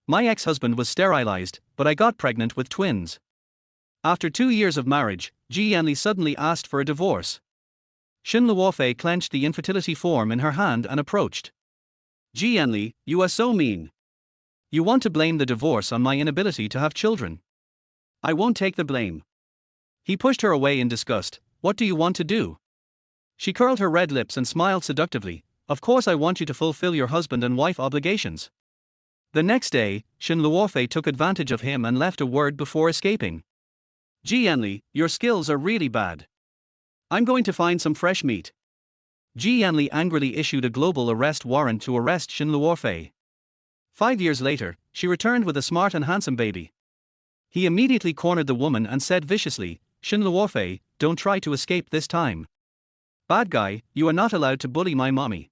My ex-husband was sterilized, but I got pregnant with twins. After 2 years of marriage, Yanli suddenly asked for a divorce. Shen Luofei clenched the infertility form in her hand and approached. Yanli, you are so mean. You want to blame the divorce on my inability to have children. I won't take the blame. He pushed her away in disgust. What do you want to do? She curled her red lips and smiled seductively. Of course I want you to fulfill your husband and wife obligations. The next day, Shen Luofei took advantage of him and left a word before escaping. Yanli, your skills are really bad. I'm going to find some fresh meat. Yanli angrily issued a global arrest warrant to arrest Shen Luofei. 5 years later, she returned with a smart and handsome baby. He immediately cornered the woman and said viciously, Shen Luofei, don't try to escape this time. Bad guy, you are not allowed to bully my mommy.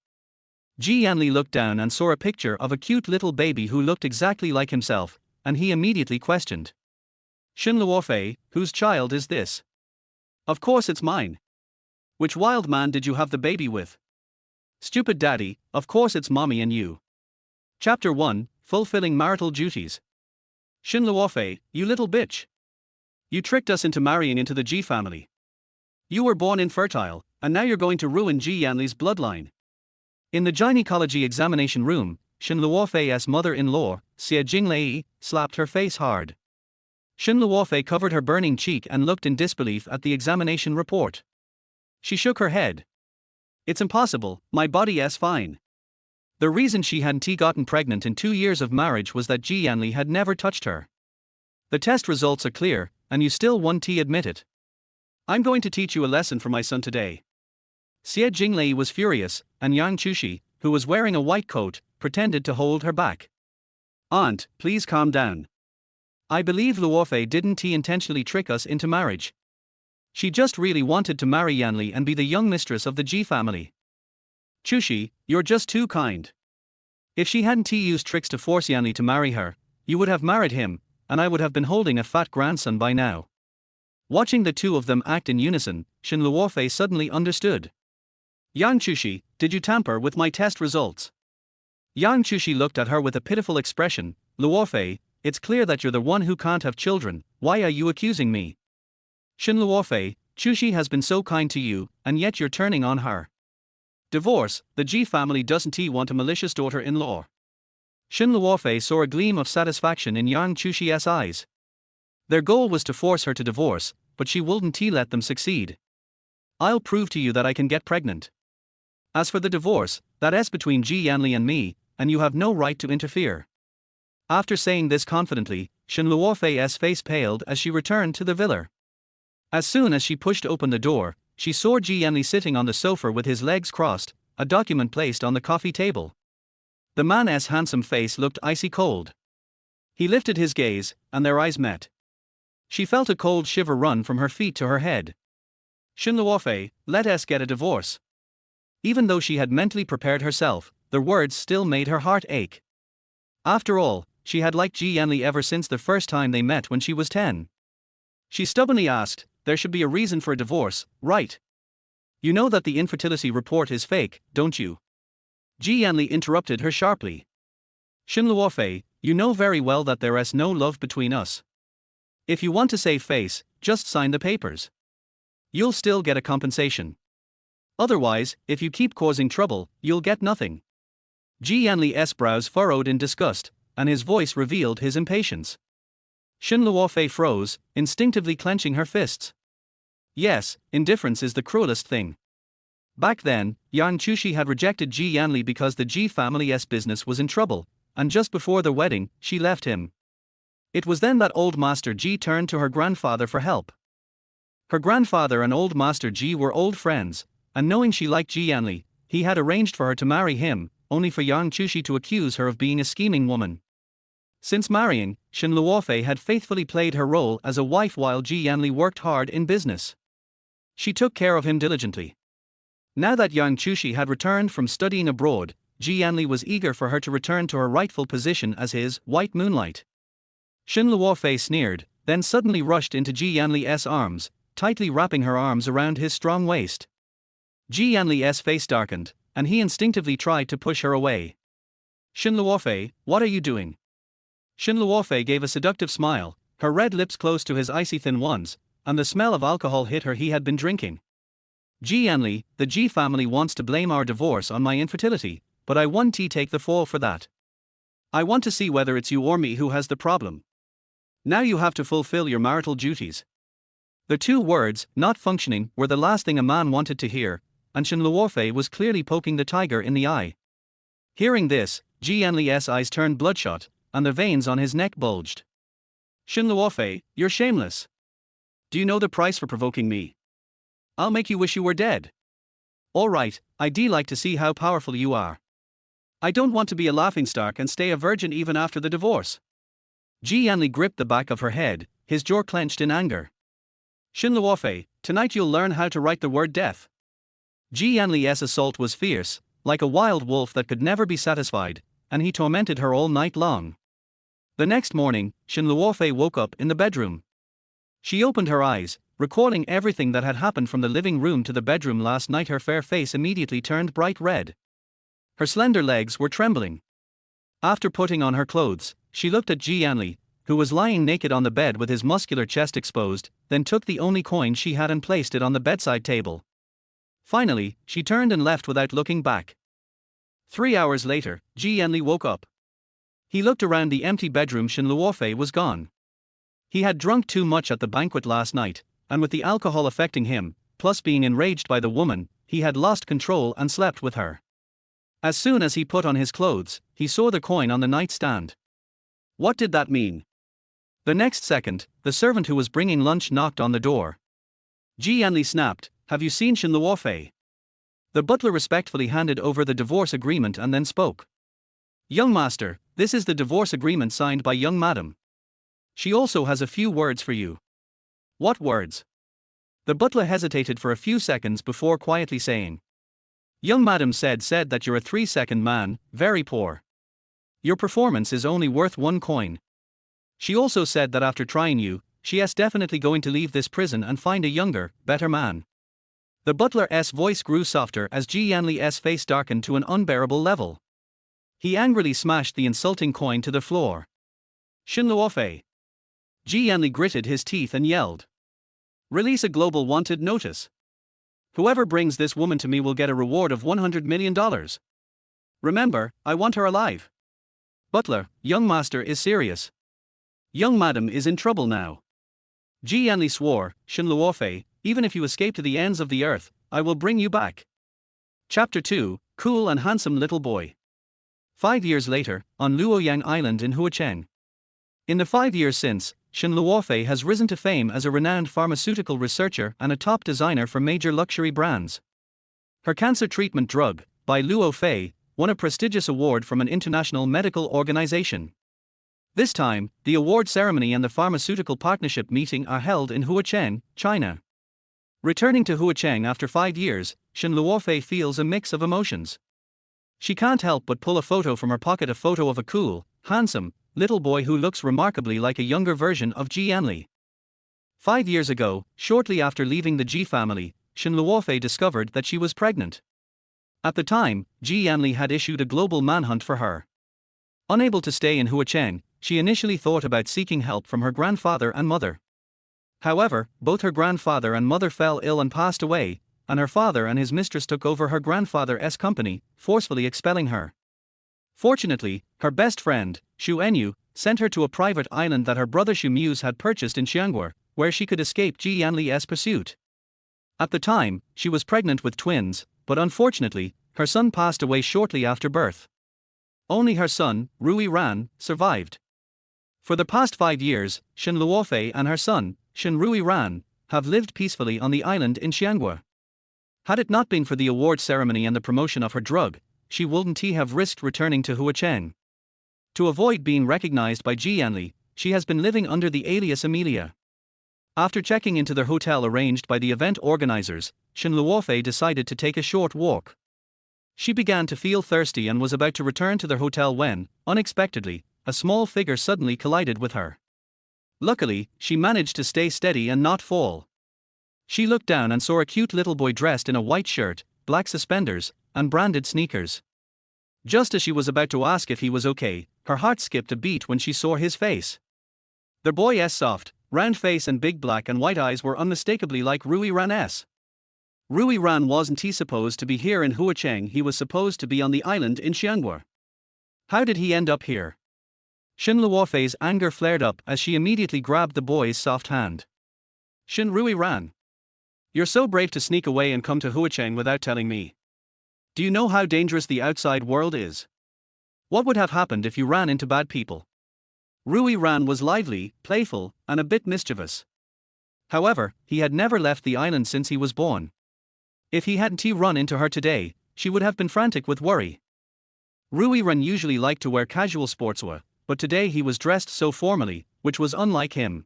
Yanli looked down and saw a picture of a cute little baby who looked exactly like himself, and he immediately questioned. Shen Luofei, whose child is this? Of course it's mine. Which wild man did you have the baby with? Stupid daddy, of course it's mommy and you. Chapter 1, Fulfilling Marital Duties. Shen Luofei, you little bitch. You tricked us into marrying into the Ji family. You were born infertile, and now you're going to ruin Yanli's bloodline. In the gynecology examination room, Shen Luofei's mother-in-law, Xie Jinglei, slapped her face hard. Shen Luofei covered her burning cheek and looked in disbelief at the examination report. She shook her head. It's impossible, my body's fine. The reason she hadn't gotten pregnant in 2 years of marriage was that Yanli had never touched her. The test results are clear, and you still won't admit it. I'm going to teach you a lesson for my son today. Xie Jinglei was furious, and Jiushi, who was wearing a white coat, pretended to hold her back. Aunt, please calm down. I believe Luofei didn't intentionally trick us into marriage. She just really wanted to marry Yanli and be the young mistress of the Ji family. Jiushi, you're just too kind. If she hadn't used tricks to force Yanli to marry her, you would have married him, and I would have been holding a fat grandson by now. Watching the two of them act in unison, Shen Luofei suddenly understood. Jiushi, did you tamper with my test results? Jiushi looked at her with a pitiful expression. Luofei, it's clear that you're the one who can't have children, why are you accusing me? Shen Luofei, Jiushi has been so kind to you, and yet you're turning on her. Divorce, the Ji family doesn't want a malicious daughter-in-law. Shen Luofei saw a gleam of satisfaction in Jiushi's eyes. Their goal was to force her to divorce, but she wouldn't let them succeed. I'll prove to you that I can get pregnant. As for the divorce, that's between Yanli and me, and you have no right to interfere. After saying this confidently, Shen Luofei's face paled as she returned to the villa. As soon as she pushed open the door, she saw Yanli sitting on the sofa with his legs crossed, a document placed on the coffee table. The man's handsome face looked icy cold. He lifted his gaze, and their eyes met. She felt a cold shiver run from her feet to her head. Shen Luofei, let us get a divorce. Even though she had mentally prepared herself, the words still made her heart ache. After all, she had liked Yanli ever since the first time they met when she was 10. She stubbornly asked, there should be a reason for a divorce, right? You know that the infertility report is fake, don't you? Yanli interrupted her sharply. Shen Luofei, you know very well that there is no love between us. If you want to save face, just sign the papers. You'll still get a compensation. Otherwise, if you keep causing trouble, you'll get nothing. Yanli's brows furrowed in disgust, and his voice revealed his impatience. Shen Luofei froze, instinctively clenching her fists. Yes, indifference is the cruelest thing. Back then, Jiushi had rejected Yanli because the Ji family's business was in trouble, and just before the wedding, she left him. It was then that old Master Ji turned to her grandfather for help. Her grandfather and old Master Ji were old friends, and knowing she liked Yanli, he had arranged for her to marry him, only for Jiushi to accuse her of being a scheming woman. Since marrying, Shen Luofei had faithfully played her role as a wife while Yanli worked hard in business. She took care of him diligently. Now that Jiushi had returned from studying abroad, Yanli was eager for her to return to her rightful position as his white moonlight. Shen Luofei sneered, then suddenly rushed into Yanli's arms, tightly wrapping her arms around his strong waist. Yanli's face darkened, and he instinctively tried to push her away. Shen Luofei, what are you doing? Shen Luofei gave a seductive smile, her red lips close to his icy thin ones, and the smell of alcohol hit her. He had been drinking. Yanli, the Ji family wants to blame our divorce on my infertility, but I won't take the fall for that. I want to see whether it's you or me who has the problem. Now you have to fulfill your marital duties. The two words, not functioning, were the last thing a man wanted to hear, and Shen Luofei was clearly poking the tiger in the eye. Hearing this, Yanli's eyes turned bloodshot, and the veins on his neck bulged. Shen Luofei, you're shameless. Do you know the price for provoking me? I'll make you wish you were dead. All right, I'd like to see how powerful you are. I don't want to be a laughingstock and stay a virgin even after the divorce. Yanli gripped the back of her head, his jaw clenched in anger. Shen Luofei, tonight you'll learn how to write the word death. Yanli's assault was fierce, like a wild wolf that could never be satisfied, and he tormented her all night long. The next morning, Shen Luofei woke up in the bedroom. She opened her eyes, recalling everything that had happened from the living room to the bedroom last night. Her fair face immediately turned bright red. Her slender legs were trembling. After putting on her clothes, she looked at Yanli, who was lying naked on the bed with his muscular chest exposed, then took the only coin she had and placed it on the bedside table. Finally, she turned and left without looking back. 3 hours later, Yanli woke up. He looked around the empty bedroom. Shen Luofei was gone. He had drunk too much at the banquet last night, and with the alcohol affecting him, plus being enraged by the woman, he had lost control and slept with her. As soon as he put on his clothes, he saw the coin on the nightstand. What did that mean? The next second, the servant who was bringing lunch knocked on the door. Yanli snapped, "Have you seen Shen Luofei?" The butler respectfully handed over the divorce agreement and then spoke. "Young master, this is the divorce agreement signed by young madam. She also has a few words for you." "What words?" The butler hesitated for a few seconds before quietly saying. "Young madam said that you're a 3-second man, very poor. Your performance is only worth 1 coin. She also said that after trying you, she is definitely going to leave this prison and find a younger, better man." The butler's voice grew softer as Yanli's face darkened to an unbearable level. He angrily smashed the insulting coin to the floor. "Shen Luofei." Yanli gritted his teeth and yelled. "Release a global wanted notice. Whoever brings this woman to me will get a reward of $100 million. Remember, I want her alive." "Butler, young master is serious. Young madam is in trouble now." Yanli swore, "Shen Luofei, even if you escape to the ends of the earth, I will bring you back." Chapter 2, Cool and Handsome Little Boy. 5 years later, on Luoyang Island in Huacheng. In the 5 years since, Shen Luofei has risen to fame as a renowned pharmaceutical researcher and a top designer for major luxury brands. Her cancer treatment drug, by Luofei, won a prestigious award from an international medical organization. This time, the award ceremony and the pharmaceutical partnership meeting are held in Huacheng, China. Returning to Huacheng after 5 years, Shen Luofei feels a mix of emotions. She can't help but pull a photo from her pocket, a photo of a cool, handsome, little boy who looks remarkably like a younger version of Yanli. 5 years ago, shortly after leaving the Ji family, Shen Luofei discovered that she was pregnant. At the time, Yanli had issued a global manhunt for her. Unable to stay in Huacheng, she initially thought about seeking help from her grandfather and mother. However, both her grandfather and mother fell ill and passed away, and her father and his mistress took over her grandfather's company, forcefully expelling her. Fortunately, her best friend, Xu Enyu, sent her to a private island that her brother Xu Muse had purchased in Xiangguo, where she could escape Yanli's pursuit. At the time, she was pregnant with twins, but unfortunately, her son passed away shortly after birth. Only her son, Rui Ran, survived. For the past 5 years, Shen Luofei and her son, Rui Ran, have lived peacefully on the island in Xiangguo. Had it not been for the award ceremony and the promotion of her drug, she wouldn't have risked returning to Huacheng. To avoid being recognized by Yanli, she has been living under the alias Amelia. After checking into the hotel arranged by the event organizers, Shen Luofei decided to take a short walk. She began to feel thirsty and was about to return to the hotel when, unexpectedly, a small figure suddenly collided with her. Luckily, she managed to stay steady and not fall. She looked down and saw a cute little boy dressed in a white shirt, black suspenders, and branded sneakers. Just as she was about to ask if he was okay, her heart skipped a beat when she saw his face. The boy's soft, round face and big black and white eyes were unmistakably like Rui Ran's. Rui Ran wasn't he supposed to be here in Huacheng, he was supposed to be on the island in Xiangwa. How did he end up here? Shen Luofei's anger flared up as she immediately grabbed the boy's soft hand. Shen Rui Ran. You're so brave to sneak away and come to Huacheng without telling me. Do you know how dangerous the outside world is? What would have happened if you ran into bad people? Rui Ran was lively, playful, and a bit mischievous. However, he had never left the island since he was born. If he hadn't run into her today, she would have been frantic with worry. Rui Ran usually liked to wear casual sportswear, but today he was dressed so formally, which was unlike him.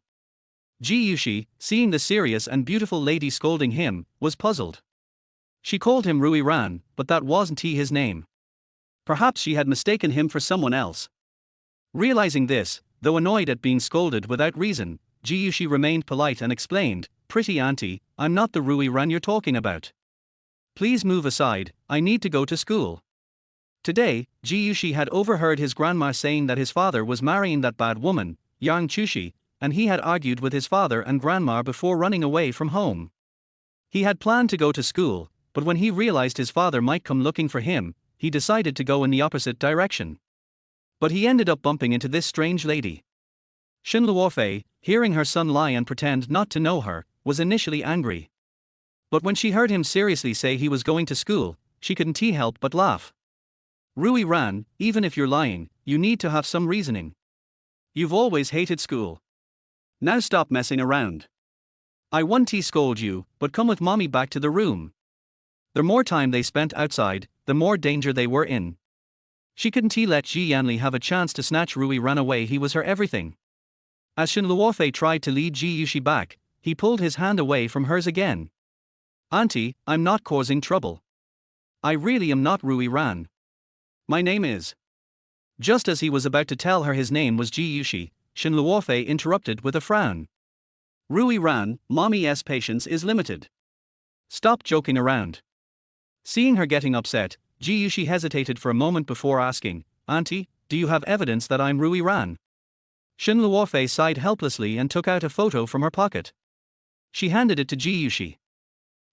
Jiushi, seeing the serious and beautiful lady scolding him, was puzzled. She called him Rui Ran, but that wasn't his name. Perhaps she had mistaken him for someone else. Realizing this, though annoyed at being scolded without reason, Jiushi remained polite and explained, "Pretty auntie, I'm not the Rui Ran you're talking about. Please move aside, I need to go to school." Today, Jiushi had overheard his grandma saying that his father was marrying that bad woman, Yang Chushi, and he had argued with his father and grandma before running away from home. He had planned to go to school, but when he realized his father might come looking for him, he decided to go in the opposite direction. But he ended up bumping into this strange lady. Shen Luofei, hearing her son lie and pretend not to know her, was initially angry. But when she heard him seriously say he was going to school, she couldn't help but laugh. Rui Ran, even if you're lying, you need to have some reasoning. You've always hated school. Now stop messing around. I won't scold you, but come with mommy back to the room. The more time they spent outside, the more danger they were in. She couldn't let Yanli have a chance to snatch Rui Ran away, he was her everything. As Shen Luofei tried to lead Jiushi back, he pulled his hand away from hers again. "Auntie, I'm not causing trouble. I really am not Rui Ran. My name is..." Just as he was about to tell her his name was Jiushi, Shen Luofei interrupted with a frown. "Rui Ran, mommy's patience is limited. Stop joking around." Seeing her getting upset, Jiushi hesitated for a moment before asking, "Auntie, do you have evidence that I'm Rui Ran?" Shen Luofei sighed helplessly and took out a photo from her pocket. She handed it to Jiushi.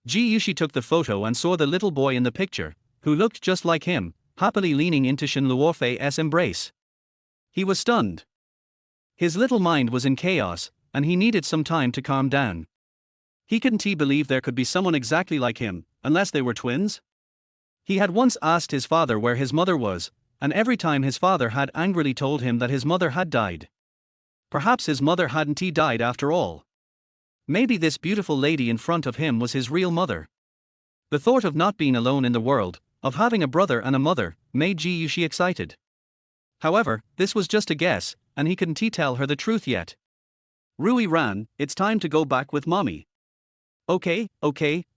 Jiushi took the photo and saw the little boy in the picture, who looked just like him, happily leaning into Shen Luofei's embrace. He was stunned. His little mind was in chaos, and he needed some time to calm down. He couldn't believe there could be someone exactly like him, unless they were twins. He had once asked his father where his mother was, and every time his father had angrily told him that his mother had died. Perhaps his mother hadn't died after all. Maybe this beautiful lady in front of him was his real mother. The thought of not being alone in the world, of having a brother and a mother, made Jiushi excited. However, this was just a guess, and he couldn't tell her the truth yet. "Rui Ran, it's time to go back with mommy." Okay,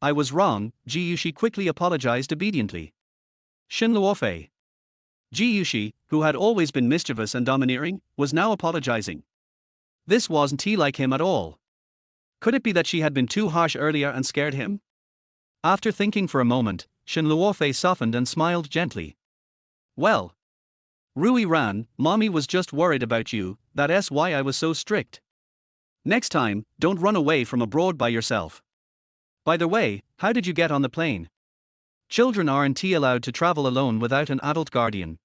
I was wrong," Jiushi quickly apologized obediently. Shen Luofei. Jiushi, who had always been mischievous and domineering, was now apologizing. This wasn't like him at all. Could it be that she had been too harsh earlier and scared him? After thinking for a moment, Shen Luofei softened and smiled gently. "Well, Rui Ran, mommy was just worried about you, that's why I was so strict. Next time, don't run away from abroad by yourself. By the way, how did you get on the plane? Children aren't allowed to travel alone without an adult guardian."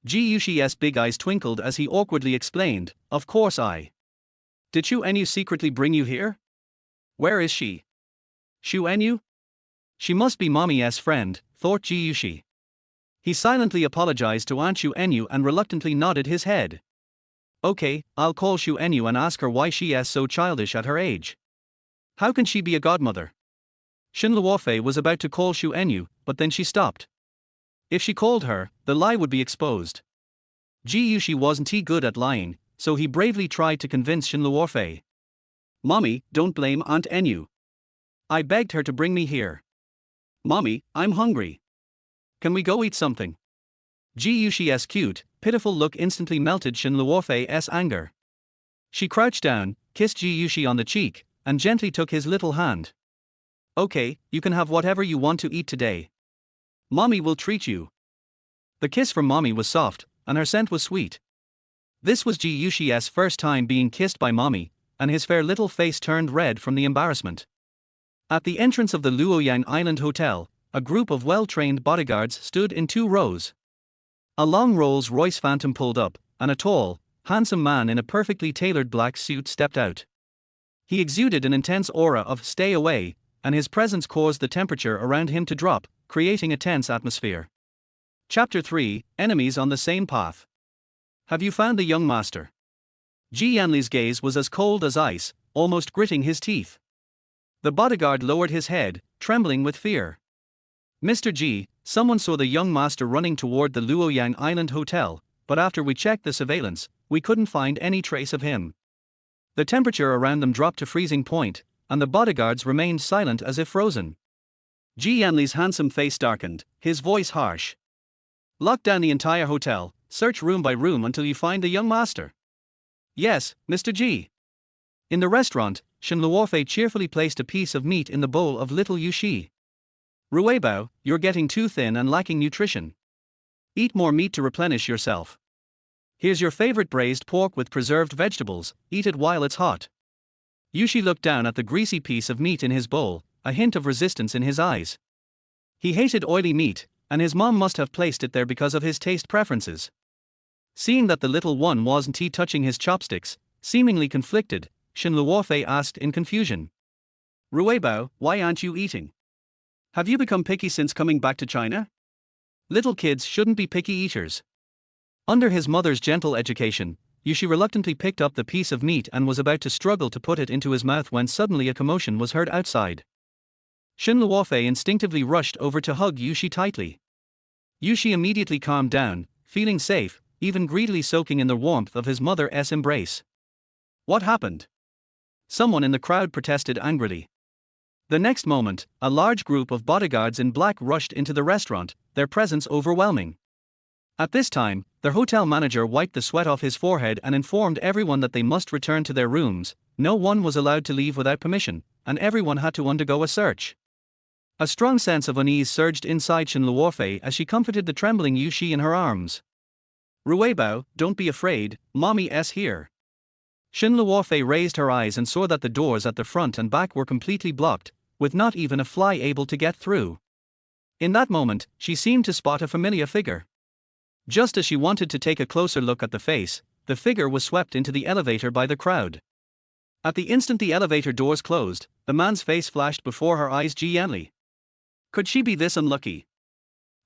Jiushi's big eyes twinkled as he awkwardly explained, "Of course I. Did Xu Enyu secretly bring you here? Where is she? Xu Enyu? She must be mommy's friend," thought Jiushi. He silently apologized to Aunt Xu Enyu and reluctantly nodded his head. "Okay, I'll call Xu Enyu and ask her why she is so childish at her age. How can she be a godmother?" Shen Luofei was about to call Xu Enyu, but then she stopped. If she called her, the lie would be exposed. Jiushi wasn't good at lying, so he bravely tried to convince Shen Luofei. "Mommy, don't blame Aunt Enyu. I begged her to bring me here. Mommy, I'm hungry. Can we go eat something?" Jiushi's cute, pitiful look instantly melted Shen Luofei's anger. She crouched down, kissed Jiushi on the cheek, and gently took his little hand. "Okay, you can have whatever you want to eat today. Mommy will treat you." The kiss from mommy was soft, and her scent was sweet, This was Jiushi's first time being kissed by mommy, and his fair little face turned red from the embarrassment. At the entrance of the Luoyang Island Hotel, a group of well-trained bodyguards stood in 2 rows. A long Rolls-Royce Phantom pulled up, and a tall, handsome man in a perfectly tailored black suit stepped out. He exuded an intense aura of "stay away," and his presence caused the temperature around him to drop, creating a tense atmosphere. Chapter 3: Enemies on the Same Path. Have you found the young master? Yanli's gaze was as cold as ice, almost gritting his teeth. The bodyguard lowered his head, trembling with fear. Mr. Ji, someone saw the young master running toward the Luoyang Island Hotel, but after we checked the surveillance, we couldn't find any trace of him. The temperature around them dropped to freezing point, and the bodyguards remained silent as if frozen. Yanli's handsome face darkened, his voice harsh. Lock down the entire hotel, search room by room until you find the young master. Yes, Mr. Ji. In the restaurant, Shen Luofei cheerfully placed a piece of meat in the bowl of little Jiushi. Rui Bao, you're getting too thin and lacking nutrition. Eat more meat to replenish yourself. Here's your favorite braised pork with preserved vegetables, eat it while it's hot. Jiushi looked down at the greasy piece of meat in his bowl, a hint of resistance in his eyes. He hated oily meat, and his mom must have placed it there because of his taste preferences. Seeing that the little one wasn't touching his chopsticks, seemingly conflicted, Shen Luofei asked in confusion. Rui Bao, why aren't you eating? Have you become picky since coming back to China? Little kids shouldn't be picky eaters. Under his mother's gentle education, Jiushi reluctantly picked up the piece of meat and was about to struggle to put it into his mouth when suddenly a commotion was heard outside. Shen Luofei instinctively rushed over to hug Jiushi tightly. Jiushi immediately calmed down, feeling safe, even greedily soaking in the warmth of his mother's embrace. What happened? Someone in the crowd protested angrily. The next moment, a large group of bodyguards in black rushed into the restaurant, their presence overwhelming. At this time, their hotel manager wiped the sweat off his forehead and informed everyone that they must return to their rooms. No one was allowed to leave without permission, and everyone had to undergo a search. A strong sense of unease surged inside Shen Luofei as she comforted the trembling Jiushi in her arms. Rui Bao, don't be afraid, mommy's here. Shen Luofei raised her eyes and saw that the doors at the front and back were completely blocked, with not even a fly able to get through. In that moment, she seemed to spot a familiar figure. Just as she wanted to take a closer look at the face, the figure was swept into the elevator by the crowd. At the instant the elevator doors closed, the man's face flashed before her eyes. Yanli. Could she be this unlucky?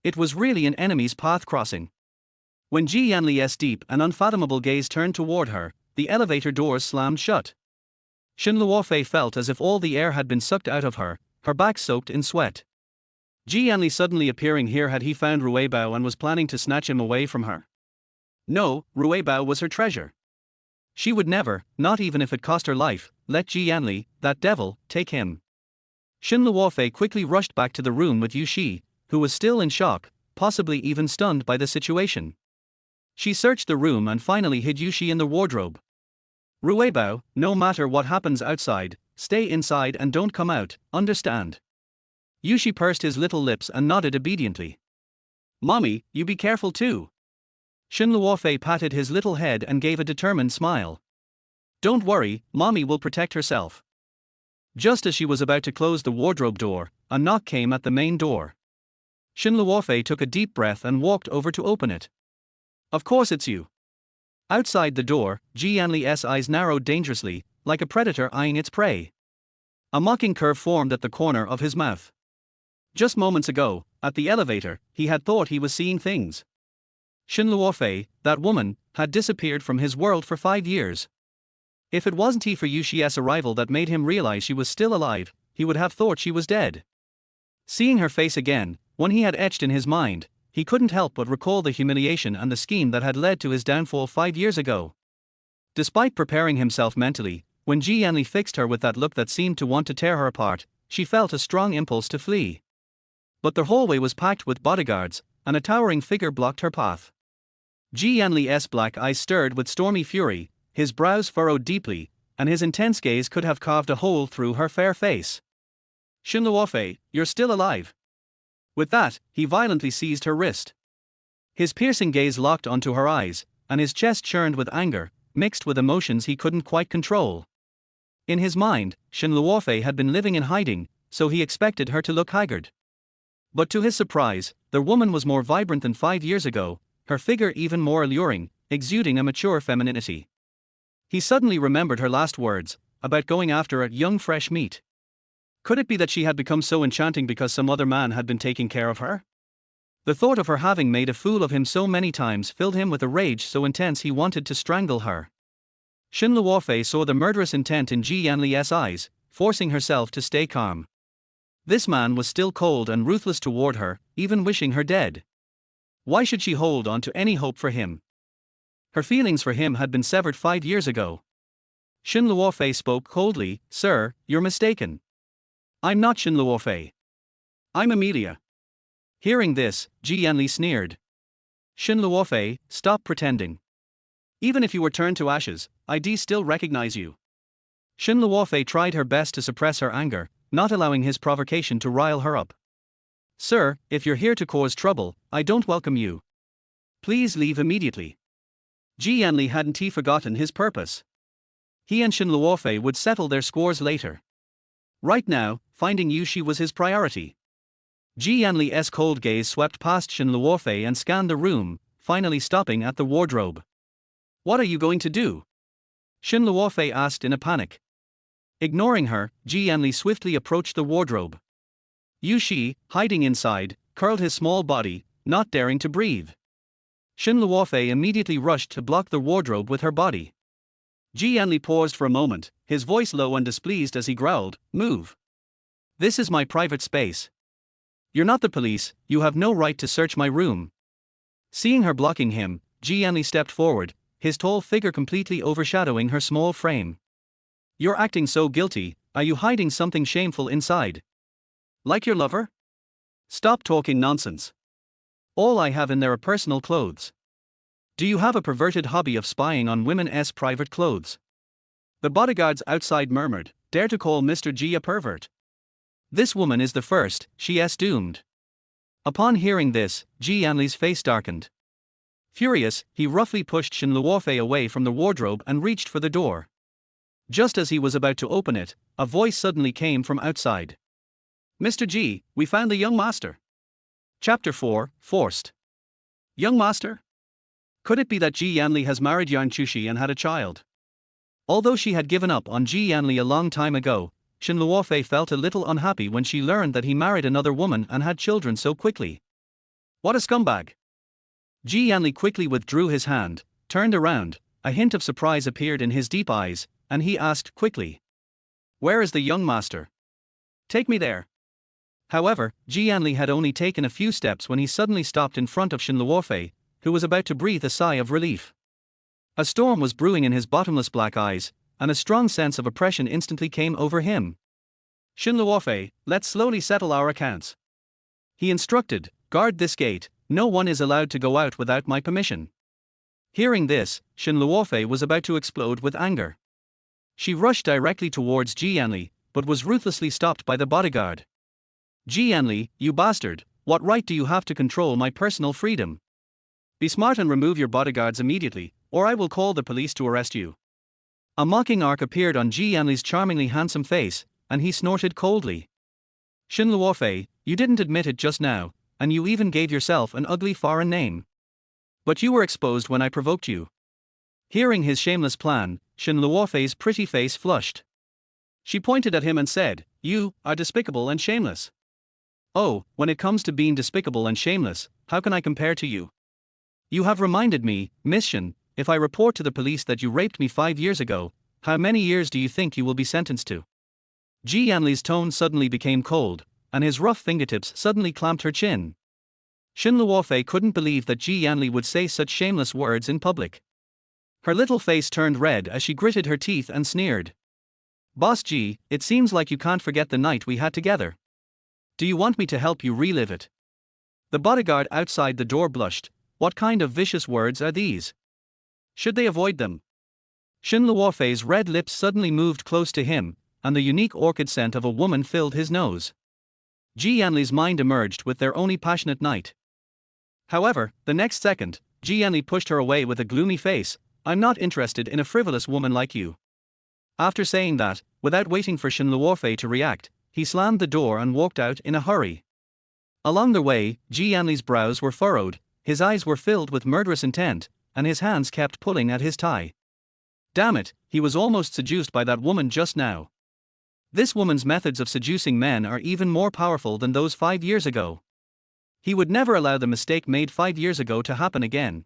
It was really an enemy's path crossing. When Yanli's deep and unfathomable gaze turned toward her, the elevator doors slammed shut. Shen Luofei felt as if all the air had been sucked out of her, her back soaked in sweat. Yanli suddenly appearing here, had he found Rui Bao and was planning to snatch him away from her? No, Rui Bao was her treasure. She would never, not even if it cost her life, let Yanli, that devil, take him. Shen Luofei quickly rushed back to the room with Jiushi, who was still in shock, possibly even stunned by the situation. She searched the room and finally hid Jiushi in the wardrobe. Rui Bao, no matter what happens outside, stay inside and don't come out, understand? Jiushi pursed his little lips and nodded obediently. Mommy, you be careful too. Shen Luofei patted his little head and gave a determined smile. Don't worry, mommy will protect herself. Just as she was about to close the wardrobe door, a knock came at the main door. Shen Luofei took a deep breath and walked over to open it. Of course it's you. Outside the door, Yanli's eyes narrowed dangerously, like a predator eyeing its prey. A mocking curve formed at the corner of his mouth. Just moments ago, at the elevator, he had thought he was seeing things. Shen Luofei, that woman, had disappeared from his world for 5 years. If it wasn't for Jiushi's arrival that made him realize she was still alive, he would have thought she was dead. Seeing her face again, one he had etched in his mind, he couldn't help but recall the humiliation and the scheme that had led to his downfall 5 years ago. Despite preparing himself mentally, when Yanli fixed her with that look that seemed to want to tear her apart, she felt a strong impulse to flee. But the hallway was packed with bodyguards, and a towering figure blocked her path. Yanli's black eyes stirred with stormy fury, his brows furrowed deeply, and his intense gaze could have carved a hole through her fair face. Shen Luofei, you're still alive. With that, he violently seized her wrist. His piercing gaze locked onto her eyes, and his chest churned with anger, mixed with emotions he couldn't quite control. In his mind, Shen Luofei had been living in hiding, so he expected her to look haggard. But to his surprise, the woman was more vibrant than 5 years ago, her figure even more alluring, exuding a mature femininity. He suddenly remembered her last words, about going after a young fresh meat. Could it be that she had become so enchanting because some other man had been taking care of her? The thought of her having made a fool of him so many times filled him with a rage so intense he wanted to strangle her. Shen Luofei saw the murderous intent in Yanli's eyes, forcing herself to stay calm. This man was still cold and ruthless toward her, even wishing her dead. Why should she hold on to any hope for him? Her feelings for him had been severed 5 years ago. Shen Luofei spoke coldly, "Sir, you're mistaken. I'm not Shen Luofei. I'm Amelia." Hearing this, Yanli sneered. "Shen Luofei, stop pretending. Even if you were turned to ashes, I'd still recognize you." Shen Luofei tried her best to suppress her anger, not allowing his provocation to rile her up. "Sir, if you're here to cause trouble, I don't welcome you. Please leave immediately." Yanli hadn't forgotten his purpose. He and Shen Luofei would settle their scores later. Right now, finding Jiushi was his priority. Yanli's cold gaze swept past Shen Luofei and scanned the room, finally stopping at the wardrobe. "What are you going to do?" Shen Luofei asked in a panic. Ignoring her, Yanli swiftly approached the wardrobe. Jiushi, hiding inside, curled his small body, not daring to breathe. Shen Luofei immediately rushed to block the wardrobe with her body. Yanli paused for a moment, his voice low and displeased as he growled, "Move. This is my private space. You're not the police, you have no right to search my room." Seeing her blocking him, Yanli stepped forward, his tall figure completely overshadowing her small frame. "You're acting so guilty, are you hiding something shameful inside? Like your lover? Stop talking nonsense. All I have in there are personal clothes. Do you have a perverted hobby of spying on women's private clothes?" The bodyguards outside murmured, "Dare to call Mr. G a pervert? This woman is the first, she's doomed." Upon hearing this, Yanli's face darkened. Furious, he roughly pushed Shen Luofei away from the wardrobe and reached for the door. Just as he was about to open it, a voice suddenly came from outside. "Mr. G, we found the young master." Chapter 4, Forced. Young master? Could it be that Yanli has married Jiushi and had a child? Although she had given up on Yanli a long time ago, Shen Luofei felt a little unhappy when she learned that he married another woman and had children so quickly. What a scumbag! Yanli quickly withdrew his hand, turned around, a hint of surprise appeared in his deep eyes, and he asked quickly, "Where is the young master? Take me there." However, Yanli had only taken a few steps when he suddenly stopped in front of Shen Luofei, who was about to breathe a sigh of relief. A storm was brewing in his bottomless black eyes, and a strong sense of oppression instantly came over him. "Shen Luofei, let's slowly settle our accounts," he instructed. "Guard this gate, no one is allowed to go out without my permission." Hearing this, Shen Luofei was about to explode with anger. She rushed directly towards Yanli, but was ruthlessly stopped by the bodyguard. "Yanli, you bastard, what right do you have to control my personal freedom? Be smart and remove your bodyguards immediately, or I will call the police to arrest you." A mocking arc appeared on Yanli's charmingly handsome face, and he snorted coldly. "Shen Luofei, you didn't admit it just now, and you even gave yourself an ugly foreign name. But you were exposed when I provoked you." Hearing his shameless plan, Shen Luofei's pretty face flushed. She pointed at him and said, "You are despicable and shameless." "Oh, when it comes to being despicable and shameless, how can I compare to you? You have reminded me, Miss Shen, if I report to the police that you raped me 5 years ago, how many years do you think you will be sentenced to?" Yanli's tone suddenly became cold, and his rough fingertips suddenly clamped her chin. Shen Luofei couldn't believe that Yanli would say such shameless words in public. Her little face turned red as she gritted her teeth and sneered. "Boss G, it seems like you can't forget the night we had together. Do you want me to help you relive it?" The bodyguard outside the door blushed. What kind of vicious words are these? Should they avoid them? Shen Luofei's red lips suddenly moved close to him, and the unique orchid scent of a woman filled his nose. Yanli's mind emerged with their only passionate night. However, the next second, Yanli pushed her away with a gloomy face. I'm not interested in a frivolous woman like you. After saying that, without waiting for Shen Luofei to react, he slammed the door and walked out in a hurry. Along the way, Yanli's brows were furrowed, his eyes were filled with murderous intent, and his hands kept pulling at his tie. Damn it, he was almost seduced by that woman just now. This woman's methods of seducing men are even more powerful than those 5 years ago. He would never allow the mistake made 5 years ago to happen again.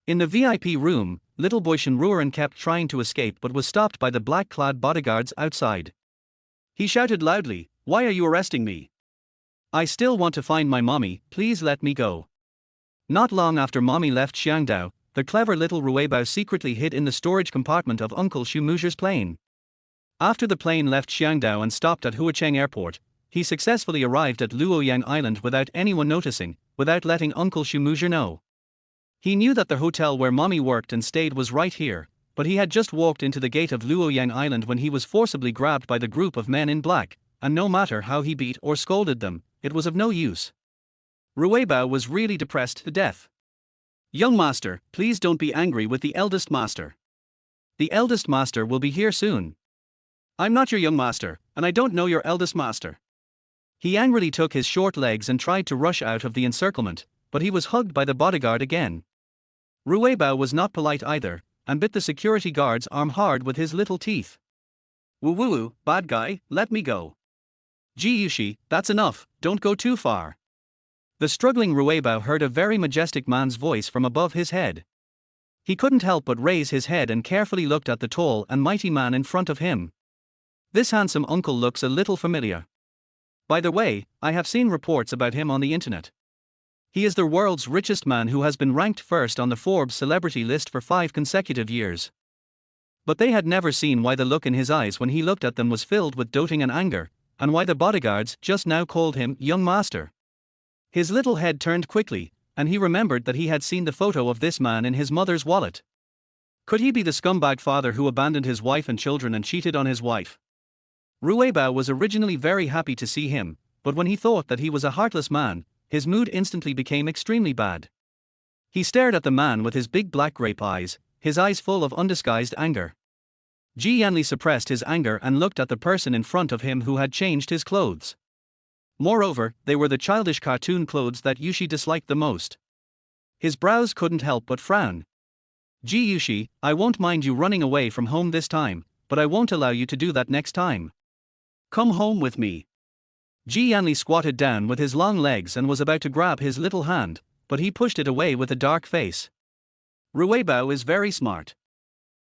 In the VIP room, little boy Shen Luofei kept trying to escape but was stopped by the black-clad bodyguards outside. He shouted loudly, "Why are you arresting me? I still want to find my mommy, please let me go." Not long after mommy left Xiangdao, the clever little Rui Bao secretly hid in the storage compartment of Uncle Xu Muzher's plane. After the plane left Xiangdao and stopped at Huacheng Airport, he successfully arrived at Luoyang Island without anyone noticing, without letting Uncle Xu Muzher know. He knew that the hotel where mommy worked and stayed was right here, but he had just walked into the gate of Luoyang Island when he was forcibly grabbed by the group of men in black, and no matter how he beat or scolded them, it was of no use. Rui Bao was really depressed to death. "Young master, please don't be angry with the eldest master. The eldest master will be here soon." "I'm not your young master, and I don't know your eldest master." He angrily took his short legs and tried to rush out of the encirclement, but he was hugged by the bodyguard again. Rui Bao was not polite either, and bit the security guard's arm hard with his little teeth. "Woo, bad guy, let me go." "Jiushi, that's enough, don't go too far." The struggling Rui Bao heard a very majestic man's voice from above his head. He couldn't help but raise his head and carefully looked at the tall and mighty man in front of him. This handsome uncle looks a little familiar. By the way, I have seen reports about him on the internet. He is the world's richest man who has been ranked first on the Forbes celebrity list for 5 consecutive years. But they had never seen why the look in his eyes when he looked at them was filled with doting and anger, and why the bodyguards just now called him young master. His little head turned quickly, and he remembered that he had seen the photo of this man in his mother's wallet. Could he be the scumbag father who abandoned his wife and children and cheated on his wife? Rui Bao was originally very happy to see him, but when he thought that he was a heartless man, his mood instantly became extremely bad. He stared at the man with his big black grape eyes, his eyes full of undisguised anger. Yanli suppressed his anger and looked at the person in front of him who had changed his clothes. Moreover, they were the childish cartoon clothes that Jiushi disliked the most. His brows couldn't help but frown. "Jiushi, I won't mind you running away from home this time, but I won't allow you to do that next time. Come home with me." Yanli squatted down with his long legs and was about to grab his little hand, but he pushed it away with a dark face. Rui Bao is very smart.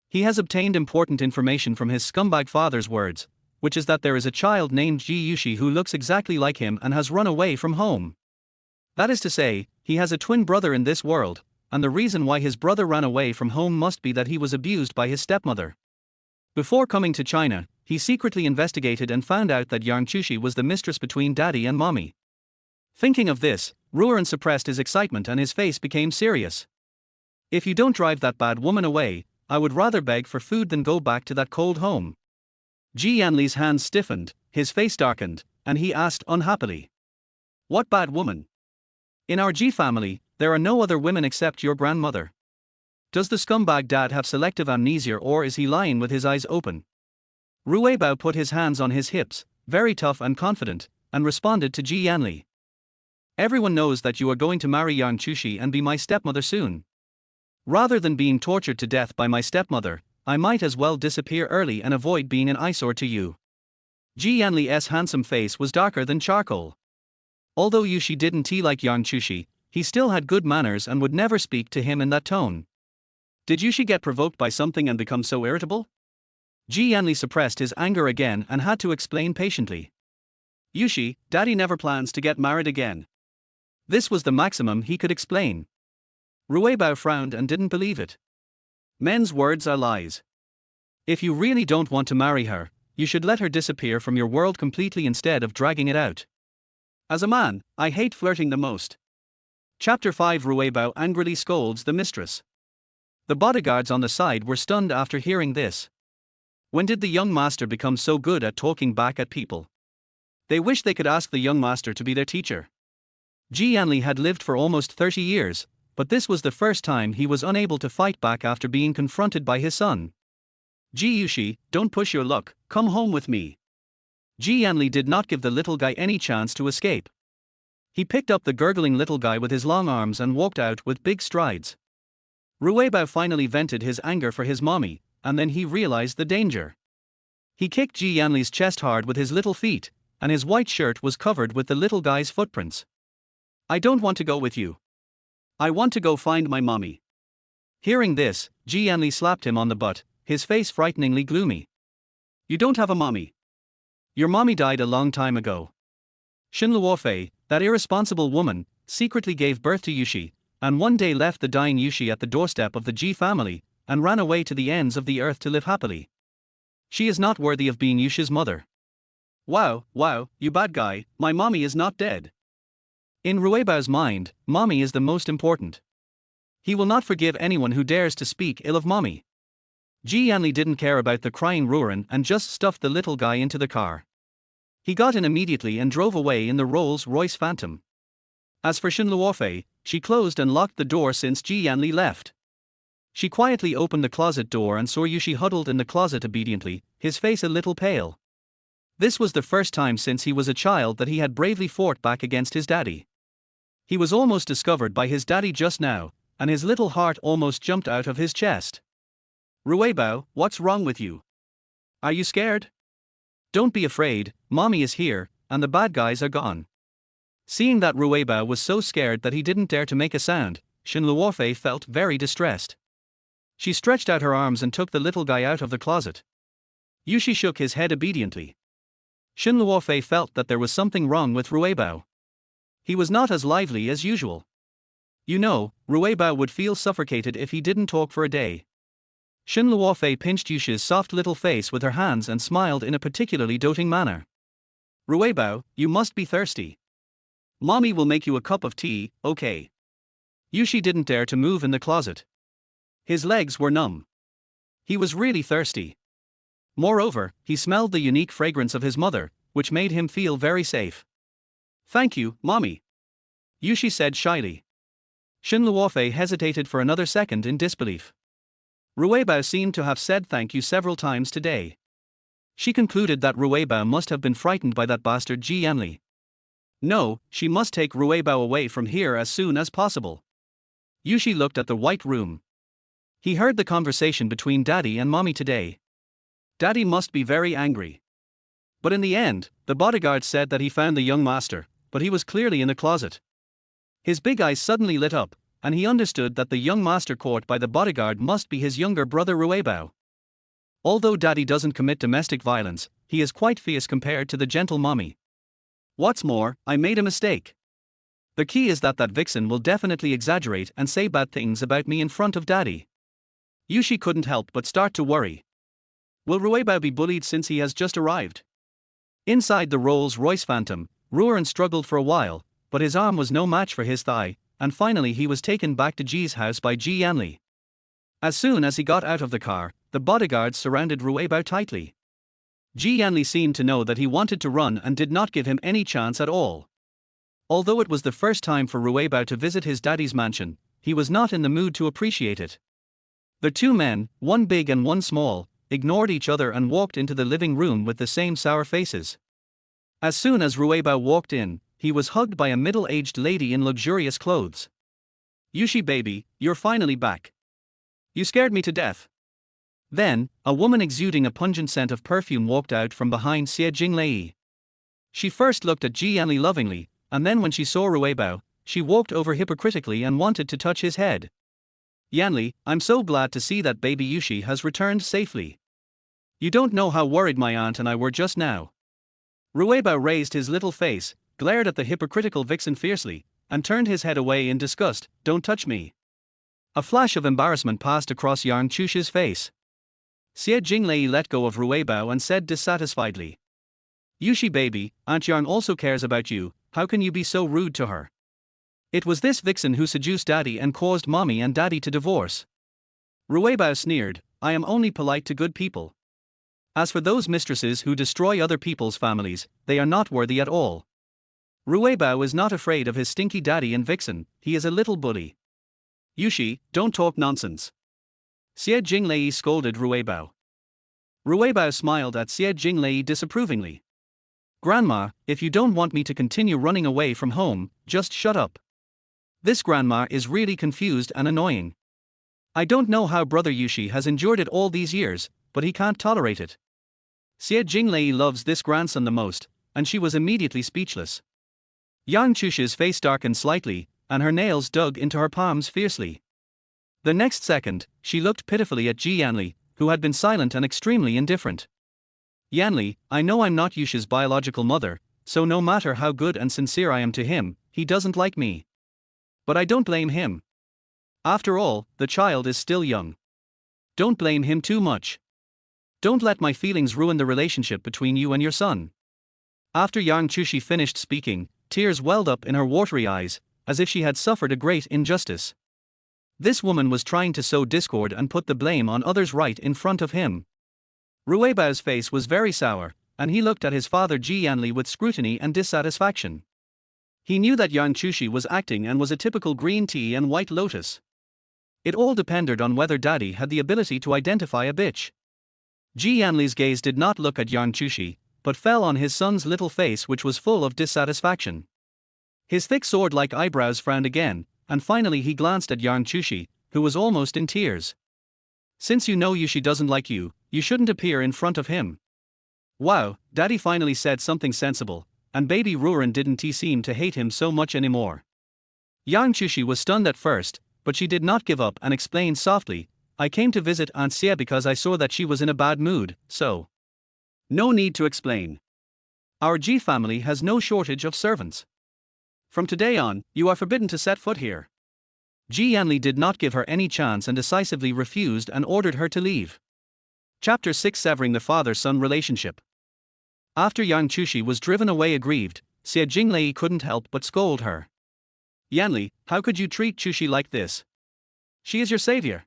He has obtained important information from his scumbag father's words, which is that there is a child named Jiushi who looks exactly like him and has run away from home. That is to say, he has a twin brother in this world, and the reason why his brother ran away from home must be that he was abused by his stepmother. Before coming to China, he secretly investigated and found out that Jiushi was the mistress between daddy and mommy. Thinking of this, Rui Ran suppressed his excitement and his face became serious. "If you don't drive that bad woman away, I would rather beg for food than go back to that cold home." Yanli's hands stiffened, his face darkened, and he asked unhappily, "What bad woman? In our Ji family, there are no other women except your grandmother. Does the scumbag dad have selective amnesia or is he lying with his eyes open?" Rui Bao put his hands on his hips, very tough and confident, and responded to Yanli. "Everyone knows that you are going to marry Jiushi and be my stepmother soon. Rather than being tortured to death by my stepmother, I might as well disappear early and avoid being an eyesore to you." Yanli's handsome face was darker than charcoal. Although Jiushi didn't like Jiushi, he still had good manners and would never speak to him in that tone. Did Jiushi get provoked by something and become so irritable? Yanli suppressed his anger again and had to explain patiently. "Jiushi, daddy never plans to get married again." This was the maximum he could explain. Rui Bao frowned and didn't believe it. Men's words are lies. If you really don't want to marry her, you should let her disappear from your world completely instead of dragging it out. As a man, I hate flirting the most. Chapter 5 Rui Bao angrily scolds the mistress. The bodyguards on the side were stunned after hearing this. When did the young master become so good at talking back at people? They wished they could ask the young master to be their teacher. Yanli had lived for almost 30 years, but this was the first time he was unable to fight back after being confronted by his son. Jiushi, don't push your luck, come home with me. Yanli did not give the little guy any chance to escape. He picked up the gurgling little guy with his long arms and walked out with big strides. Rui Bao finally vented his anger for his mommy, and then he realized the danger. He kicked Yanli's chest hard with his little feet, and his white shirt was covered with the little guy's footprints. I don't want to go with you. I want to go find my mommy. Hearing this, Yanli slapped him on the butt, his face frighteningly gloomy. You don't have a mommy. Your mommy died a long time ago. Shen Luofei, that irresponsible woman, secretly gave birth to Jiushi, and one day left the dying Jiushi at the doorstep of the Ji family, and ran away to the ends of the earth to live happily. She is not worthy of being Jiushi's mother. Wow, you bad guy, my mommy is not dead. In Rui Bao's mind, mommy is the most important. He will not forgive anyone who dares to speak ill of mommy. Yanli didn't care about the crying Rui Ran and just stuffed the little guy into the car. He got in immediately and drove away in the Rolls-Royce Phantom. As for Shen Luofei, she closed and locked the door since Yanli left. She quietly opened the closet door and saw Jiushi huddled in the closet obediently, his face a little pale. This was the first time since he was a child that he had bravely fought back against his daddy. He was almost discovered by his daddy just now, and his little heart almost jumped out of his chest. Rui Bao, what's wrong with you? Are you scared? Don't be afraid, mommy is here, and the bad guys are gone. Seeing that Rui Bao was so scared that he didn't dare to make a sound, Shen Luofei felt very distressed. She stretched out her arms and took the little guy out of the closet. Jiushi shook his head obediently. Shen Luofei felt that there was something wrong with Rui Bao. He was not as lively as usual. You know, Rui Bao would feel suffocated if he didn't talk for a day. Shen Luofei pinched Yushi's soft little face with her hands and smiled in a particularly doting manner. Rui Bao, you must be thirsty. Mommy will make you a cup of tea, okay? Jiushi didn't dare to move in the closet. His legs were numb. He was really thirsty. Moreover, he smelled the unique fragrance of his mother, which made him feel very safe. Thank you, mommy. Jiushi said shyly. Shen Luofei hesitated for another second in disbelief. Rui Bao seemed to have said thank you several times today. She concluded that Rui Bao must have been frightened by that bastard Yanli. No, she must take Rui Bao away from here as soon as possible. Jiushi looked at the white room. He heard the conversation between daddy and mommy today. Daddy must be very angry. But in the end, the bodyguard said that he found the young master, but he was clearly in the closet. His big eyes suddenly lit up, and he understood that the young master caught by the bodyguard must be his younger brother Rui Bao. Although daddy doesn't commit domestic violence, he is quite fierce compared to the gentle mommy. What's more, I made a mistake. The key is that vixen will definitely exaggerate and say bad things about me in front of daddy. Jiushi couldn't help but start to worry. Will Rui Bao be bullied since he has just arrived? Inside the Rolls-Royce Phantom, Rui Ran struggled for a while, but his arm was no match for his thigh, and finally he was taken back to Ji's house by Yanli. As soon as he got out of the car, the bodyguards surrounded Rui Bao tightly. Yanli seemed to know that he wanted to run and did not give him any chance at all. Although it was the first time for Rui Bao to visit his daddy's mansion, he was not in the mood to appreciate it. The two men, one big and one small, ignored each other and walked into the living room with the same sour faces. As soon as Rui Bao walked in, he was hugged by a middle-aged lady in luxurious clothes. Jiushi baby, you're finally back. You scared me to death. Then, a woman exuding a pungent scent of perfume walked out from behind Jinli. She first looked at Yanli lovingly, and then when she saw Rui Bao, she walked over hypocritically and wanted to touch his head. Yanli, I'm so glad to see that baby Jiushi has returned safely. You don't know how worried my aunt and I were just now. Rui Bao raised his little face, glared at the hypocritical vixen fiercely, and turned his head away in disgust. Don't touch me. A flash of embarrassment passed across Yarn Chushi's face. Jinli let go of Rui Bao and said dissatisfiedly. Jiushi baby, Aunt Yarn also cares about you, how can you be so rude to her? It was this vixen who seduced daddy and caused mommy and daddy to divorce. Rui Bao sneered, I am only polite to good people. As for those mistresses who destroy other people's families, they are not worthy at all. Rui Bao is not afraid of his stinky daddy and vixen, he is a little bully. Yushi, don't talk nonsense. Xie Jinglei scolded Rui Bao. Rui Bao smiled at Xie Jinglei disapprovingly. Grandma, if you don't want me to continue running away from home, just shut up. This grandma is really confused and annoying. I don't know how brother Yushi has endured it all these years, but he can't tolerate it. Xie Jinglei loves this grandson the most, and she was immediately speechless. Yang Chushi's face darkened slightly, and her nails dug into her palms fiercely. The next second, she looked pitifully at Yanli, who had been silent and extremely indifferent. Yanli, I know I'm not Yushi's biological mother, so no matter how good and sincere I am to him, he doesn't like me. But I don't blame him. After all, the child is still young. Don't blame him too much. Don't let my feelings ruin the relationship between you and your son. After Yang Chushi finished speaking, tears welled up in her watery eyes, as if she had suffered a great injustice. This woman was trying to sow discord and put the blame on others right in front of him. Rui Bao's face was very sour, and he looked at his father Yanli with scrutiny and dissatisfaction. He knew that Yang Chushi was acting and was a typical green tea and white lotus. It all depended on whether Daddy had the ability to identify a bitch. Yanli's gaze did not look at Yang Chushi, but fell on his son's little face, which was full of dissatisfaction. His thick sword-like eyebrows frowned again, and finally he glanced at Yang Chushi, who was almost in tears. Since you know Yushi doesn't like you, you shouldn't appear in front of him. Wow, Daddy finally said something sensible, and baby Rui Ran didn't seem to hate him so much anymore. Yang Chushi was stunned at first, but she did not give up and explained softly, I came to visit Aunt Xie because I saw that she was in a bad mood, so. No need to explain. Our Ji family has no shortage of servants. From today on, you are forbidden to set foot here. Yanli did not give her any chance and decisively refused and ordered her to leave. Chapter 6, Severing the father-son relationship. After Yang Chushi was driven away aggrieved, Xie Jinglei couldn't help but scold her. Yanli, how could you treat Chushi like this? She is your savior.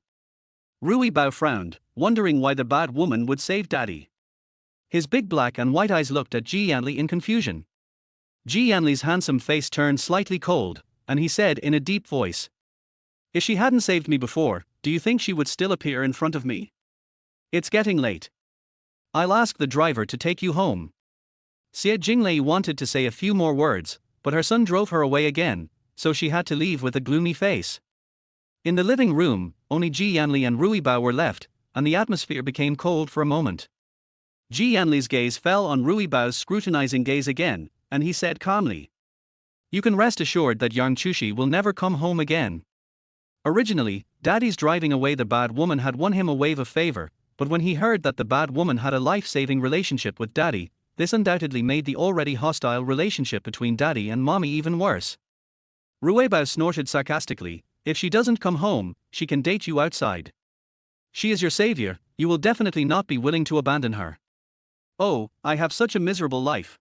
Rui Bao frowned, wondering why the bad woman would save Daddy. His big black and white eyes looked at Yanli in confusion. Yanli's handsome face turned slightly cold, and he said in a deep voice, if she hadn't saved me before, do you think she would still appear in front of me? It's getting late. I'll ask the driver to take you home. Xie Jinglei wanted to say a few more words, but her son drove her away again, so she had to leave with a gloomy face. In the living room, only Yanli and Rui Bao were left, and the atmosphere became cold for a moment. Yanli's gaze fell on Rui Bao's scrutinizing gaze again, and he said calmly, you can rest assured that Yang Chushi will never come home again. Originally, Daddy's driving away the bad woman had won him a wave of favor, but when he heard that the bad woman had a life-saving relationship with Daddy, this undoubtedly made the already hostile relationship between Daddy and Mommy even worse. Rui Bao snorted sarcastically, if she doesn't come home, she can date you outside. She is your savior, you will definitely not be willing to abandon her. Oh, I have such a miserable life.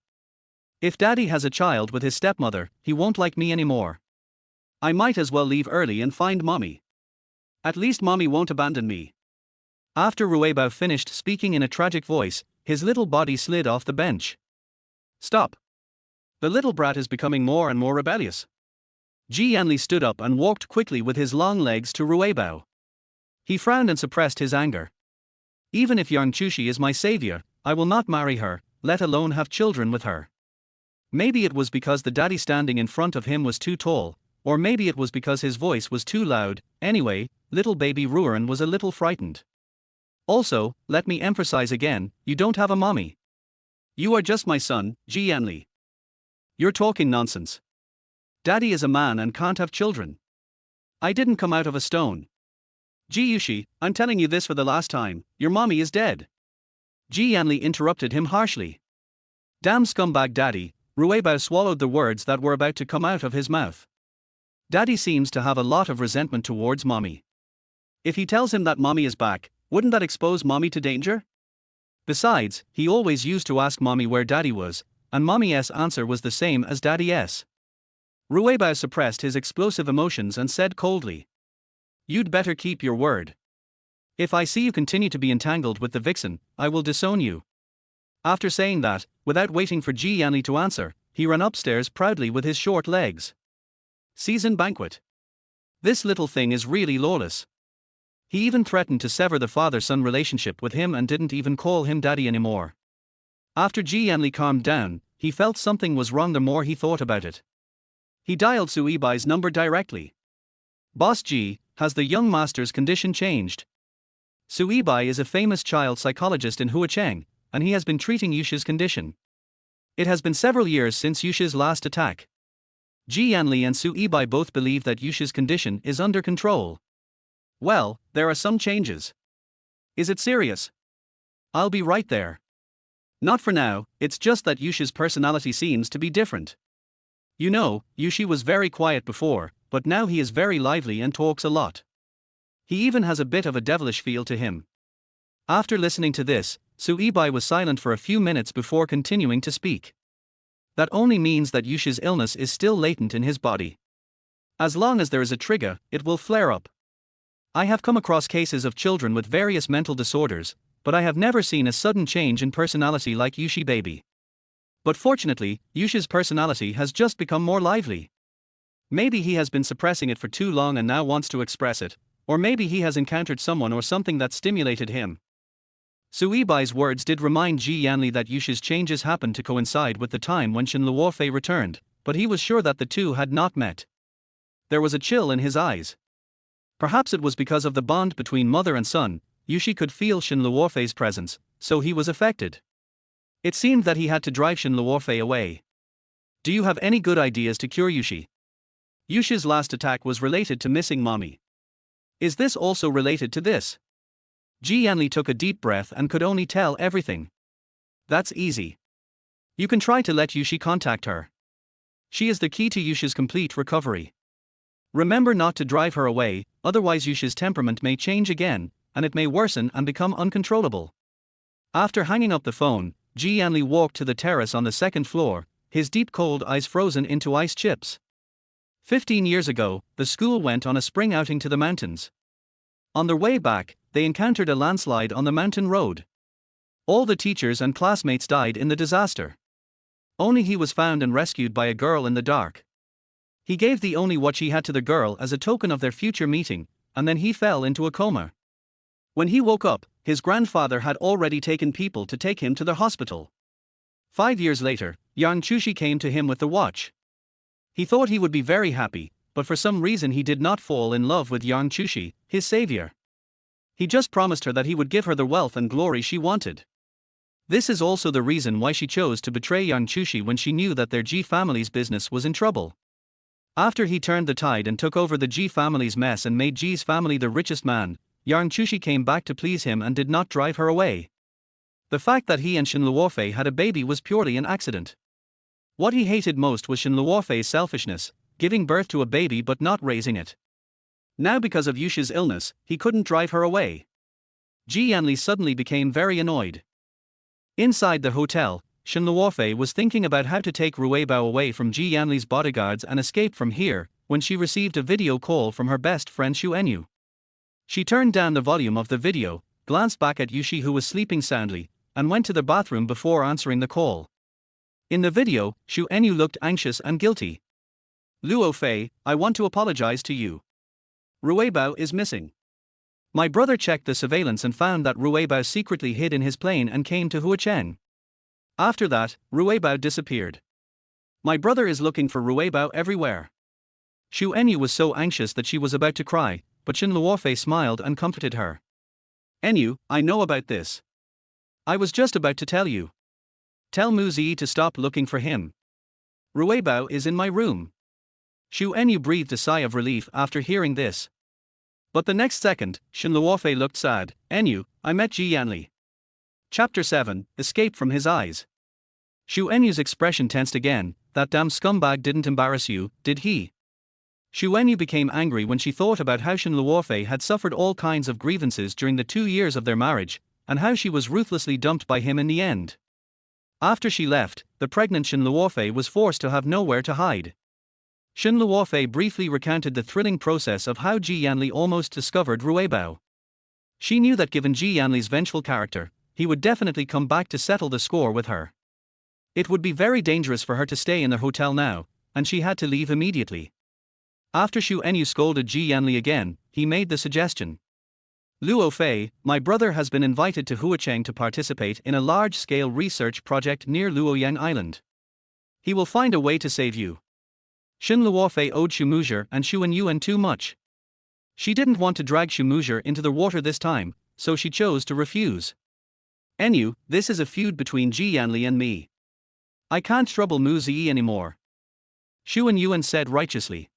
If Daddy has a child with his stepmother, he won't like me anymore. I might as well leave early and find Mommy. At least Mommy won't abandon me. After Rui Bao finished speaking in a tragic voice, his little body slid off the bench. Stop. The little brat is becoming more and more rebellious. Yanli stood up and walked quickly with his long legs to Rui Bao. He frowned and suppressed his anger. Even if Yang Chushi is my savior, I will not marry her, let alone have children with her. Maybe it was because the daddy standing in front of him was too tall, or maybe it was because his voice was too loud. Anyway, little baby Rui Ran was a little frightened. Also, let me emphasize again, you don't have a mommy. You are just my son, Yanli. You're talking nonsense. Daddy is a man and can't have children. I didn't come out of a stone. Jiushi, I'm telling you this for the last time, your mommy is dead. Yanli interrupted him harshly. Damn scumbag Daddy, Rui Bao swallowed the words that were about to come out of his mouth. Daddy seems to have a lot of resentment towards Mommy. If he tells him that Mommy is back, wouldn't that expose Mommy to danger? Besides, he always used to ask Mommy where Daddy was, and Mommy's answer was the same as Daddy's. Rui Bao suppressed his explosive emotions and said coldly, you'd better keep your word. If I see you continue to be entangled with the vixen, I will disown you. After saying that, without waiting for Yanli to answer, he ran upstairs proudly with his short legs. Season banquet. This little thing is really lawless. He even threatened to sever the father-son relationship with him and didn't even call him daddy anymore. After Yanli calmed down, he felt something was wrong the more he thought about it. He dialed Suibai's number directly. Boss G, has the young master's condition changed? Suibai is a famous child psychologist in Huacheng, and he has been treating Yushi's condition. It has been several years since Yushi's last attack. Yanli and Suibai both believe that Yushi's condition is under control. Well, there are some changes. Is it serious? I'll be right there. Not for now, it's just that Yushi's personality seems to be different. You know, Yushi was very quiet before, but now he is very lively and talks a lot. He even has a bit of a devilish feel to him. After listening to this, Suibai was silent for a few minutes before continuing to speak. That only means that Yushi's illness is still latent in his body. As long as there is a trigger, it will flare up. I have come across cases of children with various mental disorders, but I have never seen a sudden change in personality like Yushi baby. But fortunately, Yushi's personality has just become more lively. Maybe he has been suppressing it for too long and now wants to express it, or maybe he has encountered someone or something that stimulated him. Suibai's words did remind Yanli that Yushi's changes happened to coincide with the time when Shen Luofei returned, but he was sure that the two had not met. There was a chill in his eyes. Perhaps it was because of the bond between mother and son. Yushi could feel Shen Luofei's presence, so he was affected. It seemed that he had to drive Shen Luofei away. Do you have any good ideas to cure Yushi? Yushi's last attack was related to missing mommy. Is this also related to this? Yanli took a deep breath and could only tell everything. That's easy. You can try to let Yushi contact her. She is the key to Yushi's complete recovery. Remember not to drive her away, otherwise Yushi's temperament may change again, and it may worsen and become uncontrollable. After hanging up the phone, Yanli walked to the terrace on the second floor, his deep cold eyes frozen into ice chips. 15 years ago, the school went on a spring outing to the mountains. On their way back, they encountered a landslide on the mountain road. All the teachers and classmates died in the disaster. Only he was found and rescued by a girl in the dark. He gave the only what she had to the girl as a token of their future meeting, and then he fell into a coma. When he woke up, his grandfather had already taken people to take him to the hospital. 5 years later, Jiushi came to him with the watch. He thought he would be very happy, but for some reason he did not fall in love with Jiushi, his savior. He just promised her that he would give her the wealth and glory she wanted. This is also the reason why she chose to betray Jiushi when she knew that their Ji family's business was in trouble. After he turned the tide and took over the Ji family's mess and made Ji's family the richest man, Jiushi came back to please him and did not drive her away. The fact that he and Shen Luofei had a baby was purely an accident. What he hated most was Shen Luofei's selfishness, giving birth to a baby but not raising it. Now because of Yushi's illness, he couldn't drive her away. Yanli suddenly became very annoyed. Inside the hotel, Shen Luofei was thinking about how to take Rui Bao away from Yanli's bodyguards and escape from here, when she received a video call from her best friend Xuanyu. She turned down the volume of the video, glanced back at Yushi who was sleeping soundly, and went to the bathroom before answering the call. In the video, Xuanyu looked anxious and guilty. Luofei, I want to apologize to you. Rui Bao is missing. My brother checked the surveillance and found that Rui Bao secretly hid in his plane and came to Huacheng. After that, Rui Bao disappeared. My brother is looking for Rui Bao everywhere. Xuanyu was so anxious that she was about to cry, but Shen Luofei smiled and comforted her. Enyu, I know about this. I was just about to tell you. Tell Muzi to stop looking for him. Rui Bao is in my room. Xuanyu breathed a sigh of relief after hearing this. But the next second, Shen Luofei looked sad. Enyu, I met Yanli. Chapter 7, Escape from his eyes. Xuanyu's expression tensed again. That damn scumbag didn't embarrass you, did he? Xuanyu became angry when she thought about how Shen Luofei had suffered all kinds of grievances during the 2 years of their marriage, and how she was ruthlessly dumped by him in the end. After she left, the pregnant Shen Luofei was forced to have nowhere to hide. Shen Luofei briefly recounted the thrilling process of how Yanli almost discovered Rui Bao. She knew that given Yanli's vengeful character, he would definitely come back to settle the score with her. It would be very dangerous for her to stay in the hotel now, and she had to leave immediately. After Shu Enyu scolded Ji Yanli again, he made the suggestion. Luofei, my brother has been invited to Huacheng to participate in a large-scale research project near Luoyang Island. He will find a way to save you. Shen Luofei owed Shu Muzhe and Shu Enyuan too much. She didn't want to drag Shu Muzhe into the water this time, so she chose to refuse. Enyu, this is a feud between Ji Yanli and me. I can't trouble Mu Ziyi anymore. Shu Enyuan said righteously.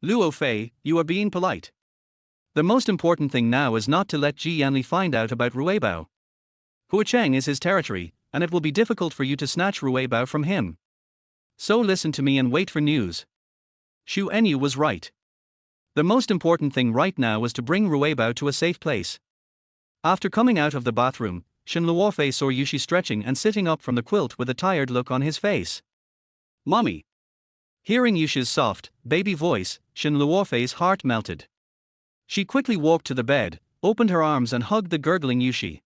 Luofei, you are being polite. The most important thing now is not to let Ji Yanli find out about Rui Bao. Huacheng is his territory, and it will be difficult for you to snatch Rui Bao from him. So listen to me and wait for news. Shu Enyu was right. The most important thing right now was to bring Rui Bao to a safe place. After coming out of the bathroom, Shen Luofei saw Jiushi stretching and sitting up from the quilt with a tired look on his face. Mommy. Hearing Yushi's soft, baby voice, Shen Luofei's heart melted. She quickly walked to the bed, opened her arms and hugged the gurgling Jiushi.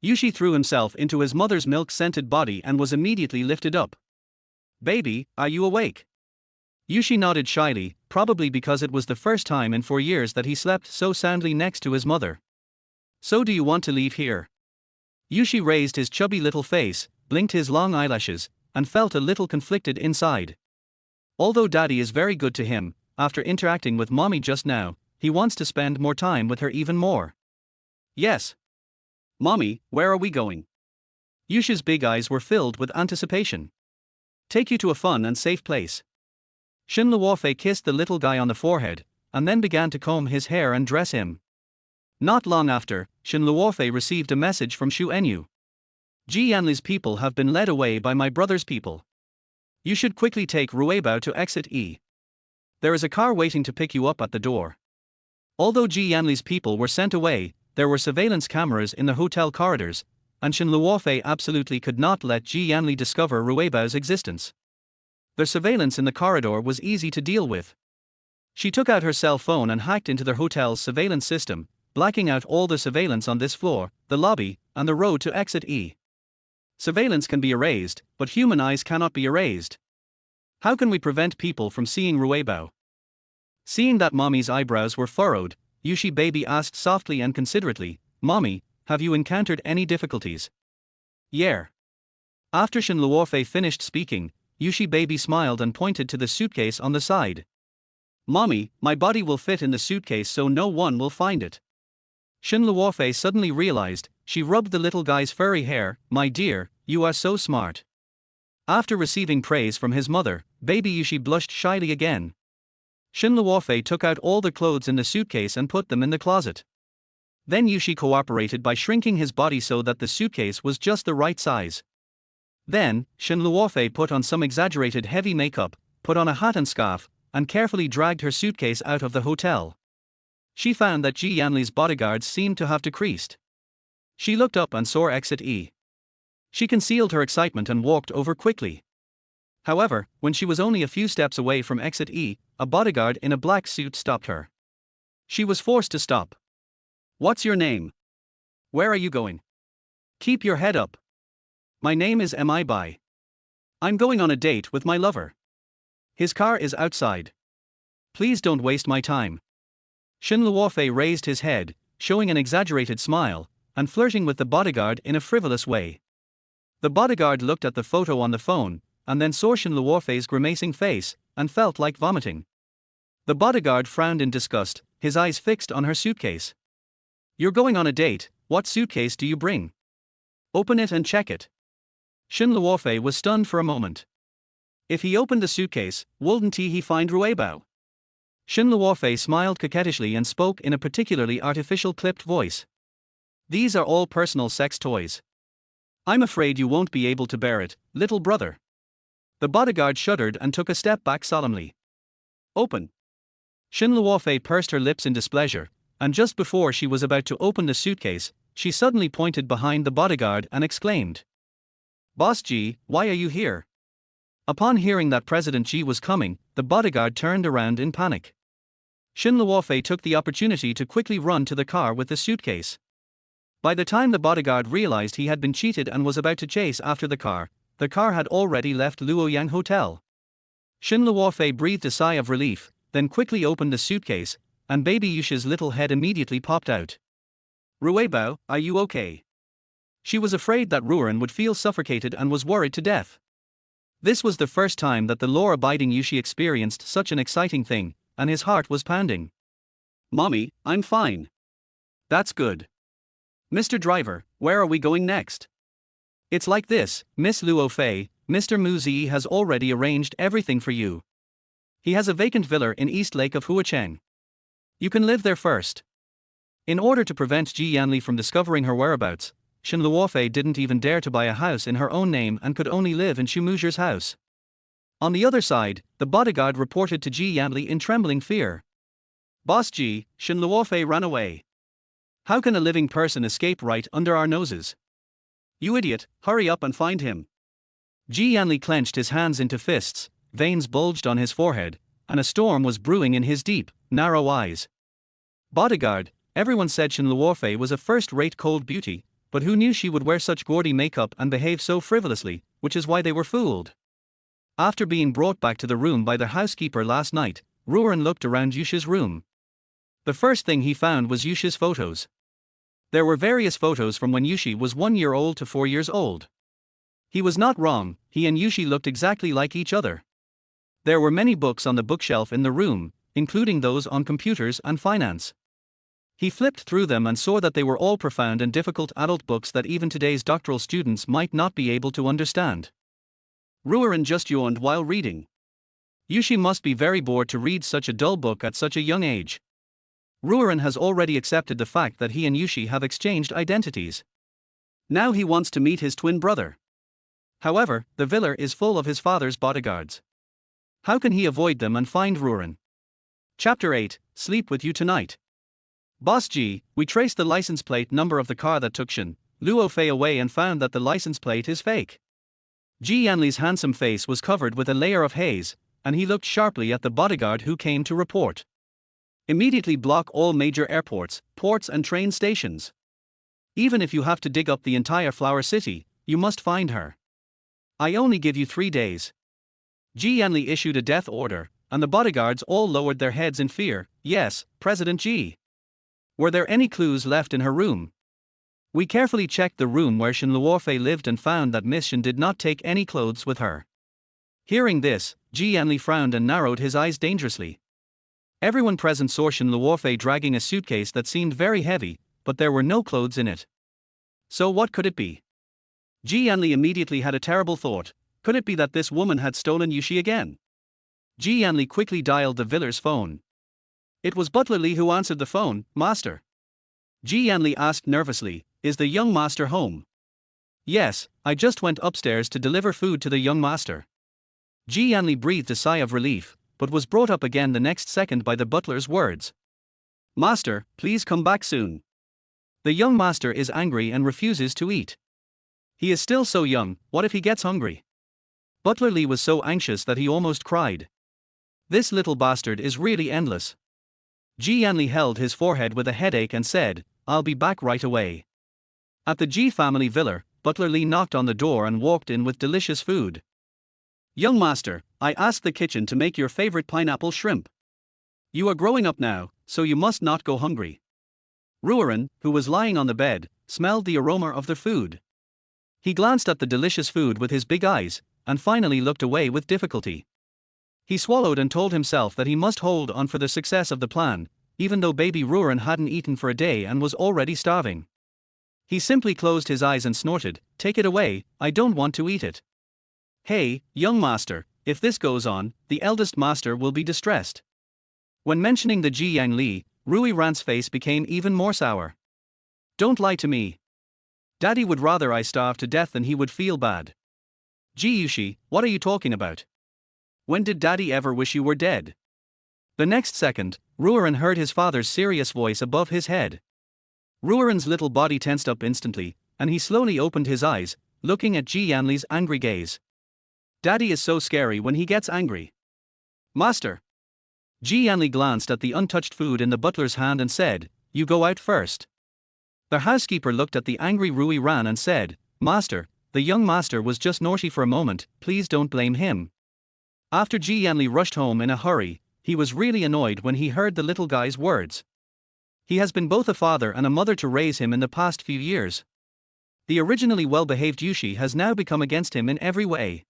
Jiushi threw himself into his mother's milk-scented body and was immediately lifted up. Baby, are you awake? Jiushi nodded shyly, probably because it was the first time in 4 years that he slept so soundly next to his mother. So do you want to leave here? Jiushi raised his chubby little face, blinked his long eyelashes, and felt a little conflicted inside. Although Daddy is very good to him, after interacting with Mommy just now, he wants to spend more time with her even more. Yes. Mommy, where are we going? Yushi's big eyes were filled with anticipation. Take you to a fun and safe place. Shen Luofei kissed the little guy on the forehead, and then began to comb his hair and dress him. Not long after, Shen Luofei received a message from Shu Enyu. Ji Yanli's people have been led away by my brother's people. You should quickly take Rui Bao to exit E. There is a car waiting to pick you up at the door. Although Ji Yanli's people were sent away, there were surveillance cameras in the hotel corridors, and Shen Luofei absolutely could not let Ji Yanli discover Rui Bao's existence. The surveillance in the corridor was easy to deal with. She took out her cell phone and hacked into the hotel's surveillance system, blacking out all the surveillance on this floor, the lobby, and the road to exit E. Surveillance can be erased, but human eyes cannot be erased. How can we prevent people from seeing Rui Bao? Seeing that Mommy's eyebrows were furrowed, Jiushi baby asked softly and considerately, Mommy, have you encountered any difficulties? Yeah. After Shen Luofei finished speaking, Jiushi baby smiled and pointed to the suitcase on the side. Mommy, my body will fit in the suitcase so no one will find it. Shen Luofei suddenly realized. She rubbed the little guy's furry hair. My dear, you are so smart. After receiving praise from his mother, baby Jiushi blushed shyly again. Shen Luofei took out all the clothes in the suitcase and put them in the closet. Then Jiushi cooperated by shrinking his body so that the suitcase was just the right size. Then, Shen Luofei put on some exaggerated heavy makeup, put on a hat and scarf, and carefully dragged her suitcase out of the hotel. She found that Ji Yanli's bodyguards seemed to have decreased. She looked up and saw exit E. She concealed her excitement and walked over quickly. However, when she was only a few steps away from exit E, a bodyguard in a black suit stopped her. She was forced to stop. What's your name? Where are you going? Keep your head up. My name is Mi Bai. I'm going on a date with my lover. His car is outside. Please don't waste my time. Shen Luofei raised his head, showing an exaggerated smile, and flirting with the bodyguard in a frivolous way. The bodyguard looked at the photo on the phone, and then saw Shen Luofei's grimacing face, and felt like vomiting. The bodyguard frowned in disgust, his eyes fixed on her suitcase. You're going on a date, what suitcase do you bring? Open it and check it. Shen Luofei was stunned for a moment. If he opened the suitcase, wouldn't he find Rui Bao? Shen Luofei smiled coquettishly and spoke in a particularly artificial clipped voice. These are all personal sex toys. I'm afraid you won't be able to bear it, little brother. The bodyguard shuddered and took a step back solemnly. Open. Shen Luofei pursed her lips in displeasure, and just before she was about to open the suitcase, she suddenly pointed behind the bodyguard and exclaimed. Boss Ji, why are you here? Upon hearing that President Ji was coming, the bodyguard turned around in panic. Shen Luofei took the opportunity to quickly run to the car with the suitcase. By the time the bodyguard realized he had been cheated and was about to chase after the car had already left Luoyang Hotel. Shen Luofei breathed a sigh of relief, then quickly opened the suitcase, and baby Yushi's little head immediately popped out. Rui Bao, are you okay? She was afraid that Rui Ran would feel suffocated and was worried to death. This was the first time that the law-abiding Jiushi experienced such an exciting thing, and his heart was pounding. Mommy, I'm fine. That's good. Mr. Driver, where are we going next? It's like this, Miss Luofei, Mr. Muzi has already arranged everything for you. He has a vacant villa in East Lake of Huacheng. You can live there first. In order to prevent Yanli from discovering her whereabouts, Shen Luofei didn't even dare to buy a house in her own name and could only live in Shumujer's house. On the other side, the bodyguard reported to Yanli in trembling fear. Boss Ji, Shen Luofei ran away. How can a living person escape right under our noses? You idiot, hurry up and find him. Yanli clenched his hands into fists, veins bulged on his forehead, and a storm was brewing in his deep, narrow eyes. Bodyguard, everyone said Shen Luofei was a first-rate cold beauty, but who knew she would wear such gaudy makeup and behave so frivolously, which is why they were fooled. After being brought back to the room by the housekeeper last night, Rui Ran looked around Yushi's room. The first thing he found was Yushi's photos. There were various photos from when Yushi was 1 year old to 4 years old. He was not wrong, he and Yushi looked exactly like each other. There were many books on the bookshelf in the room, including those on computers and finance. He flipped through them and saw that they were all profound and difficult adult books that even today's doctoral students might not be able to understand. Rui Ran just yawned while reading. Yushi must be very bored to read such a dull book at such a young age. Rui Ran has already accepted the fact that he and Yushi have exchanged identities. Now he wants to meet his twin brother. However, the villa is full of his father's bodyguards. How can he avoid them and find Rui Ran? Chapter 8, Sleep with You Tonight. Boss G, we traced the license plate number of the car that took Shen Luofei away and found that the license plate is fake. Yanli's handsome face was covered with a layer of haze, and he looked sharply at the bodyguard who came to report. Immediately block all major airports, ports and train stations. Even if you have to dig up the entire Flower City, you must find her. I only give you 3 days. Yanli issued a death order, and the bodyguards all lowered their heads in fear. Yes, President G. Were there any clues left in her room? We carefully checked the room where Shen Luofei lived and found that Miss Shen did not take any clothes with her. Hearing this, Yanli frowned and narrowed his eyes dangerously. Everyone present saw Shen Luofei dragging a suitcase that seemed very heavy, but there were no clothes in it. So what could it be? Yanli immediately had a terrible thought. Could it be that this woman had stolen Yushi again? Yanli quickly dialed the villa's phone. It was Butler Lee who answered the phone. Master. Yanli asked nervously, is the young master home? Yes, I just went upstairs to deliver food to the young master. Yanli breathed a sigh of relief, but was brought up again the next second by the butler's words. Master, please come back soon. The young master is angry and refuses to eat. He is still so young, what if he gets hungry? Butler Lee was so anxious that he almost cried. This little bastard is really endless. Yanli held his forehead with a headache and said, I'll be back right away. At the G family villa, Butler Lee knocked on the door and walked in with delicious food. Young master, I asked the kitchen to make your favorite pineapple shrimp. You are growing up now, so you must not go hungry. Rui Ran, who was lying on the bed, smelled the aroma of the food. He glanced at the delicious food with his big eyes, and finally looked away with difficulty. He swallowed and told himself that he must hold on for the success of the plan, even though baby Rui Ran hadn't eaten for a day and was already starving. He simply closed his eyes and snorted, Take it away, I don't want to eat it. Hey, young master, if this goes on, the eldest master will be distressed. When mentioning the Yanli, Rui Ran's face became even more sour. Don't lie to me. Daddy would rather I starve to death than he would feel bad. Jiushi, what are you talking about? When did Daddy ever wish you were dead? The next second, Rui Ran heard his father's serious voice above his head. Rui Ran's little body tensed up instantly, and he slowly opened his eyes, looking at Yanli's angry gaze. Daddy is so scary when he gets angry. Master. Yanli glanced at the untouched food in the butler's hand and said, You go out first. The housekeeper looked at the angry Rui Ran and said, Master, the young master was just naughty for a moment, please don't blame him. After Yanli rushed home in a hurry, He was really annoyed when he heard the little guy's words. He has been both a father and a mother to raise him in the past few years. The originally well-behaved Jiushi has now become against him in every way.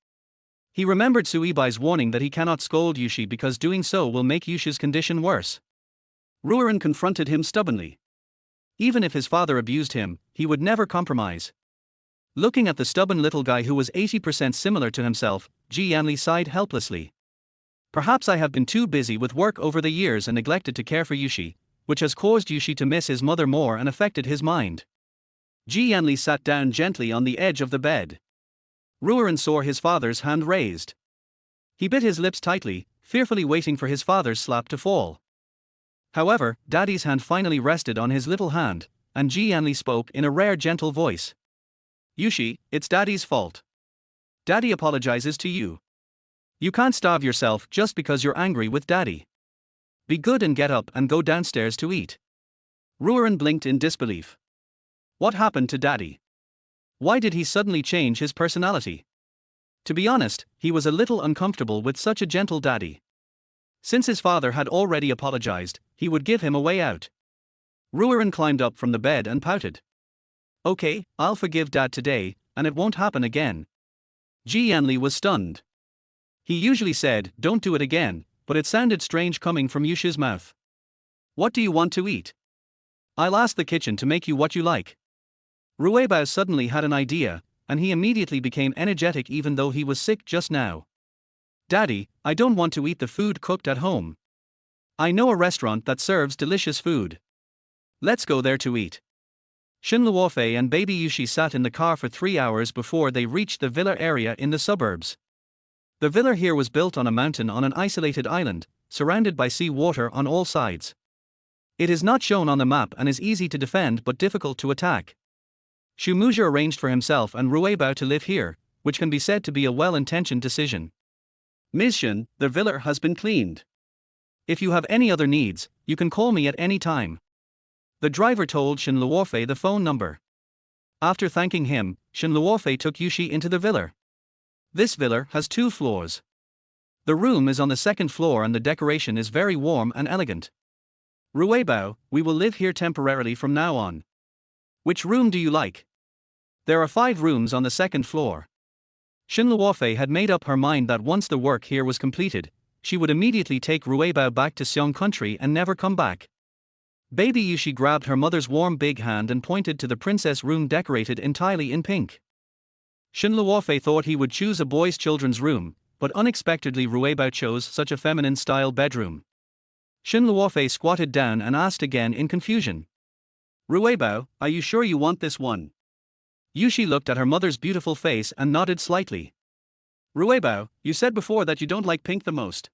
He remembered Suibai's warning that he cannot scold Jiushi because doing so will make Yushi's condition worse. Rui Ran confronted him stubbornly. Even if his father abused him, he would never compromise. Looking at the stubborn little guy who was 80% similar to himself, Yanli sighed helplessly. Perhaps I have been too busy with work over the years and neglected to care for Jiushi, which has caused Jiushi to miss his mother more and affected his mind. Yanli sat down gently on the edge of the bed. Rui Ran saw his father's hand raised. He bit his lips tightly, fearfully waiting for his father's slap to fall. However, Daddy's hand finally rested on his little hand, and Yanli spoke in a rare gentle voice. Jiushi, it's Daddy's fault. Daddy apologizes to you. You can't starve yourself just because you're angry with Daddy. Be good and get up and go downstairs to eat. Rui Ran blinked in disbelief. What happened to Daddy? Why did he suddenly change his personality? To be honest, he was a little uncomfortable with such a gentle daddy. Since his father had already apologized, he would give him a way out. Rui Ran climbed up from the bed and pouted. Okay, I'll forgive Dad today, and it won't happen again. Yanli was stunned. He usually said, don't do it again, but it sounded strange coming from Yushi's mouth. What do you want to eat? I'll ask the kitchen to make you what you like. Rui Bao suddenly had an idea, and he immediately became energetic even though he was sick just now. Daddy, I don't want to eat the food cooked at home. I know a restaurant that serves delicious food. Let's go there to eat. Shen Luofei and baby Jiushi sat in the car for 3 hours before they reached the villa area in the suburbs. The villa here was built on a mountain on an isolated island, surrounded by sea water on all sides. It is not shown on the map and is easy to defend but difficult to attack. Shumuja arranged for himself and Rui Bao to live here, which can be said to be a well-intentioned decision. Ms. Shen, the villa has been cleaned. If you have any other needs, you can call me at any time. The driver told Shen Luofei the phone number. After thanking him, Shen Luofei took Jiushi into the villa. This villa has 2 floors. The room is on the 2nd floor and the decoration is very warm and elegant. Rui Bao, we will live here temporarily from now on. Which room do you like? There are 5 rooms on the 2nd floor. Shen Luofei had made up her mind that once the work here was completed, she would immediately take Rui Bao back to Xiong country and never come back. Baby Jiushi grabbed her mother's warm big hand and pointed to the princess room decorated entirely in pink. Shen Luofei thought he would choose a boys' children's room, but unexpectedly Rui Bao chose such a feminine-style bedroom. Shen Luofei squatted down and asked again in confusion. Rui Bao, are you sure you want this one? Jiushi looked at her mother's beautiful face and nodded slightly. Rui Bao, you said before that you don't like pink the most.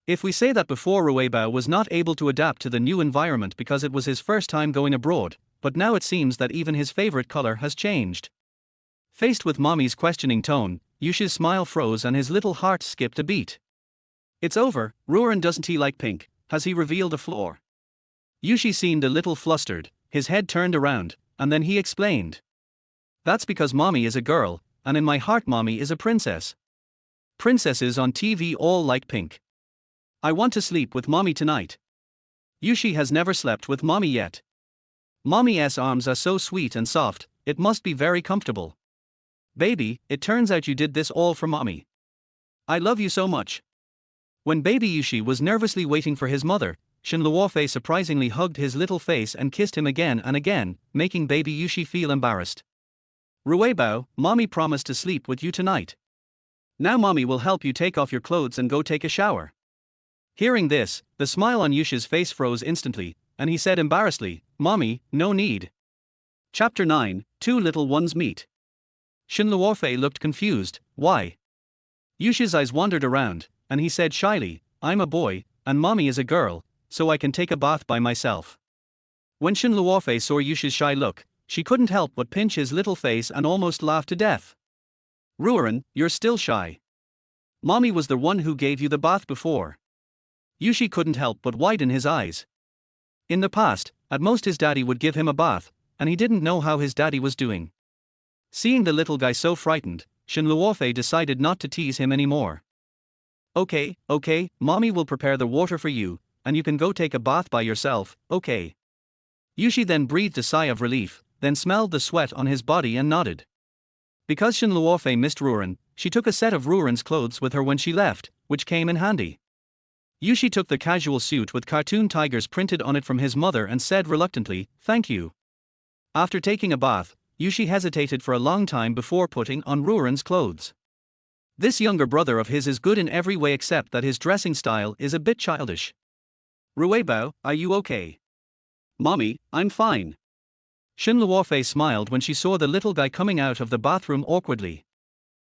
If we say that before, Rui Bao was not able to adapt to the new environment because it was his first time going abroad, but now it seems that even his favorite color has changed. Faced with mommy's questioning tone, Yushi's smile froze and his little heart skipped a beat. It's over, Rui Ran doesn't he like pink, has he revealed a flaw? Jiushi seemed a little flustered, his head turned around, and then he explained. That's because mommy is a girl, and in my heart mommy is a princess. Princesses on TV all like pink. I want to sleep with mommy tonight. Jiushi has never slept with mommy yet. Mommy's arms are so sweet and soft, it must be very comfortable. Baby, it turns out you did this all for mommy. I love you so much. When baby Jiushi was nervously waiting for his mother, Shen Luofei surprisingly hugged his little face and kissed him again and again, making baby Jiushi feel embarrassed. Rui Bao, mommy promised to sleep with you tonight. Now mommy will help you take off your clothes and go take a shower. Hearing this, the smile on Yushi's face froze instantly, and he said embarrassedly, Mommy, no need. Chapter 9, 2 Little Ones Meet. Shen Luofei looked confused, why? Yushi's eyes wandered around, and he said shyly, I'm a boy, and mommy is a girl, so I can take a bath by myself. When Shen Luofei saw Yushi's shy look, she couldn't help but pinch his little face and almost laugh to death. Rui Ran, you're still shy. Mommy was the one who gave you the bath before. Jiushi couldn't help but widen his eyes. In the past, at most his daddy would give him a bath, and he didn't know how his daddy was doing. Seeing the little guy so frightened, Shen Luofei decided not to tease him anymore. Okay, mommy will prepare the water for you, and you can go take a bath by yourself, okay. Yushi then breathed a sigh of relief, then smelled the sweat on his body and nodded. Because Shen Luofei missed Rui Ran, she took a set of Rui Ran's clothes with her when she left, which came in handy. Yushi took the casual suit with cartoon tigers printed on it from his mother and said reluctantly, "Thank you." After taking a bath, Yushi hesitated for a long time before putting on Rui Ran's clothes. This younger brother of his is good in every way except that his dressing style is a bit childish. "Rui Bao, are you okay?" "Mommy, I'm fine." Shen Luofei smiled when she saw the little guy coming out of the bathroom awkwardly.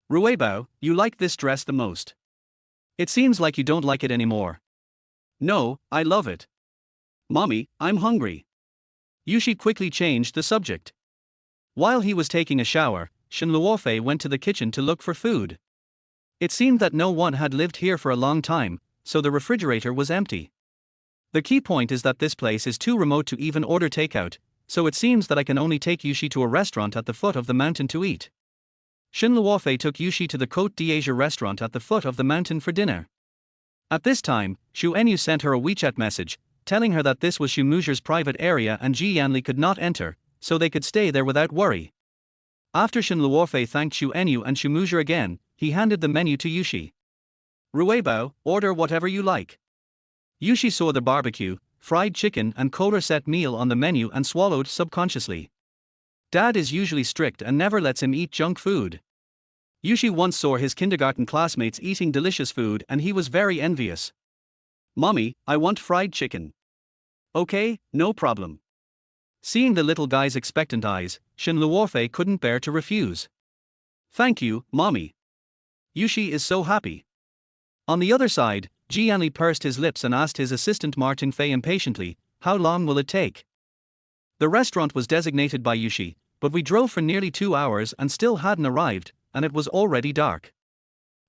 "Rui Bao, you like this dress the most. It seems like you don't like it anymore." "No, I love it." "Mommy, I'm hungry." Yushi quickly changed the subject. While he was taking a shower, Shen Luofei went to the kitchen to look for food. It seemed that no one had lived here for a long time, so the refrigerator was empty. The key point is that this place is too remote to even order takeout, so it seems that I can only take Yushi to a restaurant at the foot of the mountain to eat. Shen Luofei took Yushi to the Côte d'Azur restaurant at the foot of the mountain for dinner. At this time, Xu Enyu sent her a WeChat message, telling her that this was Xu Muzher's private area and Yanli could not enter, so they could stay there without worry. After Shen Luofei thanked Xu Enyu and Xu Muzher again, he handed the menu to Yushi. "Rui Bao, order whatever you like." Yushi saw the barbecue, fried chicken and cola set meal on the menu and swallowed subconsciously. Dad is usually strict and never lets him eat junk food. Yushi once saw his kindergarten classmates eating delicious food and he was very envious. "Mommy, I want fried chicken." "Okay, no problem." Seeing the little guy's expectant eyes, Shen Luofei couldn't bear to refuse. "Thank you, Mommy." Yushi is so happy. On the other side, Yanli pursed his lips and asked his assistant Martin Fei impatiently, "How long will it take?" The restaurant was designated by Yushi, but we drove for nearly 2 hours and still hadn't arrived, and it was already dark.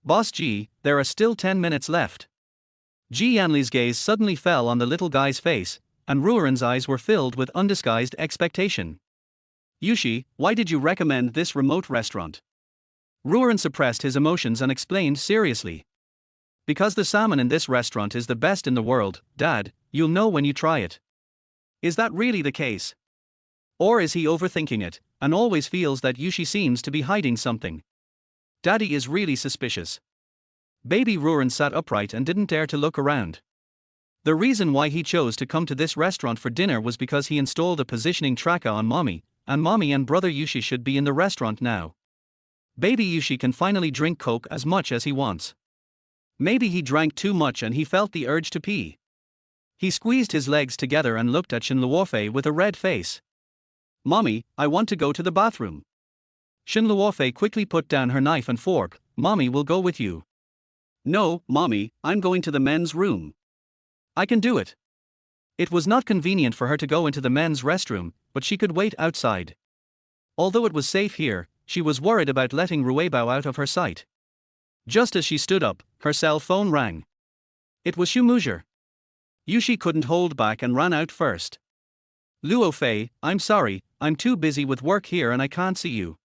"Boss G, there are still 10 minutes left." Yanli's gaze suddenly fell on the little guy's face, and Rui Ran's eyes were filled with undisguised expectation. "Yushi, why did you recommend this remote restaurant?" Rui Ran suppressed his emotions and explained seriously. "Because the salmon in this restaurant is the best in the world, Dad, you'll know when you try it." Is that really the case? Or is he overthinking it, and always feels that Yushi seems to be hiding something? Daddy is really suspicious. Baby Rui Ran sat upright and didn't dare to look around. The reason why he chose to come to this restaurant for dinner was because he installed a positioning tracker on Mommy, and Mommy and brother Yushi should be in the restaurant now. Baby Yushi can finally drink Coke as much as he wants. Maybe he drank too much and he felt the urge to pee. He squeezed his legs together and looked at Shen Luofei with a red face. "Mommy, I want to go to the bathroom." Shen Luofei quickly put down her knife and fork. "Mommy will go with you." "No, Mommy, I'm going to the men's room." "I can do it." It was not convenient for her to go into the men's restroom, but she could wait outside. Although it was safe here, she was worried about letting Rui Bao out of her sight. Just as she stood up, her cell phone rang. It was Xu Muzher. Yushi couldn't hold back and ran out first. "Luofei, I'm sorry, I'm too busy with work here and I can't see you.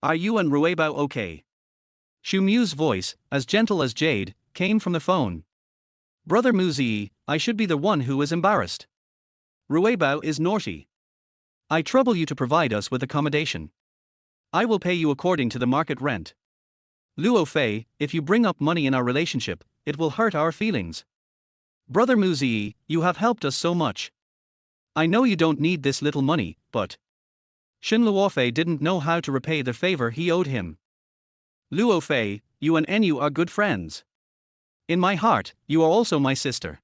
Are you and Rui Bao okay?" Xu Mu's voice, as gentle as jade, came from the phone. "Brother Muzi, I should be the one who is embarrassed. Rui Bao is naughty. I trouble you to provide us with accommodation. I will pay you according to the market rent. Luofei, if you bring up money in our relationship, it will hurt our feelings. Brother Muzi, you have helped us so much. I know you don't need this little money, but..." Shen Luofei didn't know how to repay the favor he owed him. "Luofei, you and Enyu are good friends. In my heart, you are also my sister.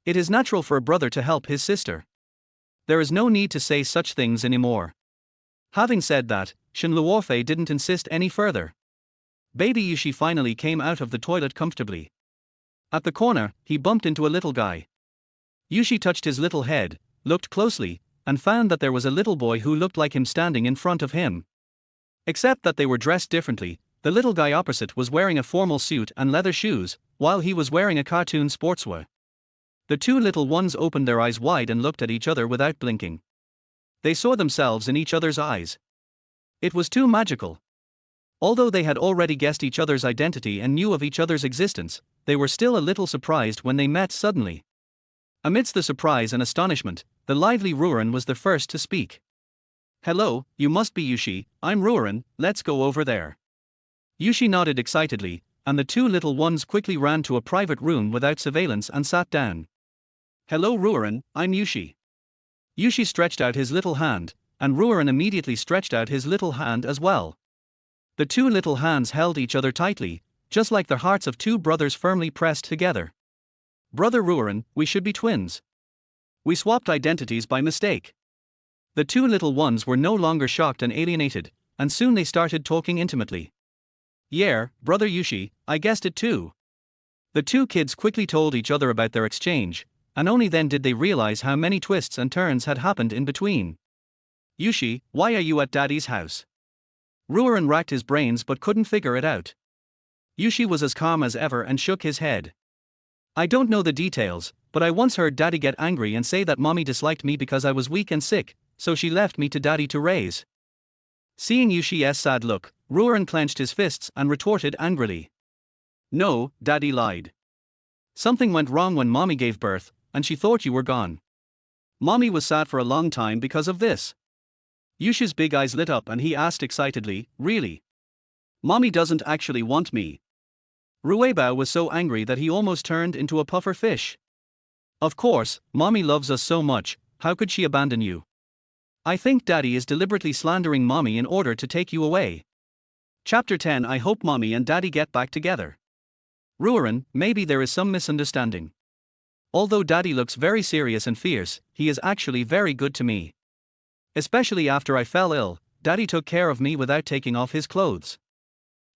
It is natural for a brother to help his sister. There is no need to say such things anymore." Having said that, Shen Luofei didn't insist any further. Baby Yushi finally came out of the toilet comfortably. At the corner, he bumped into a little guy. Yushi touched his little head, looked closely, and found that there was a little boy who looked like him standing in front of him. Except that they were dressed differently, the little guy opposite was wearing a formal suit and leather shoes, while he was wearing a cartoon sportswear. The two little ones opened their eyes wide and looked at each other without blinking. They saw themselves in each other's eyes. It was too magical. Although they had already guessed each other's identity and knew of each other's existence, they were still a little surprised when they met suddenly. Amidst the surprise and astonishment, the lively Rui Ran was the first to speak. "Hello, you must be Jiushi. I'm Rui Ran, let's go over there." Jiushi nodded excitedly, and the two little ones quickly ran to a private room without surveillance and sat down. "Hello Rui Ran, I'm Jiushi." Jiushi stretched out his little hand, and Rui Ran immediately stretched out his little hand as well. The two little hands held each other tightly, just like the hearts of two brothers firmly pressed together. "Brother Rui Ran, we should be twins. We swapped identities by mistake." The two little ones were no longer shocked and alienated, and soon they started talking intimately. "Yeah, brother Jiushi, I guessed it too." The two kids quickly told each other about their exchange, and only then did they realize how many twists and turns had happened in between. "Jiushi, why are you at Daddy's house?" Rui Ran racked his brains but couldn't figure it out. Jiushi was as calm as ever and shook his head. "I don't know the details, but I once heard Daddy get angry and say that Mommy disliked me because I was weak and sick, so she left me to Daddy to raise." Seeing Jiushi's sad look, Rui Ran clenched his fists and retorted angrily. "No, Daddy lied. Something went wrong when Mommy gave birth, and she thought you were gone. Mommy was sad for a long time because of this." Jiushi's big eyes lit up and he asked excitedly, "Really? Mommy doesn't actually want me?" Rui Bao was so angry that he almost turned into a puffer fish. "Of course, Mommy loves us so much, how could she abandon you? I think Daddy is deliberately slandering Mommy in order to take you away." Chapter 10. I hope Mommy and Daddy get back together. "Rui Ran, maybe there is some misunderstanding. Although Daddy looks very serious and fierce, he is actually very good to me. Especially after I fell ill, Daddy took care of me without taking off his clothes.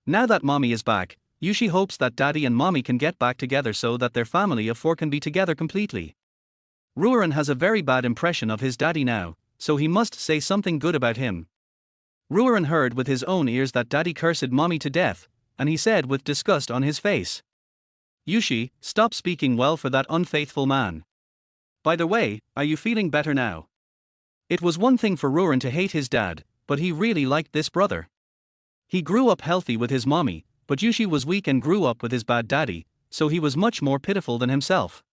Now that Mommy is back, Jiushi hopes that Daddy and Mommy can get back together so that their family of four can be together completely. Rui Ran has a very bad impression of his daddy now, so he must say something good about him." Rui Ran heard with his own ears that Daddy cursed Mommy to death, and he said with disgust on his face, "Jiushi, stop speaking well for that unfaithful man. By the way, are you feeling better now?" It was one thing for Rui Ran to hate his dad, but he really liked this brother. He grew up healthy with his mommy, but Jiushi was weak and grew up with his bad daddy, so he was much more pitiful than himself.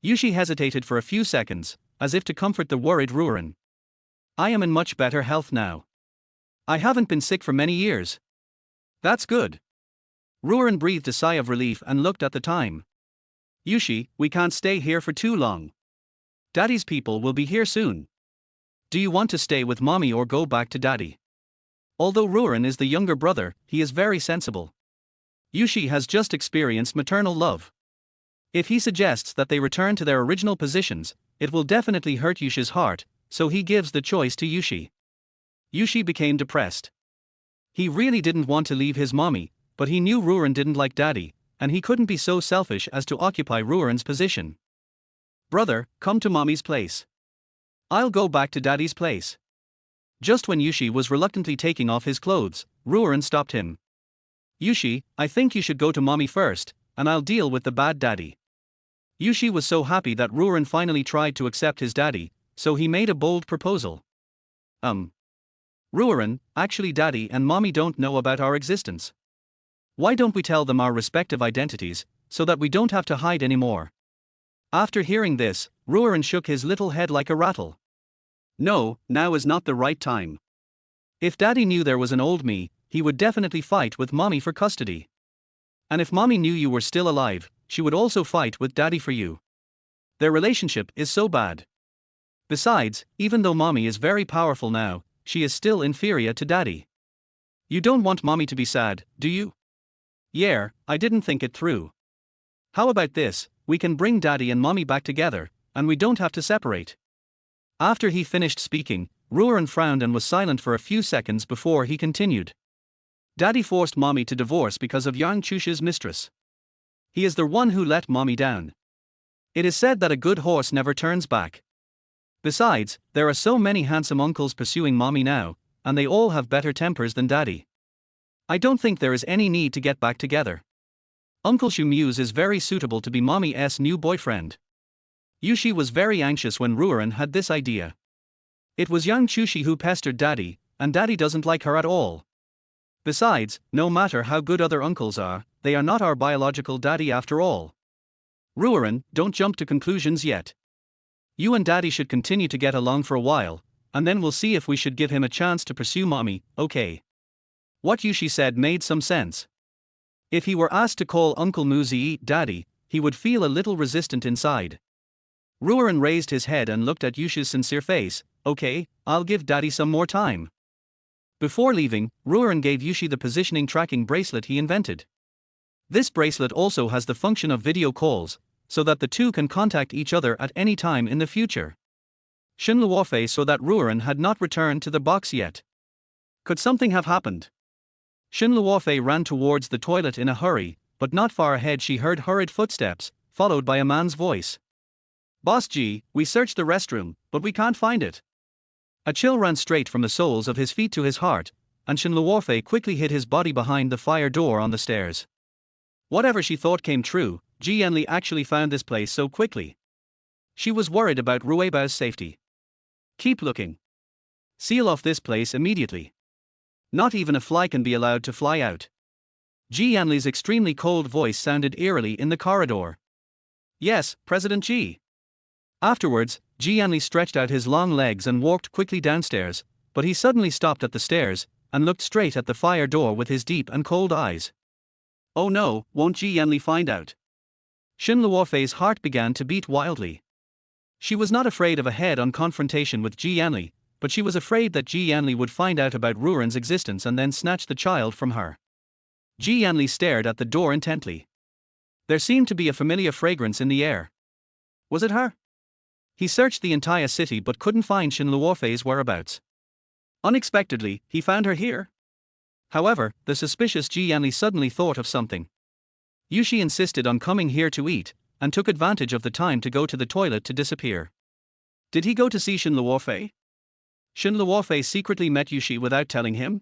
Jiushi hesitated for a few seconds, as if to comfort the worried Rui Ran. "I am in much better health now. I haven't been sick for many years." "That's good." Rui Ran breathed a sigh of relief and looked at the time. "Jiushi, we can't stay here for too long. Daddy's people will be here soon. Do you want to stay with Mommy or go back to Daddy?" Although Rui Ran is the younger brother, he is very sensible. Jiushi has just experienced maternal love. If he suggests that they return to their original positions, it will definitely hurt Jiushi's heart, so he gives the choice to Jiushi. Jiushi became depressed. He really didn't want to leave his mommy, but he knew Rui Ran didn't like Daddy, and he couldn't be so selfish as to occupy Rui Ran's position. "Brother, come to Mommy's place. I'll go back to Daddy's place." Just when Jiushi was reluctantly taking off his clothes, Rui Ran stopped him. "Jiushi, I think you should go to Mommy first, and I'll deal with the bad daddy." Jiushi was so happy that Rui Ran finally tried to accept his daddy, so he made a bold proposal. Rui Ran, actually Daddy and Mommy don't know about our existence. Why don't we tell them our respective identities, so that we don't have to hide anymore?" After hearing this, Rui Ran shook his little head like a rattle. "No, now is not the right time. If Daddy knew there was an old me, he would definitely fight with Mommy for custody. And if Mommy knew you were still alive, she would also fight with Daddy for you. Their relationship is so bad. Besides, even though Mommy is very powerful now, she is still inferior to Daddy. You don't want Mommy to be sad, do you?" "Yeah, I didn't think it through. How about this, we can bring Daddy and Mommy back together, and we don't have to separate." After he finished speaking, Rui Ran frowned and was silent for a few seconds before he continued. "Daddy forced Mommy to divorce because of Yang Chushi's mistress. He is the one who let Mommy down. It is said that a good horse never turns back. Besides, there are so many handsome uncles pursuing Mommy now, and they all have better tempers than Daddy. I don't think there is any need to get back together. Uncle Shumuse is very suitable to be Mommy's new boyfriend." Jiushi was very anxious when Rui Ran had this idea. It was Yang Chushi who pestered Daddy, and Daddy doesn't like her at all. Besides, no matter how good other uncles are, they are not our biological daddy after all. Rui Ran, don't jump to conclusions yet. You and daddy should continue to get along for a while, and then we'll see if we should give him a chance to pursue mommy, okay? What Youre said made some sense. If he were asked to call Uncle Muzi daddy, he would feel a little resistant inside. Rui Ran raised his head and looked at Yushi's sincere face. Okay, I'll give daddy some more time. Before leaving, Rui Ran gave Youre the positioning tracking bracelet he invented. This bracelet also has the function of video calls, so that the two can contact each other at any time in the future. Shen Luofei saw that Rui Ran had not returned to the box yet. Could something have happened? Shen Luofei ran towards the toilet in a hurry, but not far ahead she heard hurried footsteps, followed by a man's voice. Boss G, we searched the restroom, but we can't find it. A chill ran straight from the soles of his feet to his heart, and Shen Luofei quickly hid his body behind the fire door on the stairs. Whatever she thought came true, Yanli actually found this place so quickly. She was worried about Rui Bao's safety. Keep looking. Seal off this place immediately. Not even a fly can be allowed to fly out. Yanli's extremely cold voice sounded eerily in the corridor. Yes, President G. Afterwards, Yanli stretched out his long legs and walked quickly downstairs, but he suddenly stopped at the stairs and looked straight at the fire door with his deep and cold eyes. Oh no, won't Yanli find out? Shen Luofei's heart began to beat wildly. She was not afraid of a head-on confrontation with Yanli, but she was afraid that Yanli would find out about Rui Ran's existence and then snatch the child from her. Yanli stared at the door intently. There seemed to be a familiar fragrance in the air. Was it her? He searched the entire city but couldn't find Shen Luofei's whereabouts. Unexpectedly, he found her here. However, the suspicious Yanli suddenly thought of something. Youre insisted on coming here to eat, and took advantage of the time to go to the toilet to disappear. Did he go to see Shen Luofei? Shen Luofei secretly met Youre without telling him?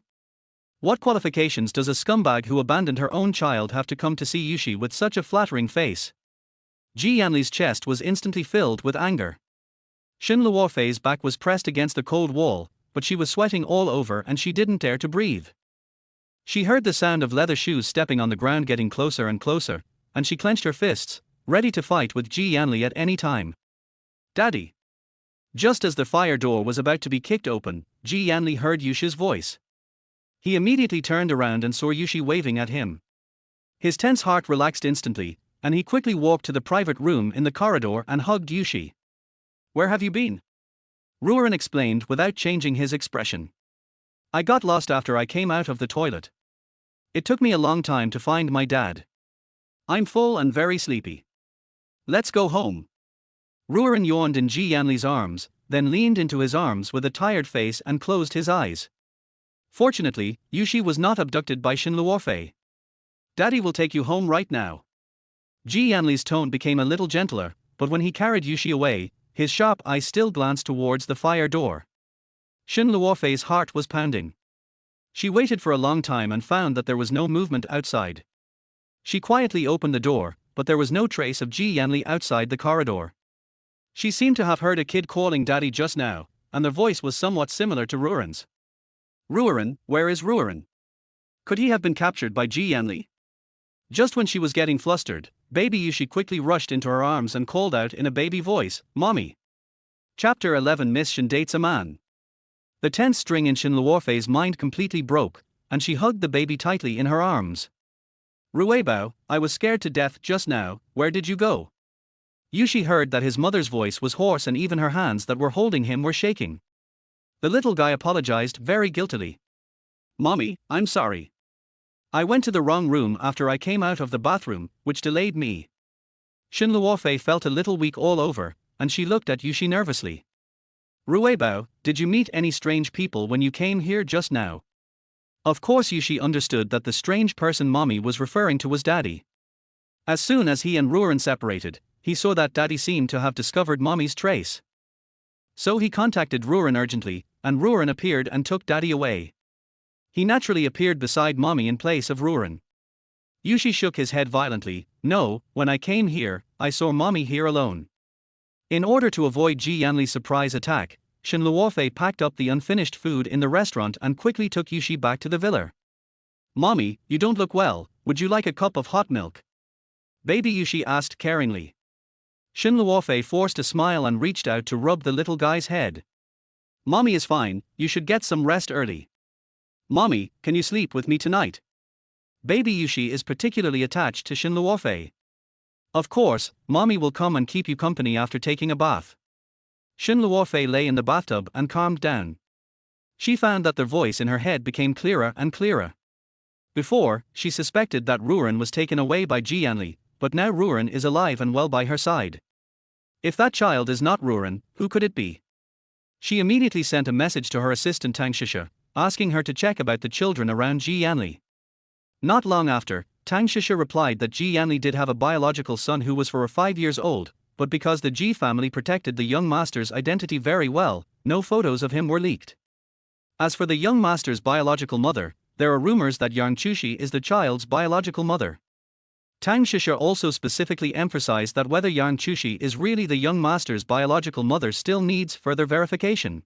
What qualifications does a scumbag who abandoned her own child have to come to see Youre with such a flattering face? Yanli's chest was instantly filled with anger. Shen Luofei's back was pressed against the cold wall, but she was sweating all over and she didn't dare to breathe. She heard the sound of leather shoes stepping on the ground getting closer and closer, and she clenched her fists, ready to fight with Yanli at any time. Daddy! Just as the fire door was about to be kicked open, Yanli heard Yushi's voice. He immediately turned around and saw Youre waving at him. His tense heart relaxed instantly, and he quickly walked to the private room in the corridor and hugged Youre. Where have you been? Rui Ran explained without changing his expression. I got lost after I came out of the toilet. It took me a long time to find my dad. I'm full and very sleepy. Let's go home. Rui Ran yawned in Yanli's arms, then leaned into his arms with a tired face and closed his eyes. Fortunately, Youre was not abducted by Shen Luofei. Daddy will take you home right now. Yanli's tone became a little gentler, but when he carried Youre away, his sharp eyes still glanced towards the fire door. Shen Luofei's heart was pounding. She waited for a long time and found that there was no movement outside. She quietly opened the door, but there was no trace of Yanli outside the corridor. She seemed to have heard a kid calling daddy just now, and the voice was somewhat similar to Rui Ran's. Rui Ran, where is Rui Ran? Could he have been captured by Yanli? Just when she was getting flustered, baby Youre quickly rushed into her arms and called out in a baby voice, Mommy! Chapter 11 Miss Shen dates a man. The tense string in Shen Luofei's mind completely broke, and she hugged the baby tightly in her arms. Rui Bao, I was scared to death just now, where did you go? Youre heard that his mother's voice was hoarse and even her hands that were holding him were shaking. The little guy apologized very guiltily. Mommy, I'm sorry. I went to the wrong room after I came out of the bathroom, which delayed me. Shen Luofei felt a little weak all over, and she looked at Youre nervously. Rui Bao, did you meet any strange people when you came here just now? Of course Youre understood that the strange person Mommy was referring to was Daddy. As soon as he and Rui Ran separated, he saw that Daddy seemed to have discovered Mommy's trace. So he contacted Rui Ran urgently, and Rui Ran appeared and took Daddy away. He naturally appeared beside Mommy in place of Rui Ran. Youre shook his head violently. No, when I came here, I saw Mommy here alone. In order to avoid Yanli's surprise attack, Shen Luofei packed up the unfinished food in the restaurant and quickly took Youre back to the villa. Mommy, you don't look well, would you like a cup of hot milk? Baby Youre asked caringly. Shen Luofei forced a smile and reached out to rub the little guy's head. Mommy is fine, you should get some rest early. Mommy, can you sleep with me tonight? Baby Youre is particularly attached to Shen Luofei. Of course, Mommy will come and keep you company after taking a bath. Shen Luofei lay in the bathtub and calmed down. She found that the voice in her head became clearer and clearer. Before, she suspected that Rui Ran was taken away by Yanli, but now Rui Ran is alive and well by her side. If that child is not Rui Ran, who could it be? She immediately sent a message to her assistant Tang Shisha, asking her to check about the children around Yanli. Not long after, Tang Shisha replied that Yanli did have a biological son who was 5 years old, but because the Ji family protected the young master's identity very well, no photos of him were leaked. As for the young master's biological mother, there are rumors that Jiushi is the child's biological mother. Tang Shisha also specifically emphasized that whether Jiushi is really the young master's biological mother still needs further verification.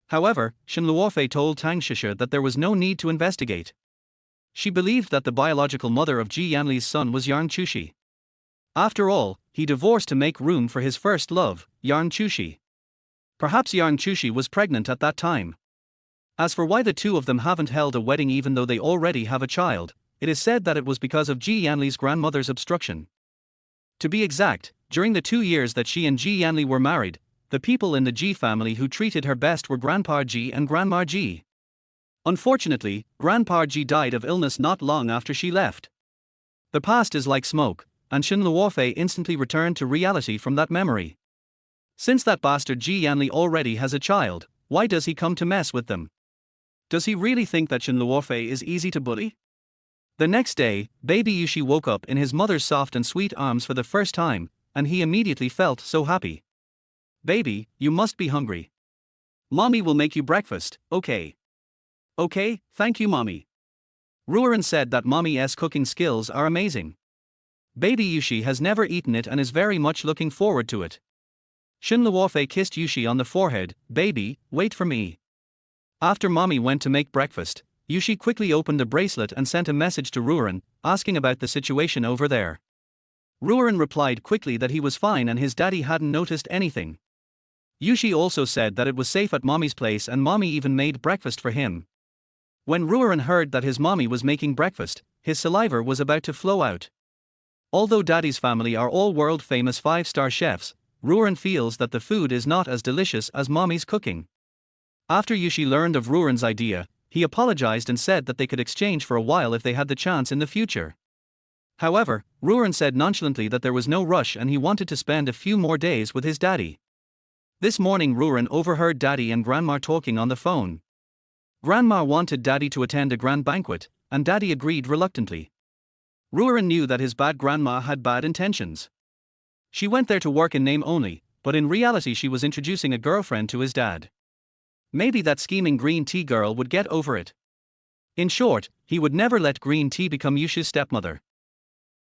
However, Shen Luofei told Tang Shisha that there was no need to investigate. She believed that the biological mother of Yanli's son was Jiushi. After all, he divorced to make room for his first love, Jiushi. Perhaps Jiushi was pregnant at that time. As for why the two of them haven't held a wedding even though they already have a child, it is said that it was because of Yanli's grandmother's obstruction. To be exact, during the 2 years that she and Yanli were married, the people in the Ji family who treated her best were Grandpa Ji and Grandma Ji. Unfortunately, Grandpa Ji died of illness not long after she left. The past is like smoke, and Shen Luofei instantly returned to reality from that memory. Since that bastard Yanli already has a child, why does he come to mess with them? Does he really think that Shen Luofei is easy to bully? The next day, baby Youre woke up in his mother's soft and sweet arms for the first time, and he immediately felt so happy. Baby, you must be hungry. Mommy will make you breakfast, okay? Okay, thank you mommy. Rui Ran said that mommy's cooking skills are amazing. Baby Youre has never eaten it and is very much looking forward to it. Shen Luofei kissed Youre on the forehead. Baby, wait for me. After mommy went to make breakfast, Youre quickly opened the bracelet and sent a message to Rui Ran, asking about the situation over there. Rui Ran replied quickly that he was fine and his daddy hadn't noticed anything. Youre also said that it was safe at mommy's place and mommy even made breakfast for him. When Rui Ran heard that his mommy was making breakfast, his saliva was about to flow out. Although daddy's family are all world-famous 5-star chefs, Rui Ran feels that the food is not as delicious as mommy's cooking. After Youre learned of Rui Ran's idea, he apologized and said that they could exchange for a while if they had the chance in the future. However, Rui Ran said nonchalantly that there was no rush and he wanted to spend a few more days with his daddy. This morning Rui Ran overheard Daddy and Grandma talking on the phone. Grandma wanted Daddy to attend a grand banquet, and Daddy agreed reluctantly. Rui Ran knew that his bad grandma had bad intentions. She went there to work in name only, but in reality she was introducing a girlfriend to his dad. Maybe that scheming green tea girl would get over it. In short, he would never let green tea become Yushi's stepmother.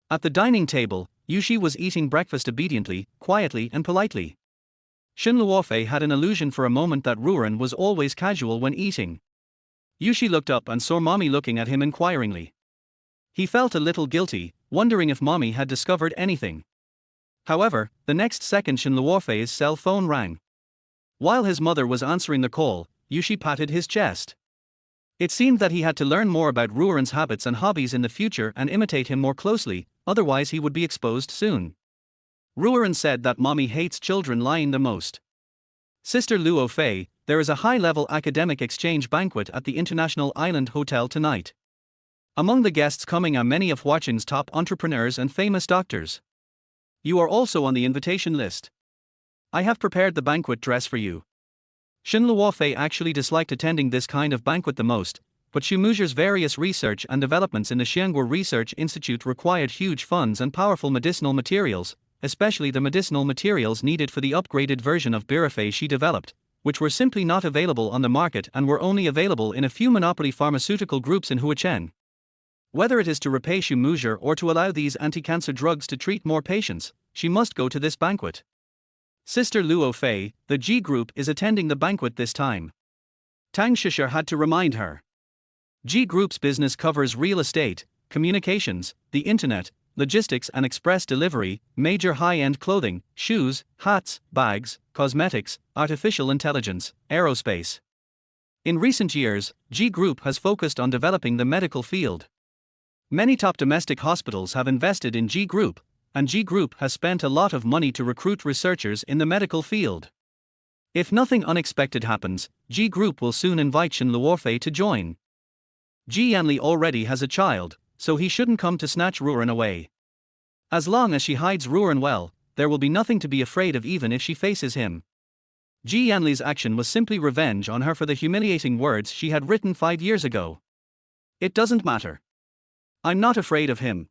At the dining table, Youre was eating breakfast obediently, quietly and politely. Shen Luofei had an illusion for a moment that Rui Ran was always casual when eating. Youre looked up and saw mommy looking at him inquiringly. He felt a little guilty, wondering if mommy had discovered anything. However, the next second Shen Luofei's cell phone rang. While his mother was answering the call, Youre patted his chest. It seemed that he had to learn more about Rui Ran's habits and hobbies in the future and imitate him more closely, otherwise he would be exposed soon. Rui Ran said that mommy hates children lying the most. Sister Luofei, there is a high-level academic exchange banquet at the International Island Hotel tonight. Among the guests coming are many of Huachin's top entrepreneurs and famous doctors. You are also on the invitation list. I have prepared the banquet dress for you. Shen Luofei actually disliked attending this kind of banquet the most, but Shumujer's various research and developments in the Xiangguo Research Institute required huge funds and powerful medicinal materials, especially the medicinal materials needed for the upgraded version of Birafei she developed, which were simply not available on the market and were only available in a few monopoly pharmaceutical groups in Huachen. Whether it is to repay Shumujer or to allow these anti-cancer drugs to treat more patients, she must go to this banquet. Sister Luofei, the G group is attending the banquet this time. Tang Shisha had to remind her. G Group's business covers real estate, communications, the internet, logistics and express delivery, major high-end clothing, shoes, hats, bags, cosmetics, artificial intelligence, aerospace. In recent years, G Group has focused on developing the medical field. Many top domestic hospitals have invested in G Group, and G Group has spent a lot of money to recruit researchers in the medical field. If nothing unexpected happens, G Group will soon invite Shen Luofei to join. Yanli already has a child, so he shouldn't come to snatch Rui Ran away. As long as she hides Rui Ran well, there will be nothing to be afraid of even if she faces him. Yanli's action was simply revenge on her for the humiliating words she had written 5 years ago. It doesn't matter. I'm not afraid of him.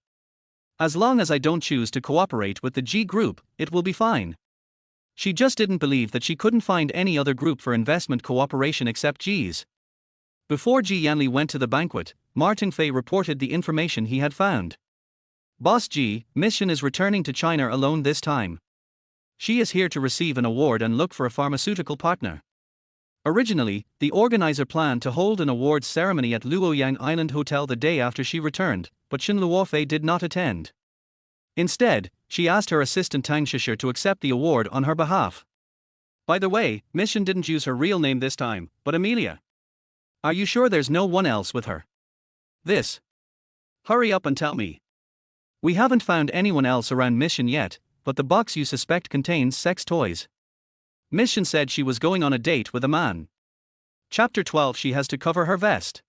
As long as I don't choose to cooperate with the G Group, it will be fine. She just didn't believe that she couldn't find any other group for investment cooperation except G's. Before Yanli went to the banquet, Martin Fei reported the information he had found. Boss G, Miss Shen is returning to China alone this time. She is here to receive an award and look for a pharmaceutical partner. Originally, the organizer planned to hold an awards ceremony at Luoyang Island Hotel the day after she returned, but Shen Luofei did not attend. Instead, she asked her assistant Tang Shisher to accept the award on her behalf. By the way, Miss Shen didn't use her real name this time, but Amelia. Are you sure there's no one else with her? This. Hurry up and tell me. We haven't found anyone else around Miss Shen yet, but the box you suspect contains sex toys. Miss Shen said she was going on a date with a man. Chapter 12. She has to cover her vest.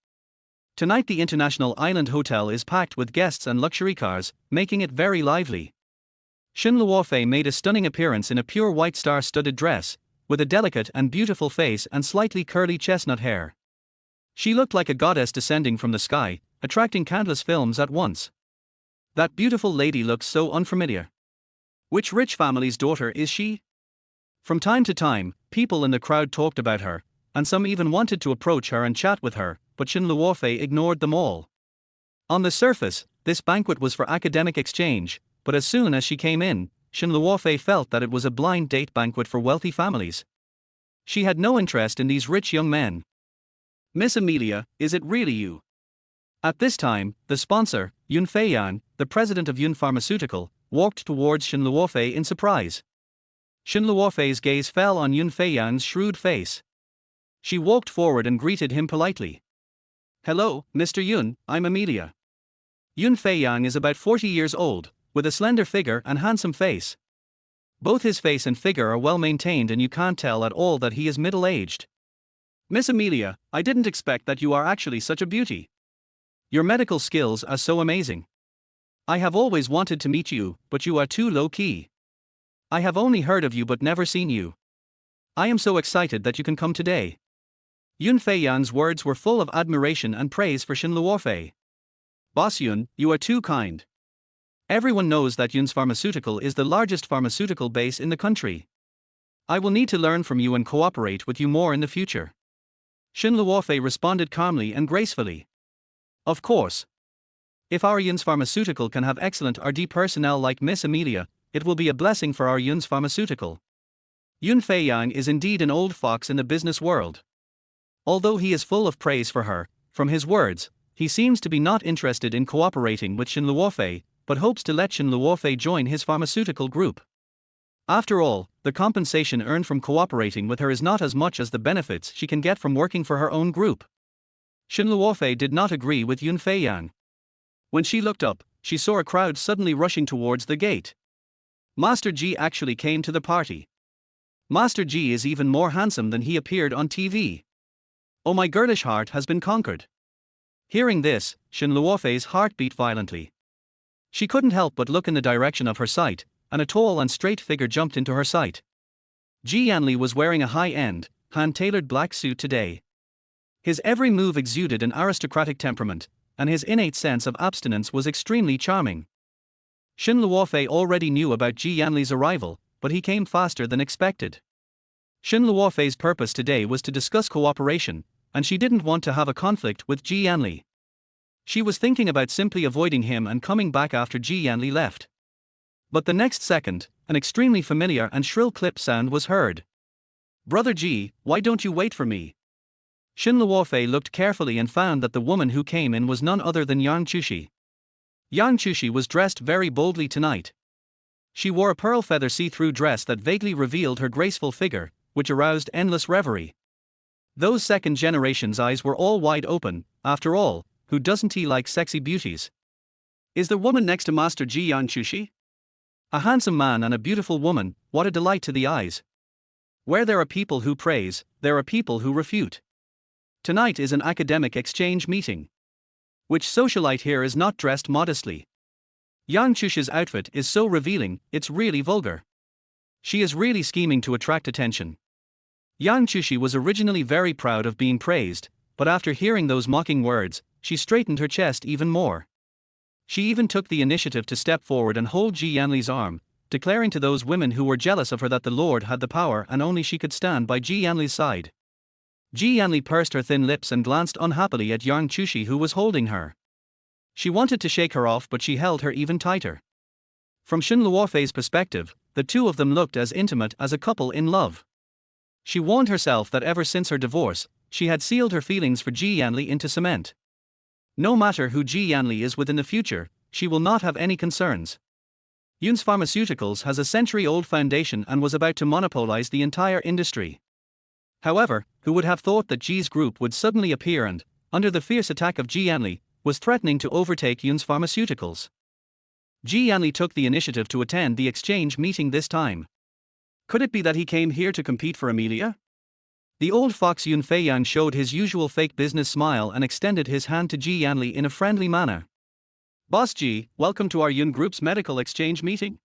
Tonight the International Island Hotel is packed with guests and luxury cars, making it very lively. Shen Luofei made a stunning appearance in a pure white star-studded dress, with a delicate and beautiful face and slightly curly chestnut hair. She looked like a goddess descending from the sky, attracting countless films at once. That beautiful lady looks so unfamiliar. Which rich family's daughter is she? From time to time, people in the crowd talked about her, and some even wanted to approach her and chat with her, but Shen Luofei ignored them all. On the surface, this banquet was for academic exchange, but as soon as she came in, Shen Luofei felt that it was a blind date banquet for wealthy families. She had no interest in these rich young men. Miss Amelia, is it really you? At this time, the sponsor, Yun Feiyang, the president of Yun Pharmaceutical, walked towards Shen Luofei in surprise. Shen Luofei's gaze fell on Yun Feiyang's shrewd face. She walked forward and greeted him politely. Hello, Mr. Yun, I'm Amelia. Yun Feiyang is about 40 years old, with a slender figure and handsome face. Both his face and figure are well maintained and you can't tell at all that he is middle-aged. Miss Amelia, I didn't expect that you are actually such a beauty. Your medical skills are so amazing. I have always wanted to meet you, but you are too low-key. I have only heard of you but never seen you. I am so excited that you can come today. Yun Feiyang's words were full of admiration and praise for Shen Luofei. Boss Yun, you are too kind. Everyone knows that Yun's Pharmaceutical is the largest pharmaceutical base in the country. I will need to learn from you and cooperate with you more in the future. Shen Luofei responded calmly and gracefully. Of course. If our Yun's Pharmaceutical can have excellent RD personnel like Miss Amelia, it will be a blessing for our Yun's Pharmaceutical. Yun Feiyang is indeed an old fox in the business world. Although he is full of praise for her, from his words, he seems to be not interested in cooperating with Shen Luofei, but hopes to let Shen Luofei join his pharmaceutical group. After all, the compensation earned from cooperating with her is not as much as the benefits she can get from working for her own group. Shen Luofei did not agree with Yun Feiyang. When she looked up, she saw a crowd suddenly rushing towards the gate. Master G actually came to the party. Master G is even more handsome than he appeared on TV. Oh, my girlish heart has been conquered. Hearing this, Shen Luofei's heart beat violently. She couldn't help but look in the direction of her sight, and a tall and straight figure jumped into her sight. Yanli was wearing a high-end, hand-tailored black suit today. His every move exuded an aristocratic temperament, and his innate sense of abstinence was extremely charming. Shen Luofei already knew about Yanli's arrival, but he came faster than expected. Shen Luofei's purpose today was to discuss cooperation, and she didn't want to have a conflict with Yanli. She was thinking about simply avoiding him and coming back after Yanli left. But the next second, an extremely familiar and shrill clip sound was heard. Brother G, why don't you wait for me? Shen Luofei looked carefully and found that the woman who came in was none other than Yang Jiushi. Yang Jiushi was dressed very boldly tonight. She wore a pearl feather see-through dress that vaguely revealed her graceful figure, which aroused endless reverie. Those second generation's eyes were all wide open. After all, who doesn't he like sexy beauties? Is the woman next to Master Ji Yang Jiushi? A handsome man and a beautiful woman, what a delight to the eyes. Where there are people who praise, there are people who refute. Tonight is an academic exchange meeting. Which socialite here is not dressed modestly? Yang Jiushi's outfit is so revealing, it's really vulgar. She is really scheming to attract attention. Yang Jiushi was originally very proud of being praised, but after hearing those mocking words, she straightened her chest even more. She even took the initiative to step forward and hold Ji Yanli's arm, declaring to those women who were jealous of her that the Lord had the power and only she could stand by Ji Yanli's side. Ji Yanli pursed her thin lips and glanced unhappily at Yang Jiushi, who was holding her. She wanted to shake her off, but she held her even tighter. From Shen Luofei's perspective, the two of them looked as intimate as a couple in love. She warned herself that ever since her divorce, she had sealed her feelings for Ji Yanli into cement. No matter who Ji Yanli is within the future, she will not have any concerns. Youn's Pharmaceuticals has a century-old foundation and was about to monopolize the entire industry. However, who would have thought that Ji's group would suddenly appear and, under the fierce attack of Ji Yanli, was threatening to overtake Youn's Pharmaceuticals? Ji Yanli took the initiative to attend the exchange meeting this time. Could it be that he came here to compete for Amelia? The old fox Yun Feiyan showed his usual fake business smile and extended his hand to Ji Yanli in a friendly manner. Boss Ji, welcome to our Yun Group's medical exchange meeting.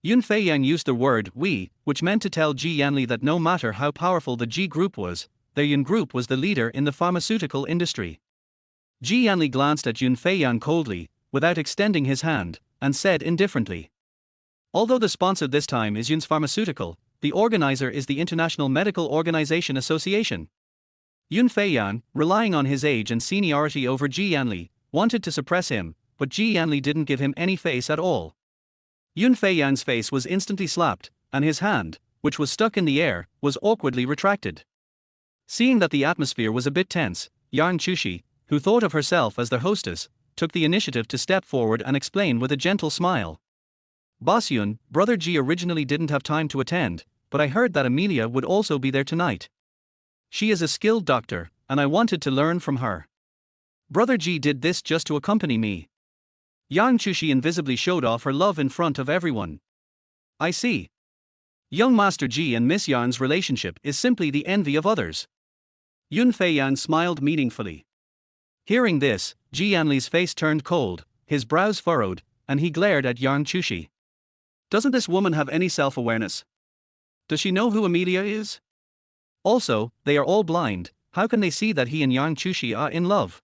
Yun Feiyan used the word we, which meant to tell Ji Yanli that no matter how powerful the Ji Group was, their Yun Group was the leader in the pharmaceutical industry. Ji Yanli glanced at Yun Feiyan coldly, without extending his hand, and said indifferently. Although the sponsor this time is Yun's Pharmaceutical, the organizer is the International Medical Organization Association. Yun Feiyan, relying on his age and seniority over Ji Yanli, wanted to suppress him, but Ji Yanli didn't give him any face at all. Yun Feiyan's face was instantly slapped, and his hand, which was stuck in the air, was awkwardly retracted. Seeing that the atmosphere was a bit tense, Yang Jiushi, who thought of herself as their hostess, took the initiative to step forward and explain with a gentle smile. Boss Yun, Brother Ji originally didn't have time to attend, but I heard that Amelia would also be there tonight. She is a skilled doctor, and I wanted to learn from her. Brother Ji did this just to accompany me. Yang Jiushi invisibly showed off her love in front of everyone. I see. Young Master Ji and Miss Yan's relationship is simply the envy of others. Yun Feiyan smiled meaningfully. Hearing this, Ji Yanli's face turned cold, his brows furrowed, and he glared at Yang Jiushi. Doesn't this woman have any self-awareness? Does she know who Amelia is? Also, they are all blind, how can they see that he and Yang Jiushi are in love?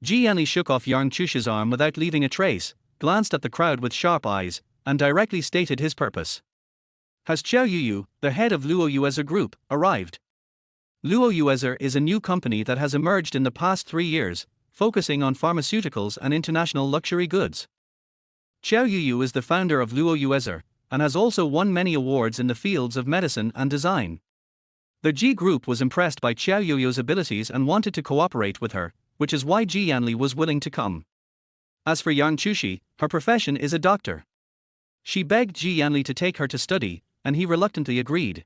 Ji Yanli shook off Yang Jiushi's arm without leaving a trace, glanced at the crowd with sharp eyes, and directly stated his purpose. Has Qiao Yuyu, the head of Luo Yuezer Group, arrived? Luo Yuezer is a new company that has emerged in the past 3 years, focusing on pharmaceuticals and international luxury goods. Qiao Yuyu is the founder of Luo Yuezer, and has also won many awards in the fields of medicine and design. The Ji Group was impressed by Qiao Yuyu's abilities and wanted to cooperate with her, which is why Ji Yanli was willing to come. As for Yang Jiushi, her profession is a doctor. She begged Ji Yanli to take her to study, and he reluctantly agreed.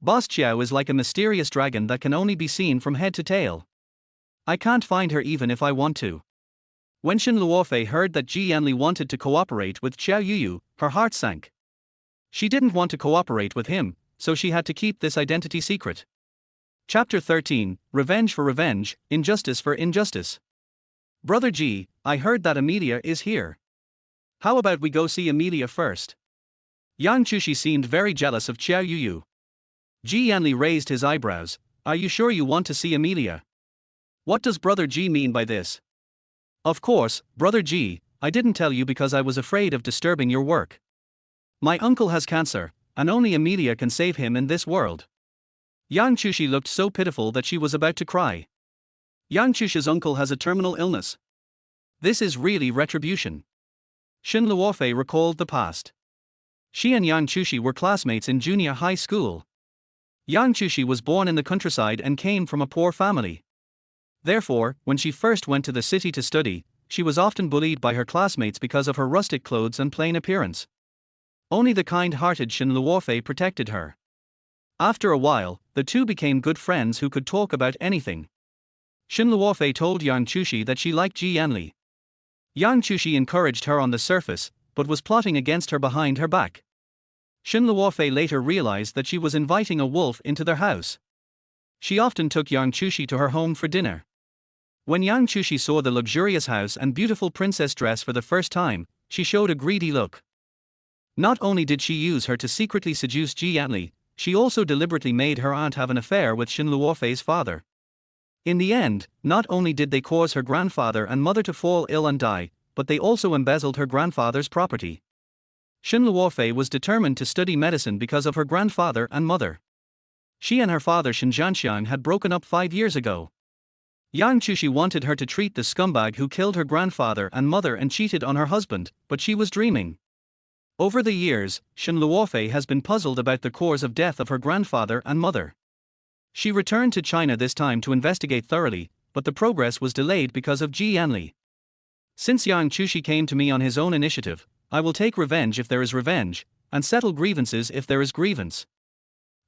Boss Qiao is like a mysterious dragon that can only be seen from head to tail. I can't find her even if I want to. When Shen Luofei heard that Ji Yanli wanted to cooperate with Qiao Yuyu, her heart sank. She didn't want to cooperate with him, so she had to keep this identity secret. Chapter 13, Revenge for Revenge, Injustice for Injustice. Brother Ji, I heard that Amelia is here. How about we go see Amelia first? Yang Jiushi seemed very jealous of Qiao Yuyu. Ji Yanli raised his eyebrows. Are you sure you want to see Amelia? What does Brother Ji mean by this? Of course, Brother Ji, I didn't tell you because I was afraid of disturbing your work. My uncle has cancer, and only Amelia can save him in this world. Yang Jiushi looked so pitiful that she was about to cry. Yang Jiushi's uncle has a terminal illness. This is really retribution. Shen Luofei recalled the past. She and Yang Jiushi were classmates in junior high school. Yang Chushi was born in the countryside and came from a poor family. Therefore, when she first went to the city to study, she was often bullied by her classmates because of her rustic clothes and plain appearance. Only the kind-hearted Shen Luofei protected her. After a while, the two became good friends who could talk about anything. Shen Luofei told Yang Chushi that she liked Yanli. Yang Chushi encouraged her on the surface, but was plotting against her behind her back. Shen Luofei later realized that she was inviting a wolf into their house. She often took Yang Chushi to her home for dinner. When Yang Chushi saw the luxurious house and beautiful princess dress for the first time, she showed a greedy look. Not only did she use her to secretly seduce Yanli, she also deliberately made her aunt have an affair with Shen Luofei's father. In the end, not only did they cause her grandfather and mother to fall ill and die, but they also embezzled her grandfather's property. Shen Luofei was determined to study medicine because of her grandfather and mother. She and her father Shen Zhanxiang had broken up 5 years ago. Yang Chushi wanted her to treat the scumbag who killed her grandfather and mother and cheated on her husband, but she was dreaming. Over the years, Shen Luofei has been puzzled about the cause of death of her grandfather and mother. She returned to China this time to investigate thoroughly, but the progress was delayed because of Yanli. Since Yang Chushi came to me on his own initiative, I will take revenge if there is revenge, and settle grievances if there is grievance.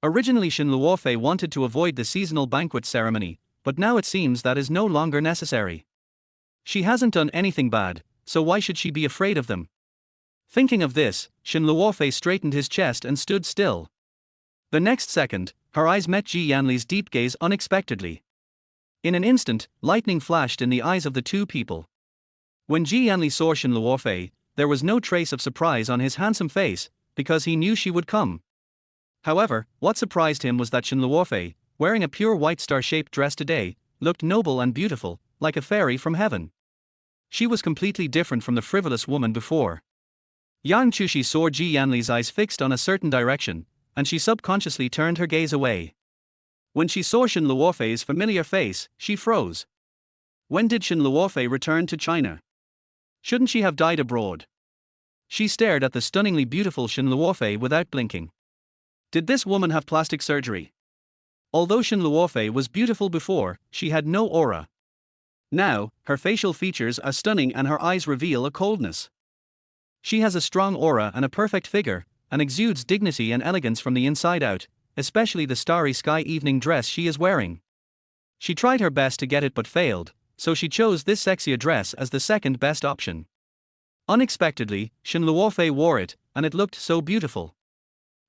Originally Shen Luofei wanted to avoid the seasonal banquet ceremony, but now it seems that is no longer necessary. She hasn't done anything bad, so why should she be afraid of them? Thinking of this, Shen Luofei straightened his chest and stood still. The next second, her eyes met Yanli's deep gaze unexpectedly. In an instant, lightning flashed in the eyes of the two people. When Yanli saw Shen Luofei, there was no trace of surprise on his handsome face, because he knew she would come. However, what surprised him was that Shen Luofei, wearing a pure white star-shaped dress today, looked noble and beautiful, like a fairy from heaven. She was completely different from the frivolous woman before. Yang Chushi saw Yanli's eyes fixed on a certain direction, and she subconsciously turned her gaze away. When she saw Shen Luofei's familiar face, she froze. When did Shen Luofei return to China? Shouldn't she have died abroad? She stared at the stunningly beautiful Shen Luofei without blinking. Did this woman have plastic surgery? Although Shen Luofei was beautiful before, she had no aura. Now, her facial features are stunning and her eyes reveal a coldness. She has a strong aura and a perfect figure, and exudes dignity and elegance from the inside out, especially the starry sky evening dress she is wearing. She tried her best to get it but failed, so she chose this sexier dress as the second best option. Unexpectedly, Shen Luofei wore it, and it looked so beautiful.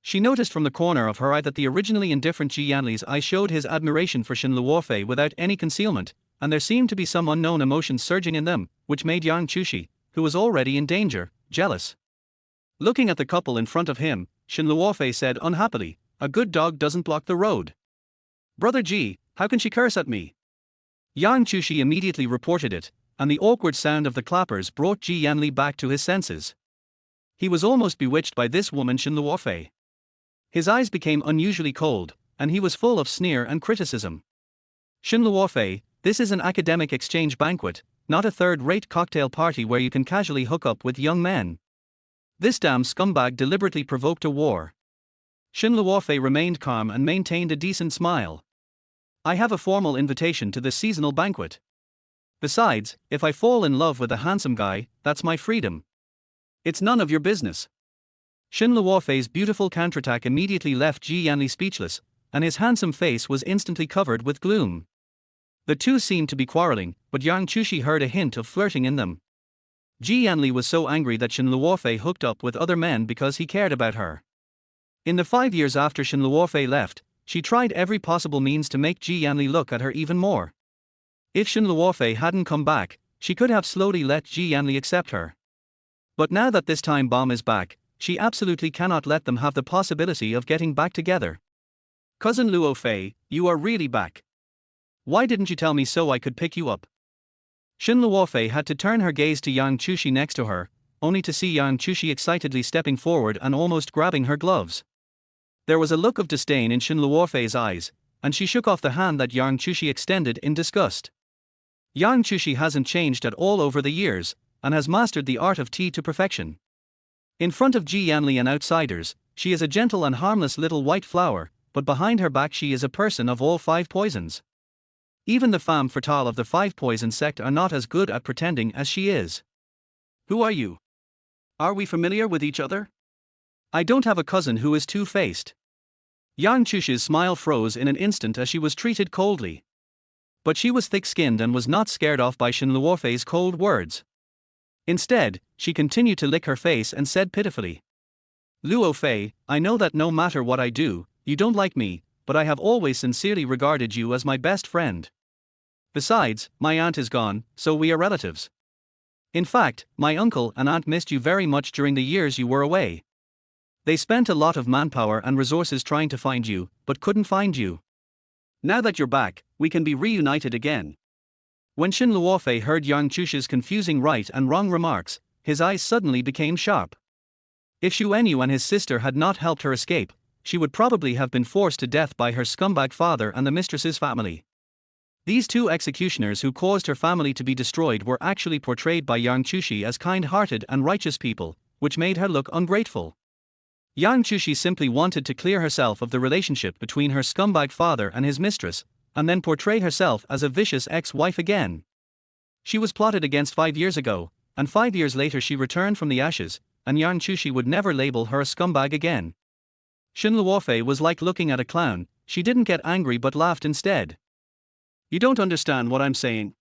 She noticed from the corner of her eye that the originally indifferent Yanli's eye showed his admiration for Shen Luofei without any concealment, and there seemed to be some unknown emotion surging in them, which made Yang Chushi, who was already in danger, jealous. Looking at the couple in front of him, Shen Luofei said unhappily, "A good dog doesn't block the road. Brother Ji, how can she curse at me?" Yang Chushi immediately reported it, and the awkward sound of the clappers brought Yanli back to his senses. He was almost bewitched by this woman Shen Luofei. His eyes became unusually cold, and he was full of sneer and criticism. Shen Luofei, this is an academic exchange banquet, not a third-rate cocktail party where you can casually hook up with young men. This damn scumbag deliberately provoked a war. Shen Luofei remained calm and maintained a decent smile. I have a formal invitation to this seasonal banquet. Besides, if I fall in love with a handsome guy, that's my freedom. It's none of your business. Shen Luofei's beautiful counterattack immediately left Yanli speechless, and his handsome face was instantly covered with gloom. The two seemed to be quarreling, but Yang Chushi heard a hint of flirting in them. Yanli was so angry that Shen Luofei hooked up with other men because he cared about her. In the 5 years after Shen Luofei left, she tried every possible means to make Yanli look at her even more. If Shen Luofei hadn't come back, she could have slowly let Yanli accept her. But now that this time bomb is back, she absolutely cannot let them have the possibility of getting back together. Cousin Luofei, you are really back. Why didn't you tell me so I could pick you up? Shen Luofei had to turn her gaze to Yang Chushi next to her, only to see Yang Chushi excitedly stepping forward and almost grabbing her gloves. There was a look of disdain in Shen Luofei's eyes, and she shook off the hand that Yang Chushi extended in disgust. Yang Chushi hasn't changed at all over the years, and has mastered the art of tea to perfection. In front of Yanli and outsiders, she is a gentle and harmless little white flower, but behind her back she is a person of all 5 poisons. Even the femme fatale of the 5 poison sect are not as good at pretending as she is. Who are you? Are we familiar with each other? I don't have a cousin who is two-faced. Yang Chushi's smile froze in an instant as she was treated coldly. But she was thick-skinned and was not scared off by Shen Luofei's cold words. Instead, she continued to lick her face and said pitifully, Luofei, I know that no matter what I do, you don't like me, but I have always sincerely regarded you as my best friend. Besides, my aunt is gone, so we are relatives. In fact, my uncle and aunt missed you very much during the years you were away. They spent a lot of manpower and resources trying to find you, but couldn't find you. Now that you're back, we can be reunited again. When Shen Luofei heard Yang Chushi's confusing right and wrong remarks, his eyes suddenly became sharp. If Xu Enyu and his sister had not helped her escape, she would probably have been forced to death by her scumbag father and the mistress's family. These 2 executioners who caused her family to be destroyed were actually portrayed by Yang Chushi as kind-hearted and righteous people, which made her look ungrateful. Yang Chushi simply wanted to clear herself of the relationship between her scumbag father and his mistress, and then portray herself as a vicious ex-wife again. She was plotted against 5 years ago, and 5 years later she returned from the ashes, and Yang Chushi would never label her a scumbag again. Shen Luofei was like looking at a clown. She didn't get angry but laughed instead. You don't understand what I'm saying.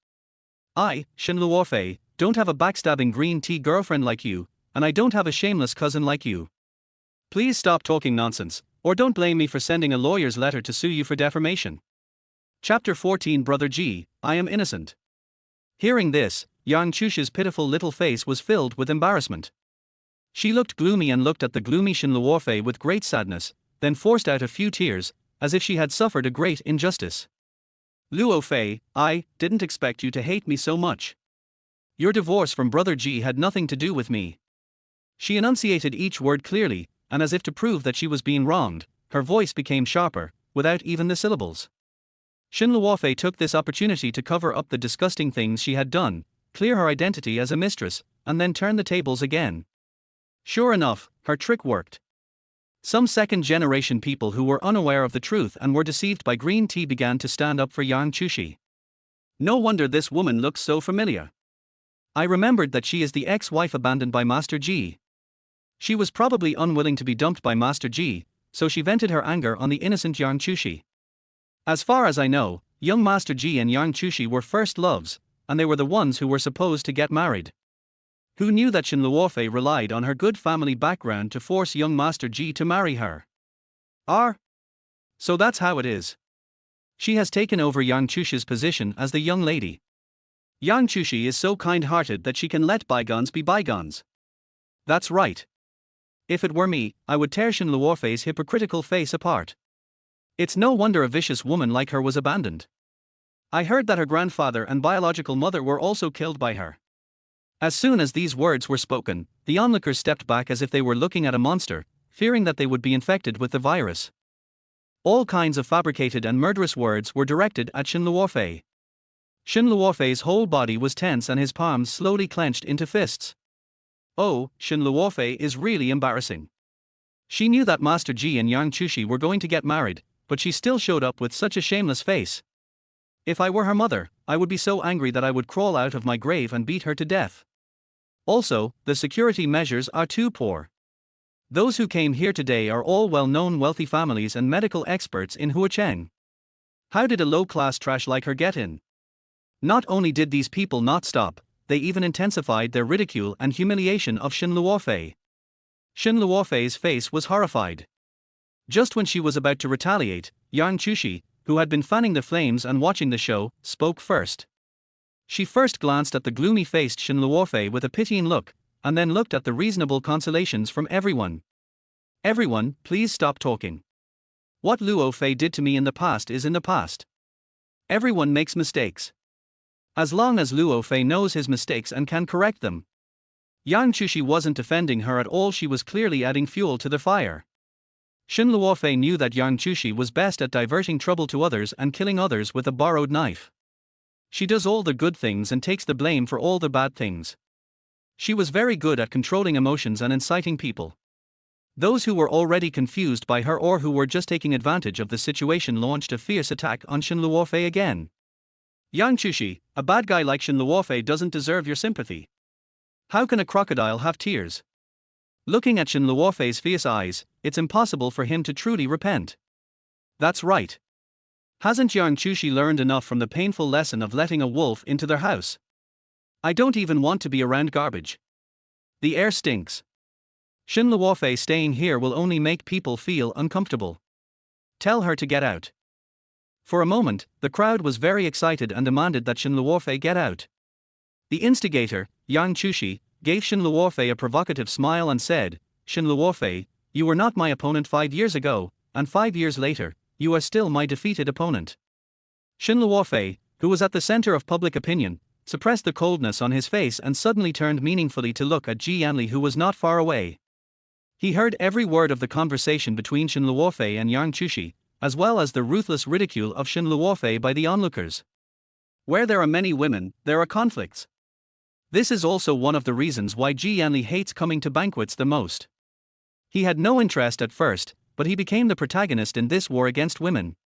I, Shen Luofei, don't have a backstabbing green tea girlfriend like you, and I don't have a shameless cousin like you. Please stop talking nonsense, or don't blame me for sending a lawyer's letter to sue you for defamation. Chapter 14 Brother Ji, I am innocent. Hearing this, Yang Chushi's pitiful little face was filled with embarrassment. She looked gloomy and looked at the gloomy Shen Luofei with great sadness, then forced out a few tears, as if she had suffered a great injustice. Luofei, I didn't expect you to hate me so much. Your divorce from Brother Ji had nothing to do with me. She enunciated each word clearly, and as if to prove that she was being wronged, her voice became sharper, without even the syllables. Shen Luofei took this opportunity to cover up the disgusting things she had done, clear her identity as a mistress, and then turn the tables again. Sure enough, her trick worked. Some second-generation people who were unaware of the truth and were deceived by green tea began to stand up for Yang Chushi. No wonder this woman looks so familiar. I remembered that she is the ex-wife abandoned by Master Ji. She was probably unwilling to be dumped by Master Ji, so she vented her anger on the innocent Yang Chushi. As far as I know, young Master Ji and Yang Chushi were first loves, and they were the ones who were supposed to get married. Who knew that Shen Luofei relied on her good family background to force young Master Ji to marry her? So that's how it is. She has taken over Yang Chushi's position as the young lady. Yang Chushi is so kind-hearted that she can let bygones be bygones. That's right. If it were me, I would tear Shen Luofei's hypocritical face apart. It's no wonder a vicious woman like her was abandoned. I heard that her grandfather and biological mother were also killed by her. As soon as these words were spoken, the onlookers stepped back as if they were looking at a monster, fearing that they would be infected with the virus. All kinds of fabricated and murderous words were directed at Shen Luofei. Shen Luofei's whole body was tense and his palms slowly clenched into fists. Oh, Shen Luofei is really embarrassing. She knew that Master Ji and Yang Chushi were going to get married, but she still showed up with such a shameless face. If I were her mother, I would be so angry that I would crawl out of my grave and beat her to death. Also, the security measures are too poor. Those who came here today are all well-known wealthy families and medical experts in Huacheng. How did a low-class trash like her get in? Not only did these people not stop, they even intensified their ridicule and humiliation of Shen Luofei. Shen Luofei's face was horrified. Just when she was about to retaliate, Yang Chushi, who had been fanning the flames and watching the show, spoke first. She first glanced at the gloomy-faced Shen Luofei with a pitying look, and then looked at the reasonable consolations from everyone. Everyone, please stop talking. What Luofei did to me in the past is in the past. Everyone makes mistakes. As long as Luofei knows his mistakes and can correct them. Yang Chushi wasn't defending her at all, she was clearly adding fuel to the fire. Shen Luofei knew that Yang Chushi was best at diverting trouble to others and killing others with a borrowed knife. She does all the good things and takes the blame for all the bad things. She was very good at controlling emotions and inciting people. Those who were already confused by her or who were just taking advantage of the situation launched a fierce attack on Shen Luofei again. Yang Jiushi, a bad guy like Shen Luofei doesn't deserve your sympathy. How can a crocodile have tears? Looking at Shen Luofei's fierce eyes, it's impossible for him to truly repent. That's right. Hasn't Yang Jiushi learned enough from the painful lesson of letting a wolf into their house? I don't even want to be around garbage. The air stinks. Shen Luofei staying here will only make people feel uncomfortable. Tell her to get out. For a moment, the crowd was very excited and demanded that Shen Luofei get out. The instigator, Yang Jiushi, gave Shen Luofei a provocative smile and said, "Shen Luofei, you were not my opponent 5 years ago, and 5 years later, you are still my defeated opponent." Shen Luofei, who was at the center of public opinion, suppressed the coldness on his face and suddenly turned meaningfully to look at Yanli, who was not far away. He heard every word of the conversation between Shen Luofei and Yang Jiushi, as well as the ruthless ridicule of Shen Luofei by the onlookers. Where there are many women, there are conflicts. This is also one of the reasons why Yanli hates coming to banquets the most. He had no interest at first, but he became the protagonist in this war against women.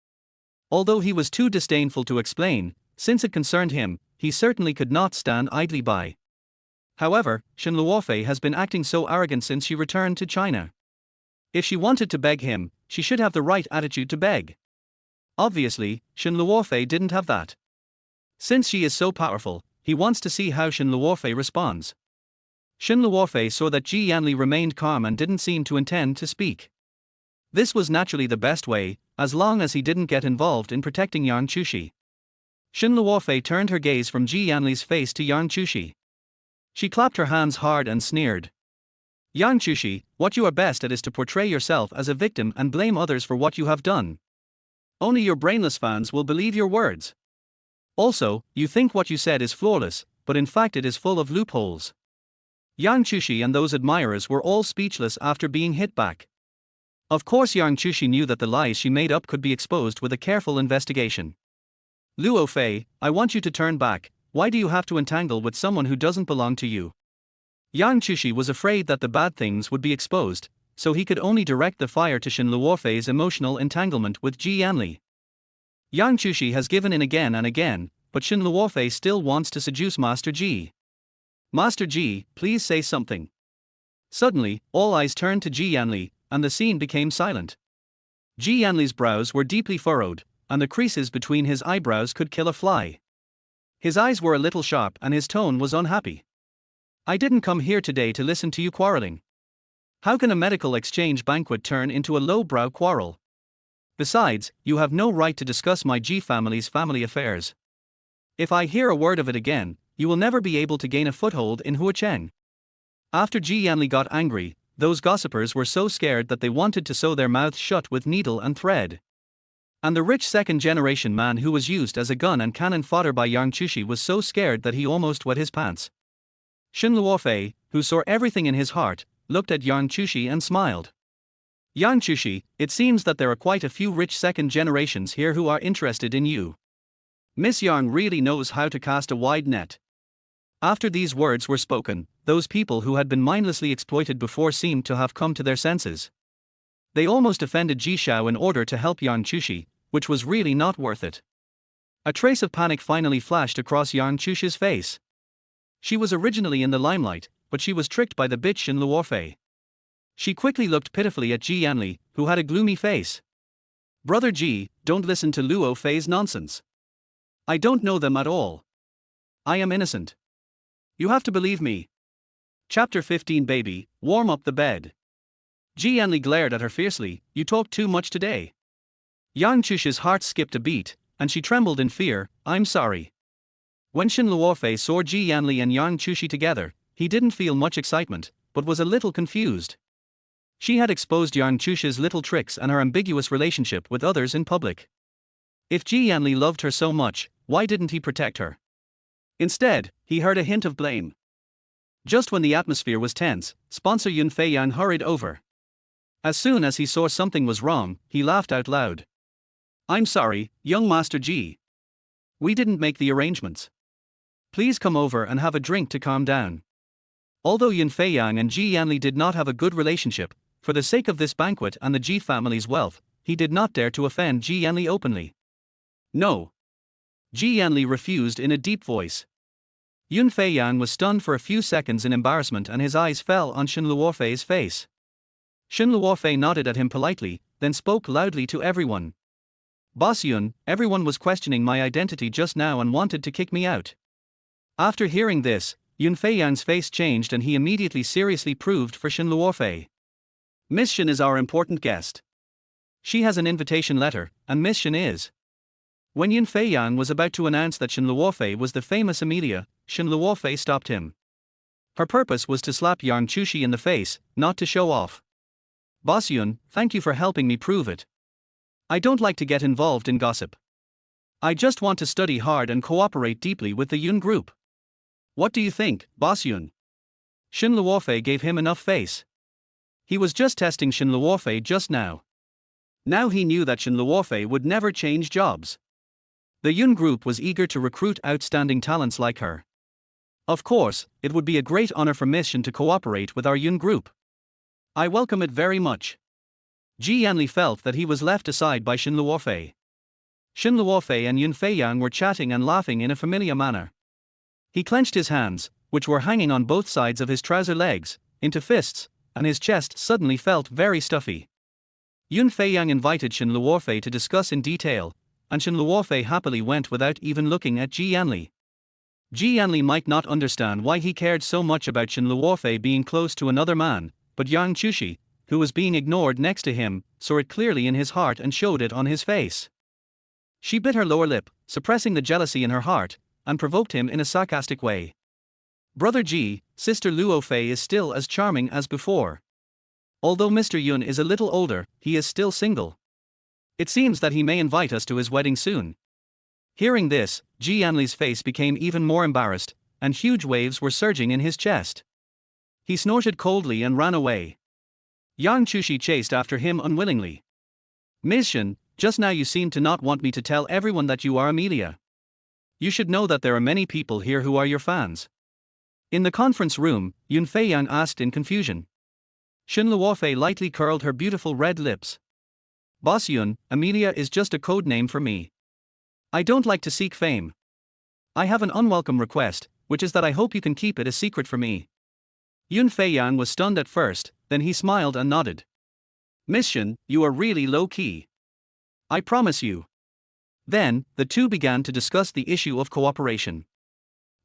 Although he was too disdainful to explain, since it concerned him, he certainly could not stand idly by. However, Shen Luofei has been acting so arrogant since she returned to China. If she wanted to beg him, she should have the right attitude to beg. Obviously, Shen Luofei didn't have that. Since she is so powerful, he wants to see how Shen Luofei responds. Shen Luofei saw that Yanli remained calm and didn't seem to intend to speak. This was naturally the best way, as long as he didn't get involved in protecting Yang Jiushi. Shen Luofei turned her gaze from Yanli's face to Yang Jiushi. She clapped her hands hard and sneered. "Yang Jiushi, what you are best at is to portray yourself as a victim and blame others for what you have done. Only your brainless fans will believe your words. Also, you think what you said is flawless, but in fact it is full of loopholes." Yang Jiushi and those admirers were all speechless after being hit back. Of course Yang Jiushi knew that the lies she made up could be exposed with a careful investigation. "Luofei, I want you to turn back. Why do you have to entangle with someone who doesn't belong to you?" Yang Jiushi was afraid that the bad things would be exposed, so he could only direct the fire to Shen Luofei's emotional entanglement with Yanli. Yang Jiushi has given in again and again, but Shen Luofei still wants to seduce Master Ji. "Master Ji, please say something." Suddenly, all eyes turned to Yanli, and the scene became silent. Yanli's brows were deeply furrowed, and the creases between his eyebrows could kill a fly. His eyes were a little sharp and his tone was unhappy. "I didn't come here today to listen to you quarreling. How can a medical exchange banquet turn into a low-brow quarrel? Besides, you have no right to discuss my Ji family's family affairs. If I hear a word of it again, you will never be able to gain a foothold in Huacheng." After Yanli got angry, those gossipers were so scared that they wanted to sew their mouths shut with needle and thread. And the rich second-generation man who was used as a gun and cannon fodder by Yang Jiushi was so scared that he almost wet his pants. Shen Luofei, who saw everything in his heart, looked at Yang Jiushi and smiled. "Yang Jiushi, it seems that there are quite a few rich second generations here who are interested in you. Miss Yang really knows how to cast a wide net." After these words were spoken, those people who had been mindlessly exploited before seemed to have come to their senses. They almost offended Ji Shao in order to help Yang Jiushi, which was really not worth it. A trace of panic finally flashed across Yang Jiushi's face. She was originally in the limelight, but she was tricked by the bitch Shen Luofei. She quickly looked pitifully at Yanli, who had a gloomy face. "Brother Ji, don't listen to Luofei's nonsense. I don't know them at all. I am innocent. You have to believe me." Chapter 15. Baby, warm up the bed. Yanli glared at her fiercely. "You talk too much today." Yang Jiushi's heart skipped a beat, and she trembled in fear. "I'm sorry." When Shen Luofei saw Yanli and Yang Jiushi together, he didn't feel much excitement, but was a little confused. She had exposed Yang Jiushi's little tricks and her ambiguous relationship with others in public. If Yanli loved her so much, why didn't he protect her? Instead, he heard a hint of blame. Just when the atmosphere was tense, sponsor Yun Feiyang hurried over. As soon as he saw something was wrong, he laughed out loud. "I'm sorry, young Master Ji. We didn't make the arrangements. Please come over and have a drink to calm down." Although Yun Feiyang and Yanli did not have a good relationship, for the sake of this banquet and the Ji family's wealth, he did not dare to offend Ji Yanli openly. No. Ji Yanli refused in a deep voice. Yun Feiyang was stunned for a few seconds in embarrassment and his eyes fell on Shen Luofei's face. Shen Luofei nodded at him politely, then spoke loudly to everyone. Boss Yun, everyone was questioning my identity just now and wanted to kick me out. After hearing this, Yun Feiyang's face changed and he immediately seriously proved for Shen Luofei. Miss Shen is our important guest. She has an invitation letter, and Miss Shen is. When Yun Feiyang was about to announce that Shen Luofei was the famous Amelia, Shen Luofei stopped him. Her purpose was to slap Yang Jiushi in the face, not to show off. Boss Yun, thank you for helping me prove it. I don't like to get involved in gossip. I just want to study hard and cooperate deeply with the Yun group. What do you think, Boss Yun? Shen Luofei gave him enough face. He was just testing Shen Luofei just now. Now he knew that Shen Luofei would never change jobs. The Yun group was eager to recruit outstanding talents like her. Of course, it would be a great honor for Miss Shen to cooperate with our Yun group. I welcome it very much. Ji Yanli felt that he was left aside by Shen Luofei. Shen Luofei and Yun Feiyang were chatting and laughing in a familiar manner. He clenched his hands, which were hanging on both sides of his trouser legs, into fists, and his chest suddenly felt very stuffy. Yun Feiyang invited Shen Luofei to discuss in detail, and Shen Luofei happily went without even looking at Ji Yanli. Ji Yanli might not understand why he cared so much about Shen Luofei being close to another man, but Yang Jiushi, who was being ignored next to him, saw it clearly in his heart and showed it on his face. She bit her lower lip, suppressing the jealousy in her heart, and provoked him in a sarcastic way. Brother Ji, Sister Luofei is still as charming as before. Although Mr. Yun is a little older, he is still single. It seems that he may invite us to his wedding soon. Hearing this, Ji Yanli's face became even more embarrassed, and huge waves were surging in his chest. He snorted coldly and ran away. Yang Jiushi chased after him unwillingly. Ms. Shen, just now you seem to not want me to tell everyone that you are Amelia. You should know that there are many people here who are your fans. In the conference room, Yun Feiyang asked in confusion. Shen Luofei lightly curled her beautiful red lips. Boss Yun, Amelia is just a code name for me. I don't like to seek fame. I have an unwelcome request, which is that I hope you can keep it a secret for me. Yun Feiyang was stunned at first, then he smiled and nodded. Miss Shen, you are really low-key. I promise you. Then, the two began to discuss the issue of cooperation.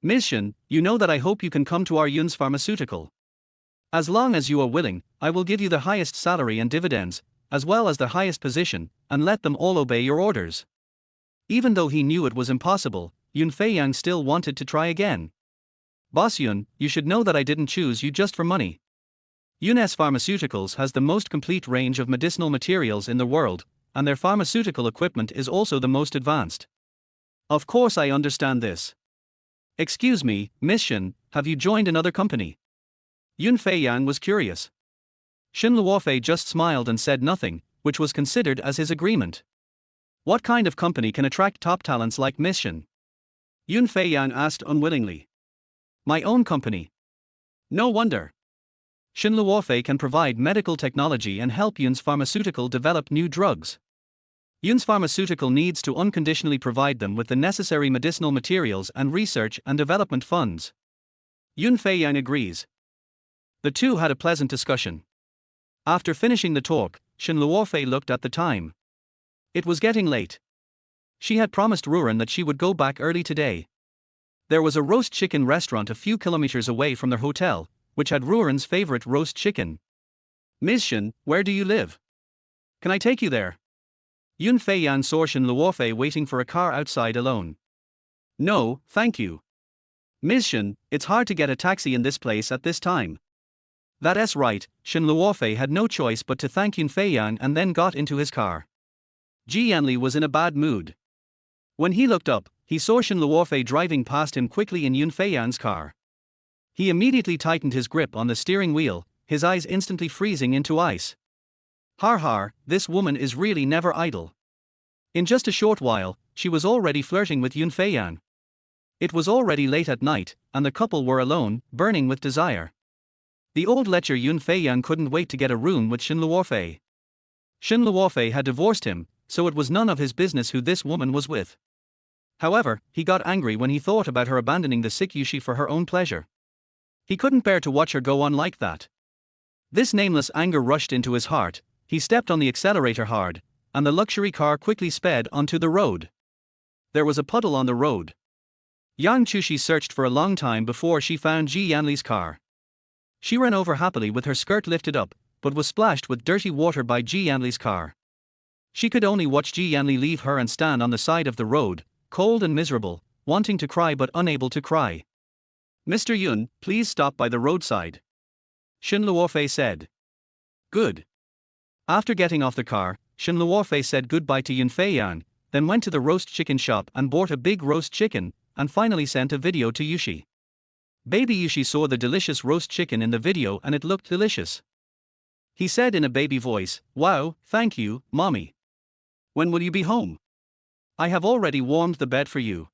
Miss Shen, you know that I hope you can come to our Yun's pharmaceutical. As long as you are willing, I will give you the highest salary and dividends, as well as the highest position, and let them all obey your orders. Even though he knew it was impossible, Yun Feiyang still wanted to try again. Boss Yun, you should know that I didn't choose you just for money. Yun's Pharmaceuticals has the most complete range of medicinal materials in the world, and their pharmaceutical equipment is also the most advanced. Of course I understand this. Excuse me, Miss Shen, have you joined another company? Yun Feiyang was curious. Shen Luofei just smiled and said nothing, which was considered as his agreement. What kind of company can attract top talents like Miss Shen? Yun Feiyang asked unwillingly. My own company. No wonder. Shen Luofei can provide medical technology and help Yun's Pharmaceutical develop new drugs. Yun's Pharmaceutical needs to unconditionally provide them with the necessary medicinal materials and research and development funds. Yun Feiyang agrees. The two had a pleasant discussion. After finishing the talk, Shen Luofei looked at the time. It was getting late. She had promised Rui Ran that she would go back early today. There was a roast chicken restaurant a few kilometers away from their hotel, which had Rui Ran's favorite roast chicken. Ms. Shen, where do you live? Can I take you there? Yun Feiyang saw Shen Luofei waiting for a car outside alone. No, thank you. Ms. Shen, it's hard to get a taxi in this place at this time. That's right, Shen Luofei had no choice but to thank Yun Feiyang and then got into his car. Ji Yanli was in a bad mood. When he looked up, he saw Shen Luofei driving past him quickly in Yun Feiyang's car. He immediately tightened his grip on the steering wheel, his eyes instantly freezing into ice. Har har, this woman is really never idle. In just a short while, she was already flirting with Yun Feiyang. It was already late at night, and the couple were alone, burning with desire. The old lecher Yun Feiyang couldn't wait to get a room with Shen Luofei. Shen Luofei had divorced him, so it was none of his business who this woman was with. However, he got angry when he thought about her abandoning the sick Jiushi for her own pleasure. He couldn't bear to watch her go on like that. This nameless anger rushed into his heart. He stepped on the accelerator hard, and the luxury car quickly sped onto the road. There was a puddle on the road. Yang Chushi searched for a long time before she found Yanli's car. She ran over happily with her skirt lifted up, but was splashed with dirty water by Yanli's car. She could only watch Yanli leave her and stand on the side of the road, cold and miserable, wanting to cry but unable to cry. "Mr. Yun, please stop by the roadside," Shen Luofei said. "Good." After getting off the car, Shen Luofei said goodbye to Yun Feiyang, then went to the roast chicken shop and bought a big roast chicken, and finally sent a video to Jiushi. Baby Jiushi saw the delicious roast chicken in the video and it looked delicious. He said in a baby voice, "Wow, thank you, mommy. When will you be home? I have already warmed the bed for you."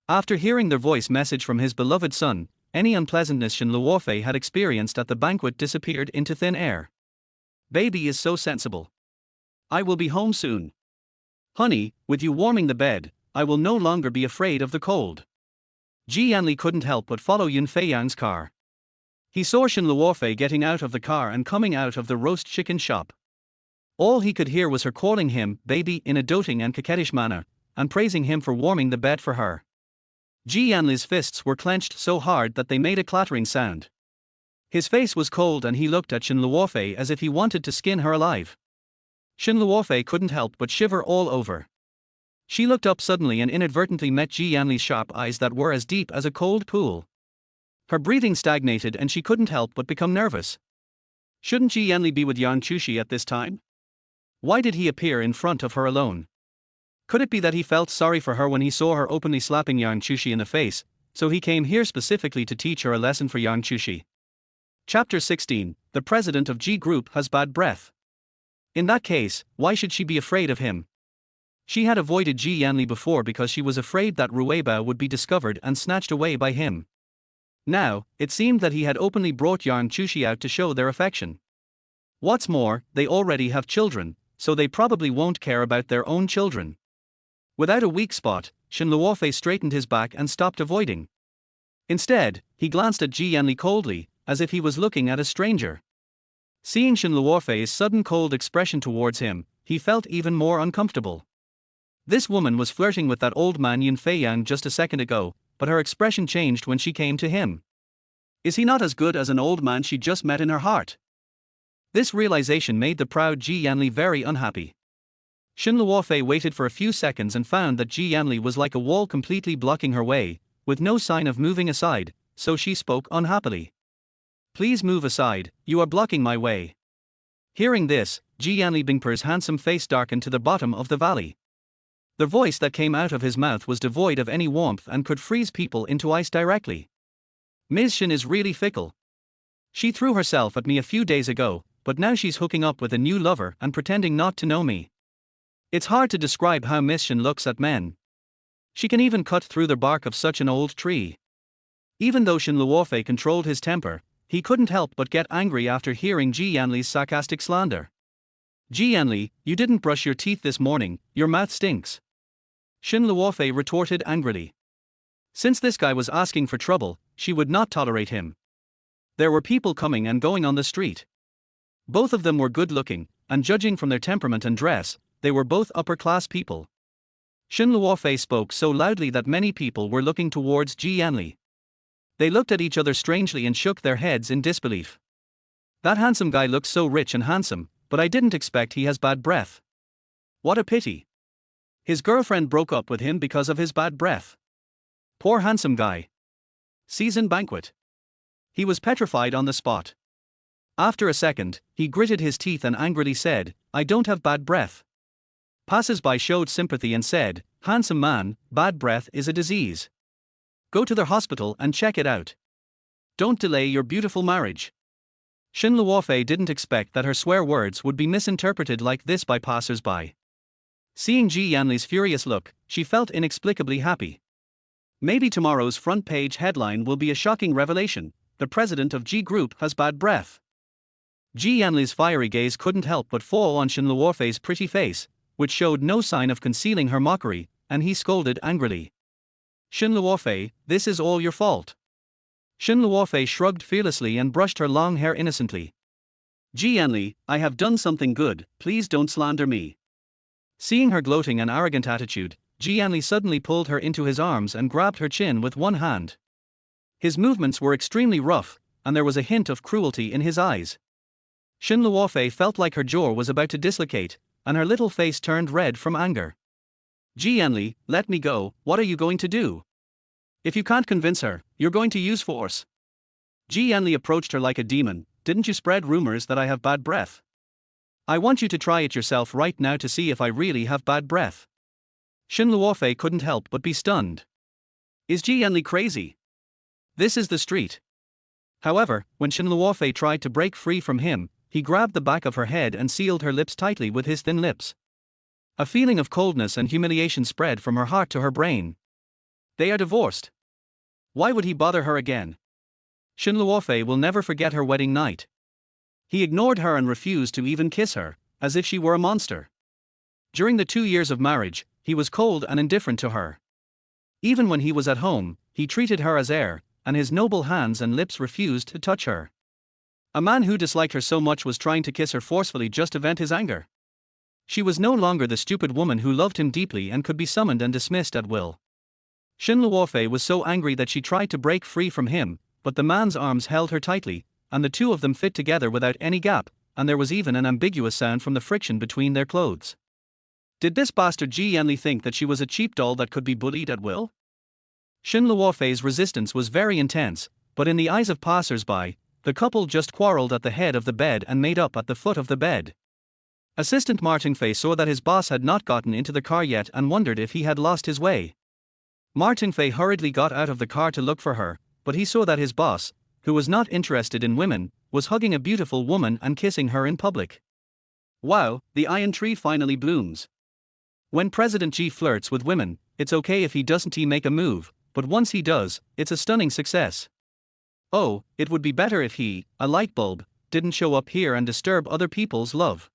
After hearing the voice message from his beloved son, any unpleasantness Shen Luofei had experienced at the banquet disappeared into thin air. Baby is so sensible. I will be home soon. Honey, with you warming the bed, I will no longer be afraid of the cold. Yanli couldn't help but follow Yun Feiyang's car. He saw Shen Luofei getting out of the car and coming out of the roast chicken shop. All he could hear was her calling him baby in a doting and coquettish manner, and praising him for warming the bed for her. Yanli's fists were clenched so hard that they made a clattering sound. His face was cold and he looked at Shen Luofei as if he wanted to skin her alive. Shen Luofei couldn't help but shiver all over. She looked up suddenly and inadvertently met Yanli's sharp eyes that were as deep as a cold pool. Her breathing stagnated and she couldn't help but become nervous. Shouldn't Yanli be with Yang Chushi at this time? Why did he appear in front of her alone? Could it be that he felt sorry for her when he saw her openly slapping Yang Chushi in the face, so he came here specifically to teach her a lesson for Yang Chushi? Chapter 16, The President of G Group has bad breath. In that case, why should she be afraid of him? She had avoided Yanli before because she was afraid that Rui Bao would be discovered and snatched away by him. Now, it seemed that he had openly brought Yang Chushi out to show their affection. What's more, they already have children, so they probably won't care about their own children. Without a weak spot, Shen Luofei straightened his back and stopped avoiding. Instead, he glanced at Yanli coldly, as if he was looking at a stranger. Seeing Shen Luofei's sudden cold expression towards him, he felt even more uncomfortable. This woman was flirting with that old man Yun Feiyang just a second ago, but her expression changed when she came to him. Is he not as good as an old man she just met in her heart? This realization made the proud Yanli very unhappy. Shen Luofei waited for a few seconds and found that Yanli was like a wall completely blocking her way, with no sign of moving aside, so she spoke unhappily. "Please move aside, you are blocking my way." Hearing this, Yanli Bingper's handsome face darkened to the bottom of the valley. The voice that came out of his mouth was devoid of any warmth and could freeze people into ice directly. "Ms. Shen is really fickle. She threw herself at me a few days ago, but now she's hooking up with a new lover and pretending not to know me. It's hard to describe how Miss Shen looks at men. She can even cut through the bark of such an old tree." Even though Shen Luofei controlled his temper, he couldn't help but get angry after hearing Yanli's sarcastic slander. "Yanli, you didn't brush your teeth this morning, your mouth stinks," Shen Luofei retorted angrily. Since this guy was asking for trouble, she would not tolerate him. There were people coming and going on the street. Both of them were good-looking, and judging from their temperament and dress, they were both upper-class people. Shen Luofei spoke so loudly that many people were looking towards Yanli. They looked at each other strangely and shook their heads in disbelief. "That handsome guy looks so rich and handsome, but I didn't expect he has bad breath. What a pity. His girlfriend broke up with him because of his bad breath. Poor handsome guy. Season banquet." He was petrified on the spot. After a second, he gritted his teeth and angrily said, "I don't have bad breath." Passers-by showed sympathy and said, "Handsome man, bad breath is a disease. Go to the hospital and check it out. Don't delay your beautiful marriage." Shen Luofei didn't expect that her swear words would be misinterpreted like this by passers-by. Seeing Yanli's furious look, she felt inexplicably happy. Maybe tomorrow's front page headline will be a shocking revelation: the president of G Group has bad breath. Yanli's fiery gaze couldn't help but fall on Shen Luofei's pretty face, which showed no sign of concealing her mockery, and he scolded angrily. Shen Luofei, this is all your fault. Shen Luofei shrugged fearlessly and brushed her long hair innocently. Yanli, I have done something good, please don't slander me. Seeing her gloating and arrogant attitude, Yanli suddenly pulled her into his arms and grabbed her chin with one hand. His movements were extremely rough, and there was a hint of cruelty in his eyes. Shen Luofei felt like her jaw was about to dislocate, and her little face turned red from anger. Yanli, let me go, what are you going to do? If you can't convince her, you're going to use force. Yanli approached her like a demon. Didn't you spread rumors that I have bad breath? I want you to try it yourself right now to see if I really have bad breath. Shen Luofei couldn't help but be stunned. Is Yanli crazy? This is the street. However, when Shen Luofei tried to break free from him, he grabbed the back of her head and sealed her lips tightly with his thin lips. A feeling of coldness and humiliation spread from her heart to her brain. They are divorced. Why would he bother her again? Shen Luofei will never forget her wedding night. He ignored her and refused to even kiss her, as if she were a monster. During the 2 years of marriage, he was cold and indifferent to her. Even when he was at home, he treated her as air, and his noble hands and lips refused to touch her. A man who disliked her so much was trying to kiss her forcefully just to vent his anger. She was no longer the stupid woman who loved him deeply and could be summoned and dismissed at will. Shen Luofei was so angry that she tried to break free from him, but the man's arms held her tightly, and the two of them fit together without any gap, and there was even an ambiguous sound from the friction between their clothes. Did this bastard Yanli think that she was a cheap doll that could be bullied at will? Shen Luofei's resistance was very intense, but in the eyes of passers-by, the couple just quarreled at the head of the bed and made up at the foot of the bed. Assistant Martin Fei saw that his boss had not gotten into the car yet and wondered if he had lost his way. Martin Fei hurriedly got out of the car to look for her, but he saw that his boss, who was not interested in women, was hugging a beautiful woman and kissing her in public. Wow, the iron tree finally blooms. When President Xi flirts with women, it's okay if he doesn't make a move, but once he does, it's a stunning success. Oh, it would be better if he, a light bulb, didn't show up here and disturb other people's love.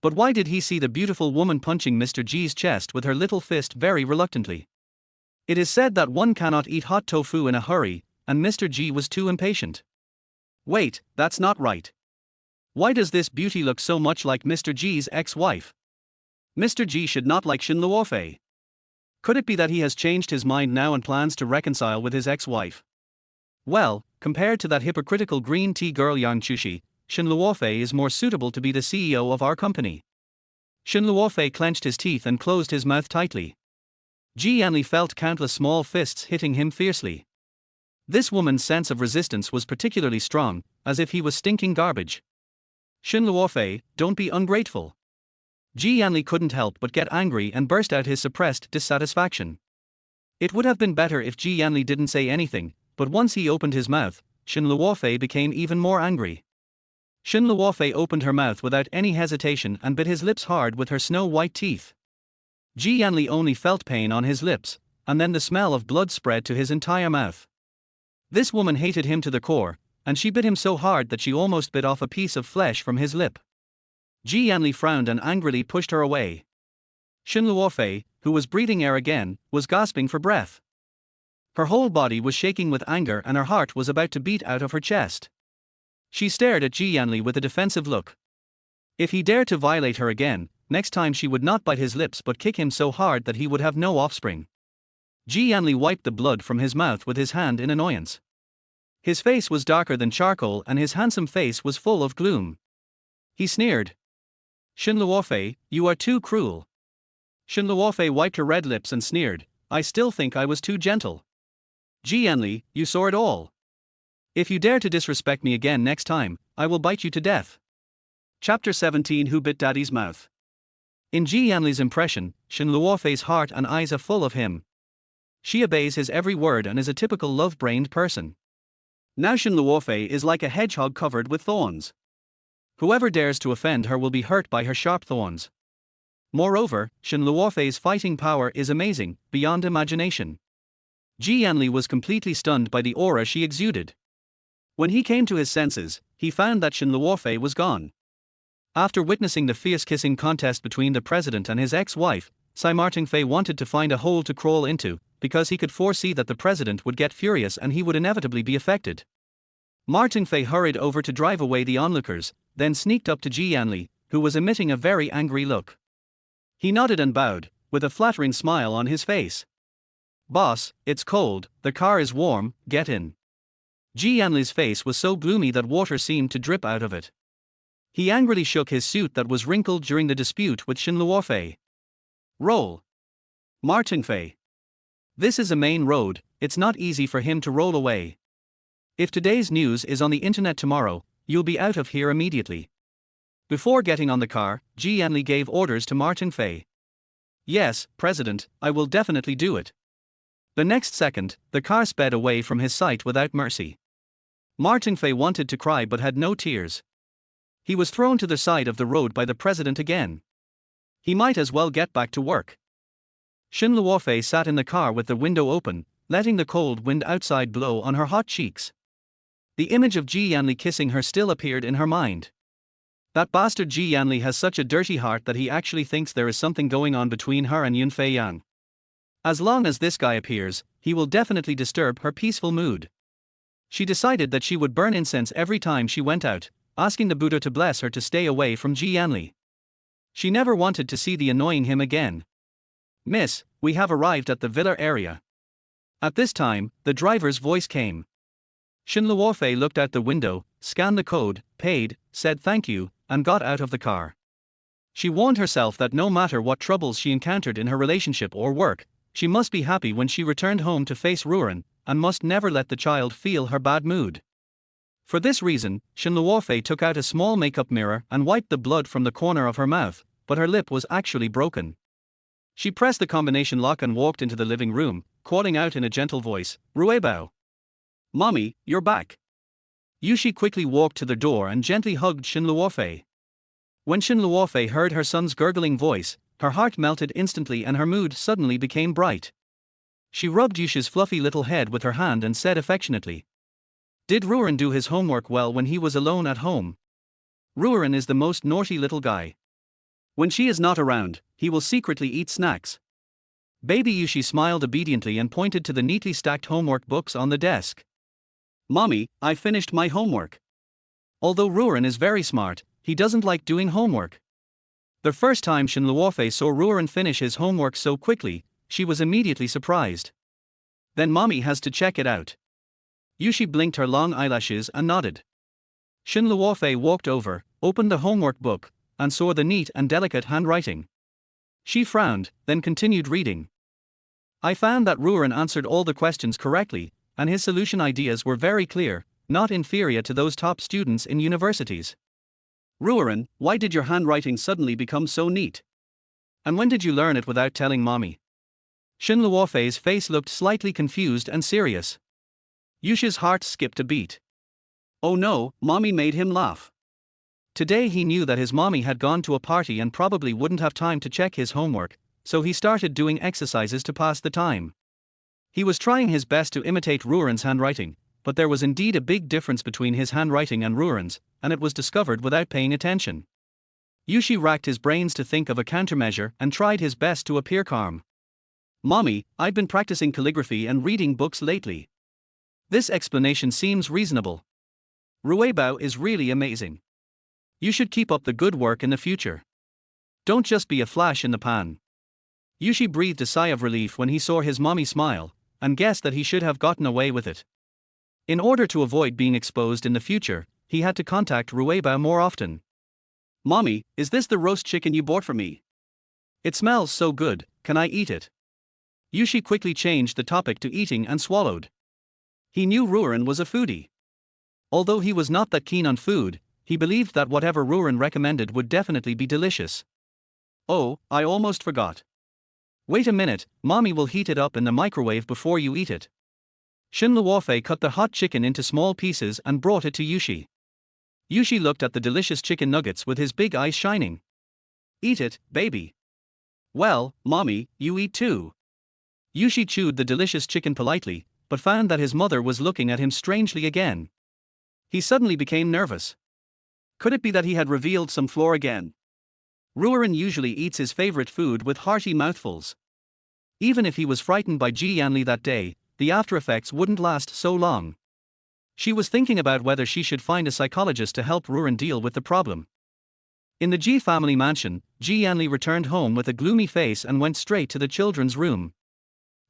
But why did he see the beautiful woman punching Mr. G's chest with her little fist very reluctantly? It is said that one cannot eat hot tofu in a hurry, and Mr. G was too impatient. Wait, that's not right. Why does this beauty look so much like Mr. G's ex-wife? Mr. G should not like Shen Luofei. Could it be that he has changed his mind now and plans to reconcile with his ex-wife? Well, compared to that hypocritical green tea girl Jiushi, Shen Luofei is more suitable to be the CEO of our company. Shen Luofei clenched his teeth and closed his mouth tightly. Yanli felt countless small fists hitting him fiercely. This woman's sense of resistance was particularly strong, as if he was stinking garbage. Shen Luofei, don't be ungrateful. Yanli couldn't help but get angry and burst out his suppressed dissatisfaction. It would have been better if Yanli didn't say anything, but once he opened his mouth, Shen Luofei became even more angry. Shen Luofei opened her mouth without any hesitation and bit his lips hard with her snow-white teeth. Yanli only felt pain on his lips, and then the smell of blood spread to his entire mouth. This woman hated him to the core, and she bit him so hard that she almost bit off a piece of flesh from his lip. Yanli frowned and angrily pushed her away. Shen Luofei, who was breathing air again, was gasping for breath. Her whole body was shaking with anger and her heart was about to beat out of her chest. She stared at Yanli with a defensive look. If he dared to violate her again, next time she would not bite his lips but kick him so hard that he would have no offspring. Yanli wiped the blood from his mouth with his hand in annoyance. His face was darker than charcoal and his handsome face was full of gloom. He sneered. Shen Luofei, you are too cruel. Shen Luofei wiped her red lips and sneered, I still think I was too gentle. Yanli, you saw it all. If you dare to disrespect me again next time, I will bite you to death. Chapter 17 Who Bit Daddy's Mouth? In Yanli's impression, Shen Luofei's heart and eyes are full of him. She obeys his every word and is a typical love-brained person. Now Shen Luofei is like a hedgehog covered with thorns. Whoever dares to offend her will be hurt by her sharp thorns. Moreover, Shen Luofei's fighting power is amazing, beyond imagination. Yanli was completely stunned by the aura she exuded. When he came to his senses, he found that Shen Luofei was gone. After witnessing the fierce kissing contest between the president and his ex-wife, Martin Fei wanted to find a hole to crawl into, because he could foresee that the president would get furious and he would inevitably be affected. Martin Fei hurried over to drive away the onlookers, then sneaked up to Yanli, who was emitting a very angry look. He nodded and bowed, with a flattering smile on his face. "Boss, it's cold, the car is warm, get in." Yanli's face was so gloomy that water seemed to drip out of it. He angrily shook his suit that was wrinkled during the dispute with Shen Luofei. "Roll. Martin Fei. This is a main road, it's not easy for him to roll away. If today's news is on the internet tomorrow, you'll be out of here immediately." Before getting on the car, Yanli gave orders to Martin Fei. "Yes, President, I will definitely do it." The next second, the car sped away from his sight without mercy. Martin Fei wanted to cry but had no tears. He was thrown to the side of the road by the president again. He might as well get back to work. Shen Luofei sat in the car with the window open, letting the cold wind outside blow on her hot cheeks. The image of Yanli kissing her still appeared in her mind. That bastard Yanli has such a dirty heart that he actually thinks there is something going on between her and Yunfei Yang. As long as this guy appears, he will definitely disturb her peaceful mood. She decided that she would burn incense every time she went out, asking the Buddha to bless her to stay away from Yanli. She never wanted to see the annoying him again. "Miss, we have arrived at the villa area." At this time, the driver's voice came. Shen Luofei looked out the window, scanned the code, paid, said thank you, and got out of the car. She warned herself that no matter what troubles she encountered in her relationship or work, she must be happy when she returned home to face Rui Ran, and must never let the child feel her bad mood. For this reason, Shen Luofei took out a small makeup mirror and wiped the blood from the corner of her mouth, but her lip was actually broken. She pressed the combination lock and walked into the living room, calling out in a gentle voice, "Rui Bao. Mommy, you're back." Jiushi quickly walked to the door and gently hugged Shen Luofei. When Shen Luofei heard her son's gurgling voice, her heart melted instantly and her mood suddenly became bright. She rubbed Yushi's fluffy little head with her hand and said affectionately, "Did Rui Ran do his homework well when he was alone at home? Rui Ran is the most naughty little guy. When she is not around, he will secretly eat snacks." Baby Yushi smiled obediently and pointed to the neatly stacked homework books on the desk. "Mommy, I finished my homework." Although Rui Ran is very smart, he doesn't like doing homework. The first time Shen Luofei saw Rui Ran finish his homework so quickly, she was immediately surprised. "Then mommy has to check it out." Yushi blinked her long eyelashes and nodded. Shen Luofei walked over, opened the homework book, and saw the neat and delicate handwriting. She frowned, then continued reading. "I found that Rui Ran answered all the questions correctly, and his solution ideas were very clear, not inferior to those top students in universities. Rui Ran, why did your handwriting suddenly become so neat? And when did you learn it without telling mommy?" Shen Luofei's face looked slightly confused and serious. Yushi's heart skipped a beat. Oh no, mommy made him laugh. Today he knew that his mommy had gone to a party and probably wouldn't have time to check his homework, so he started doing exercises to pass the time. He was trying his best to imitate Rui Ran's handwriting, but there was indeed a big difference between his handwriting and Rui Ran's, and it was discovered without paying attention. Yushi racked his brains to think of a countermeasure and tried his best to appear calm. "Mommy, I've been practicing calligraphy and reading books lately. This explanation seems reasonable. Rui Bao is really amazing. You should keep up the good work in the future. Don't just be a flash in the pan." Yushi breathed a sigh of relief when he saw his mommy smile, and guessed that he should have gotten away with it. In order to avoid being exposed in the future, he had to contact Rui Bao more often. "Mommy, is this the roast chicken you bought for me? It smells so good, can I eat it?" Yushi quickly changed the topic to eating and swallowed. He knew Rui Ran was a foodie. Although he was not that keen on food, he believed that whatever Rui Ran recommended would definitely be delicious. "Oh, I almost forgot. Wait a minute, mommy will heat it up in the microwave before you eat it." Shen Luofei cut the hot chicken into small pieces and brought it to Yushi. Yushi looked at the delicious chicken nuggets with his big eyes shining. "Eat it, baby." "Well, mommy, you eat too." Yushi chewed the delicious chicken politely, but found that his mother was looking at him strangely again. He suddenly became nervous. Could it be that he had revealed some flaw again? Rui Ran usually eats his favorite food with hearty mouthfuls. Even if he was frightened by Yanli that day, the after-effects wouldn't last so long. She was thinking about whether she should find a psychologist to help Rui Ran deal with the problem. In the Ji family mansion, Yanli returned home with a gloomy face and went straight to the children's room.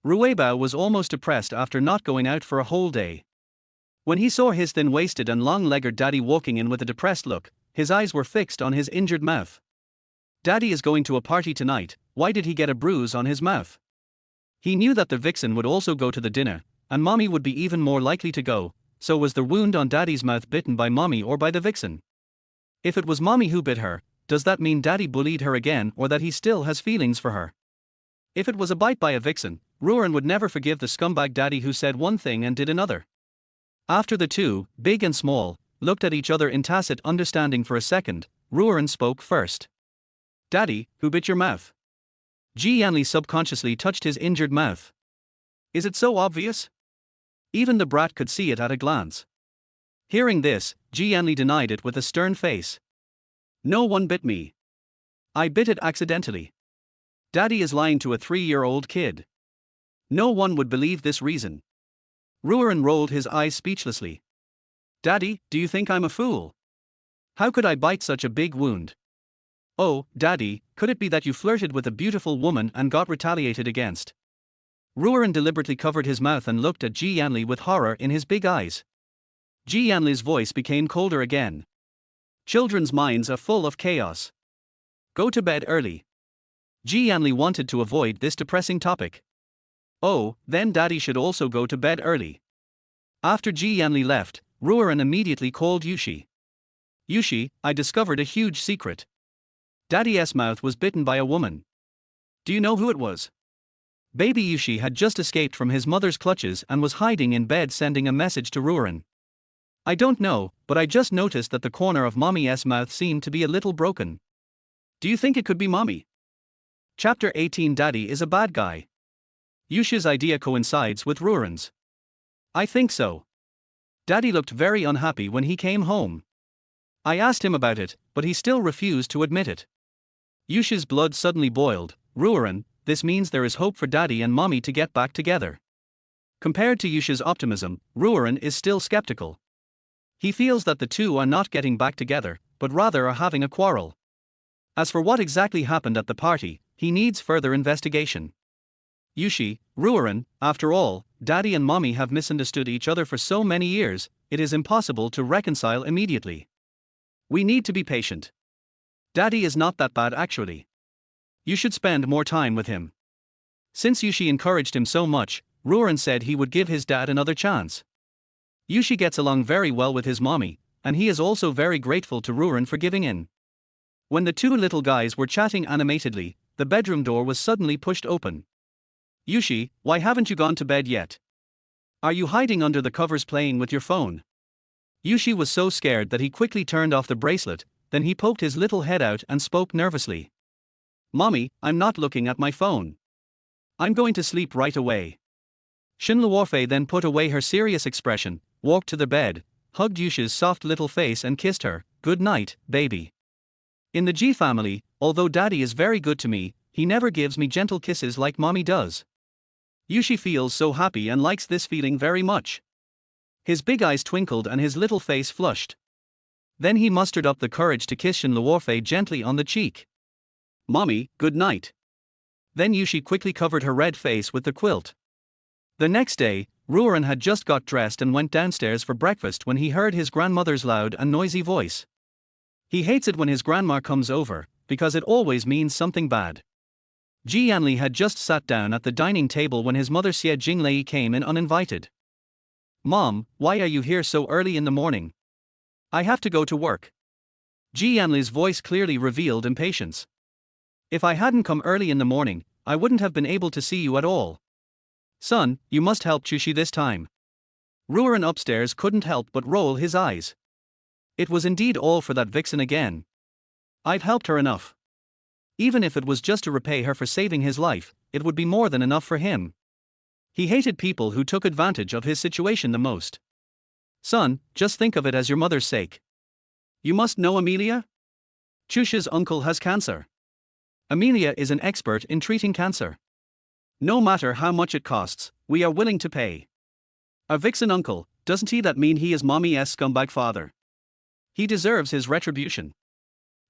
Rui Bao was almost depressed after not going out for a whole day. When he saw his thin-waisted and long-legged daddy walking in with a depressed look, his eyes were fixed on his injured mouth. Daddy is going to a party tonight, why did he get a bruise on his mouth? He knew that the vixen would also go to the dinner, and mommy would be even more likely to go, so was the wound on daddy's mouth bitten by mommy or by the vixen? If it was mommy who bit her, does that mean daddy bullied her again or that he still has feelings for her? If it was a bite by a vixen, Rui Ran would never forgive the scumbag daddy who said one thing and did another. After the two, big and small, looked at each other in tacit understanding for a second, Rui Ran spoke first. Daddy, who bit your mouth? Yanli subconsciously touched his injured mouth. Is it so obvious? Even the brat could see it at a glance. Hearing this, Yanli denied it with a stern face. No one bit me. I bit it accidentally. Daddy is lying to a 3-year-old kid. No one would believe this reason. Rui Ran rolled his eyes speechlessly. Daddy, do you think I'm a fool? How could I bite such a big wound? Oh, Daddy, could it be that you flirted with a beautiful woman and got retaliated against? Rui Ran deliberately covered his mouth and looked at Yanli with horror in his big eyes. Yanli's voice became colder again. Children's minds are full of chaos. Go to bed early. Yanli wanted to avoid this depressing topic. Oh, then Daddy should also go to bed early. After Yanli left, Rui Ran immediately called Jiushi. Jiushi, I discovered a huge secret. Daddy's mouth was bitten by a woman. Do you know who it was? Baby Jiushi had just escaped from his mother's clutches and was hiding in bed sending a message to Rui Ran. I don't know, but I just noticed that the corner of Mommy's mouth seemed to be a little broken. Do you think it could be Mommy? Chapter 18 Daddy is a bad guy. Jiushi's idea coincides with Rui Ran's. I think so. Daddy looked very unhappy when he came home. I asked him about it, but he still refused to admit it. Jiushi's blood suddenly boiled. Rui Ran, this means there is hope for Daddy and Mommy to get back together. Compared to Jiushi's optimism, Rui Ran is still skeptical. He feels that the two are not getting back together, but rather are having a quarrel. As for what exactly happened at the party, he needs further investigation. Jiushi, Rui Ran, after all, Daddy and Mommy have misunderstood each other for so many years, it is impossible to reconcile immediately. We need to be patient. Daddy is not that bad actually. You should spend more time with him. Since Jiushi encouraged him so much, Rui Ran said he would give his dad another chance. Jiushi gets along very well with his mommy, and he is also very grateful to Rui Ran for giving in. When the two little guys were chatting animatedly, the bedroom door was suddenly pushed open. Jiushi, why haven't you gone to bed yet? Are you hiding under the covers playing with your phone? Jiushi was so scared that he quickly turned off the bracelet, then he poked his little head out and spoke nervously. Mommy, I'm not looking at my phone. I'm going to sleep right away. Shen Luofei then put away her serious expression, walked to the bed, hugged Jiushi's soft little face and kissed her. Good night, baby. In the Ji family, although Daddy is very good to me, he never gives me gentle kisses like Mommy does. Jiushi feels so happy and likes this feeling very much. His big eyes twinkled and his little face flushed. Then he mustered up the courage to kiss Shen Luofei gently on the cheek. Mommy, good night. Then Jiushi quickly covered her red face with the quilt. The next day, Rui Ran had just got dressed and went downstairs for breakfast when he heard his grandmother's loud and noisy voice. He hates it when his grandma comes over, because it always means something bad. Yanli had just sat down at the dining table when his mother Xie Jinglei came in uninvited. Mom, why are you here so early in the morning? I have to go to work. Yanli's voice clearly revealed impatience. If I hadn't come early in the morning, I wouldn't have been able to see you at all. Son, you must help Jiushi this time. Rui Ran upstairs couldn't help but roll his eyes. It was indeed all for that vixen again. I've helped her enough. Even if it was just to repay her for saving his life, it would be more than enough for him. He hated people who took advantage of his situation the most. Son, just think of it as your mother's sake. You must know Amelia? Chusha's uncle has cancer. Amelia is an expert in treating cancer. No matter how much it costs, we are willing to pay. Our vixen uncle, doesn't he that mean he is mommy's scumbag father? He deserves his retribution.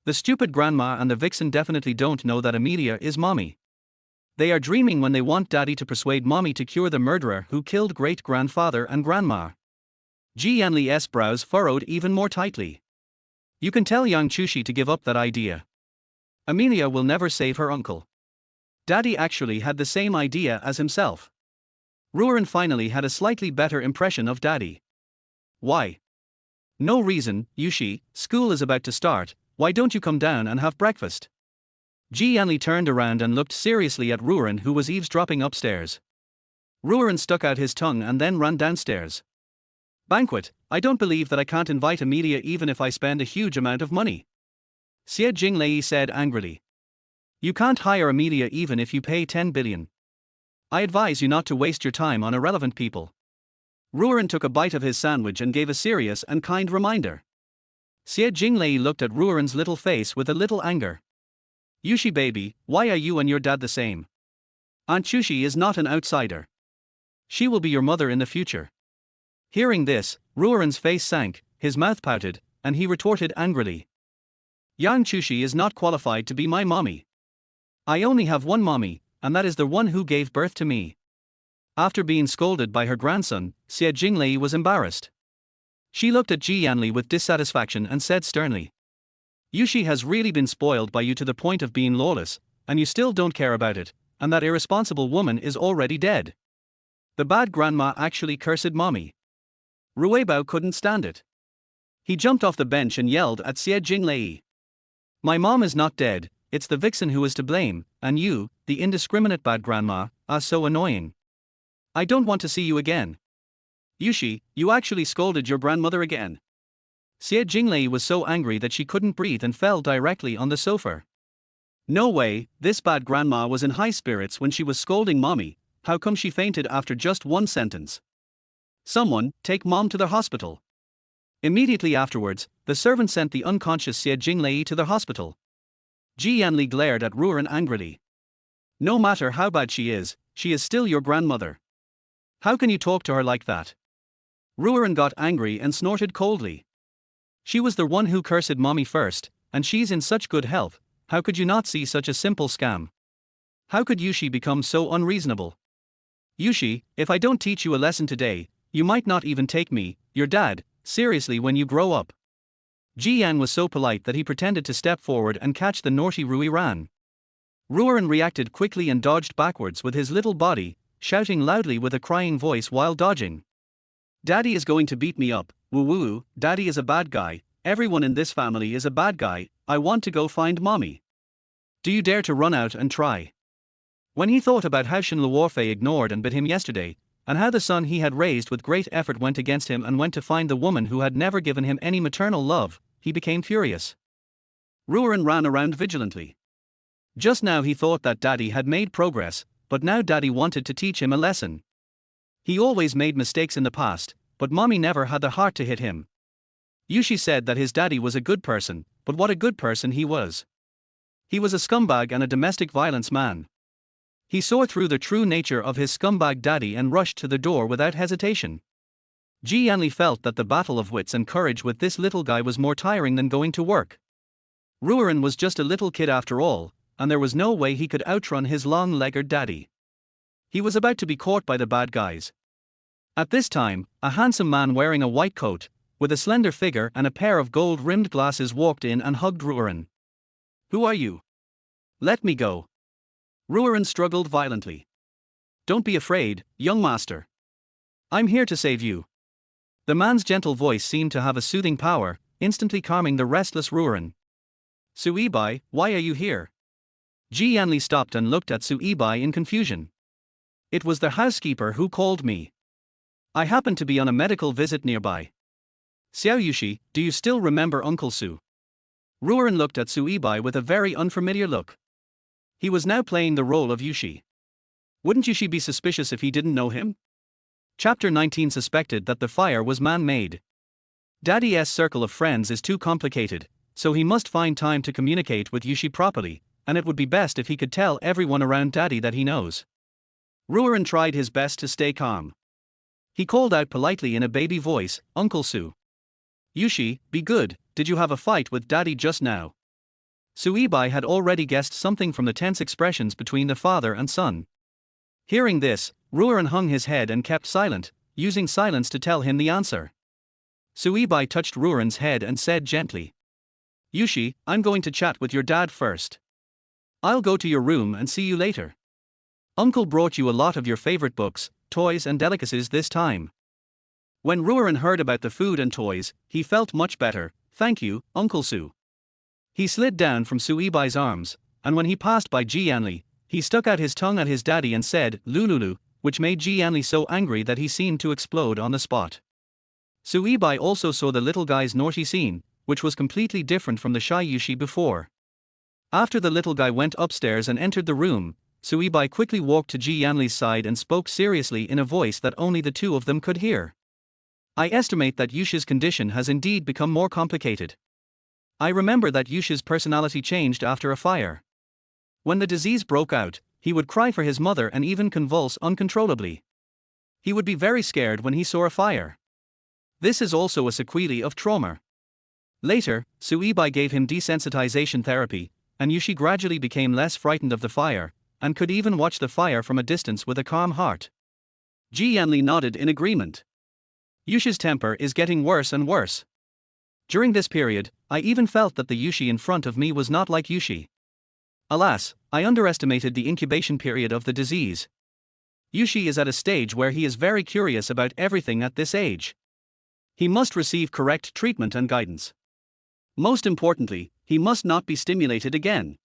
The stupid grandma and the vixen definitely don't know that Amelia is mommy. They are dreaming when they want daddy to persuade mommy to cure the murderer who killed great-grandfather and grandma. Yanli's brows furrowed even more tightly. You can tell young Jiushi to give up that idea. Amelia will never save her uncle. Daddy actually had the same idea as himself. Rui Ran finally had a slightly better impression of daddy. Why? No reason, Jiushi, school is about to start, why don't you come down and have breakfast? Yanli turned around and looked seriously at Rui Ran, who was eavesdropping upstairs. Rui Ran stuck out his tongue and then ran downstairs. Banquet, I don't believe that I can't invite Amelia even if I spend a huge amount of money. Seductively said angrily. You can't hire Amelia even if you pay 10 billion. I advise you not to waste your time on irrelevant people. Rui Ran took a bite of his sandwich and gave a serious and kind reminder. Seductively looked at Rui Ran's little face with a little anger. Jiushi baby, why are you and your dad the same? Aunt Jiushi is not an outsider. She will be your mother in the future. Hearing this, Rui Ran's face sank, his mouth pouted, and he retorted angrily. Yang Jiushi is not qualified to be my mommy. I only have one mommy, and that is the one who gave birth to me. After being scolded by her grandson, Seductively was embarrassed. She looked at Yanli with dissatisfaction and said sternly. Jiushi has really been spoiled by you to the point of being lawless, and you still don't care about it, and that irresponsible woman is already dead. The bad grandma actually cursed mommy. Rui Bao couldn't stand it. He jumped off the bench and yelled at Seductively. My mom is not dead, it's the vixen who is to blame, and you, the indiscriminate bad grandma, are so annoying. I don't want to see you again. Jiushi, you actually scolded your grandmother again. Seductively was so angry that she couldn't breathe and fell directly on the sofa. No way, this bad grandma was in high spirits when she was scolding mommy, how come she fainted after just one sentence? Someone, take mom to the hospital. Immediately afterwards, the servant sent the unconscious Seductively to the hospital. Yanli glared at Rui Ran angrily. No matter how bad she is still your grandmother. How can you talk to her like that? Rui Ran got angry and snorted coldly. She was the one who cursed mommy first, and she's in such good health, how could you not see such a simple scam? How could Jiushi become so unreasonable? Jiushi, if I don't teach you a lesson today, you might not even take me, your dad, seriously when you grow up. Jian was so polite that he pretended to step forward and catch the naughty Rui Ran. Rui Ran reacted quickly and dodged backwards with his little body, shouting loudly with a crying voice while dodging. Daddy is going to beat me up, woo-woo, daddy is a bad guy, everyone in this family is a bad guy, I want to go find mommy. Do you dare to run out and try? When he thought about how Shen Luofei ignored and bit him yesterday, and how the son he had raised with great effort went against him and went to find the woman who had never given him any maternal love, he became furious. Rui Ran ran around vigilantly. Just now he thought that daddy had made progress, but now daddy wanted to teach him a lesson. He always made mistakes in the past, but mommy never had the heart to hit him. Jiushi said that his daddy was a good person, but what a good person he was. He was a scumbag and a domestic violence man. He saw through the true nature of his scumbag daddy and rushed to the door without hesitation. Yanli felt that the battle of wits and courage with this little guy was more tiring than going to work. Rui Ran was just a little kid after all, and there was no way he could outrun his long-legged daddy. He was about to be caught by the bad guys. At this time, a handsome man wearing a white coat, with a slender figure and a pair of gold-rimmed glasses walked in and hugged Rui Ran. Who are you? Let me go. Rui Ran struggled violently. Don't be afraid, young master. I'm here to save you. The man's gentle voice seemed to have a soothing power, instantly calming the restless Rui Ran. Suibai, why are you here? Yanli stopped and looked at Suibai in confusion. It was the housekeeper who called me. I happened to be on a medical visit nearby. Xiao Jiushi, do you still remember Uncle Su? Rui Ran looked at Suibai with a very unfamiliar look. He was now playing the role of Jiushi. Wouldn't Jiushi be suspicious if he didn't know him? Chapter 19 suspected that the fire was man-made. Daddy's circle of friends is too complicated, so he must find time to communicate with Yushi properly, and it would be best if he could tell everyone around Daddy that he knows. Rui Ran tried his best to stay calm. He called out politely in a baby voice, "Uncle Su." "Yushi, be good, did you have a fight with Daddy just now?" Suibai had already guessed something from the tense expressions between the father and son. Hearing this, Rui Ran hung his head and kept silent, using silence to tell him the answer. Suibai touched Rui Ran's head and said gently, "Yushi, I'm going to chat with your dad first. I'll go to your room and see you later. Uncle brought you a lot of your favorite books, toys and delicacies this time." When Rui Ran heard about the food and toys, he felt much better. "Thank you, Uncle Su." He slid down from Suibai's arms, and when he passed by Yanli, he stuck out his tongue at his daddy and said, "Lululu," which made Yanli so angry that he seemed to explode on the spot. Suibai also saw the little guy's naughty scene, which was completely different from the shy Yushi before. After the little guy went upstairs and entered the room, Suibai quickly walked to Yanli's side and spoke seriously in a voice that only the two of them could hear. "I estimate that Yushi's condition has indeed become more complicated. I remember that Yushi's personality changed after a fire. When the disease broke out, he would cry for his mother and even convulse uncontrollably. He would be very scared when he saw a fire. This is also a sequelae of trauma." Later, Suibai gave him desensitization therapy, and Yushi gradually became less frightened of the fire, and could even watch the fire from a distance with a calm heart. Yanli nodded in agreement. "Yushi's temper is getting worse and worse. During this period, I even felt that the Yushi in front of me was not like Yushi. Alas, I underestimated the incubation period of the disease. Yushi is at a stage where he is very curious about everything at this age. He must receive correct treatment and guidance. Most importantly, he must not be stimulated again.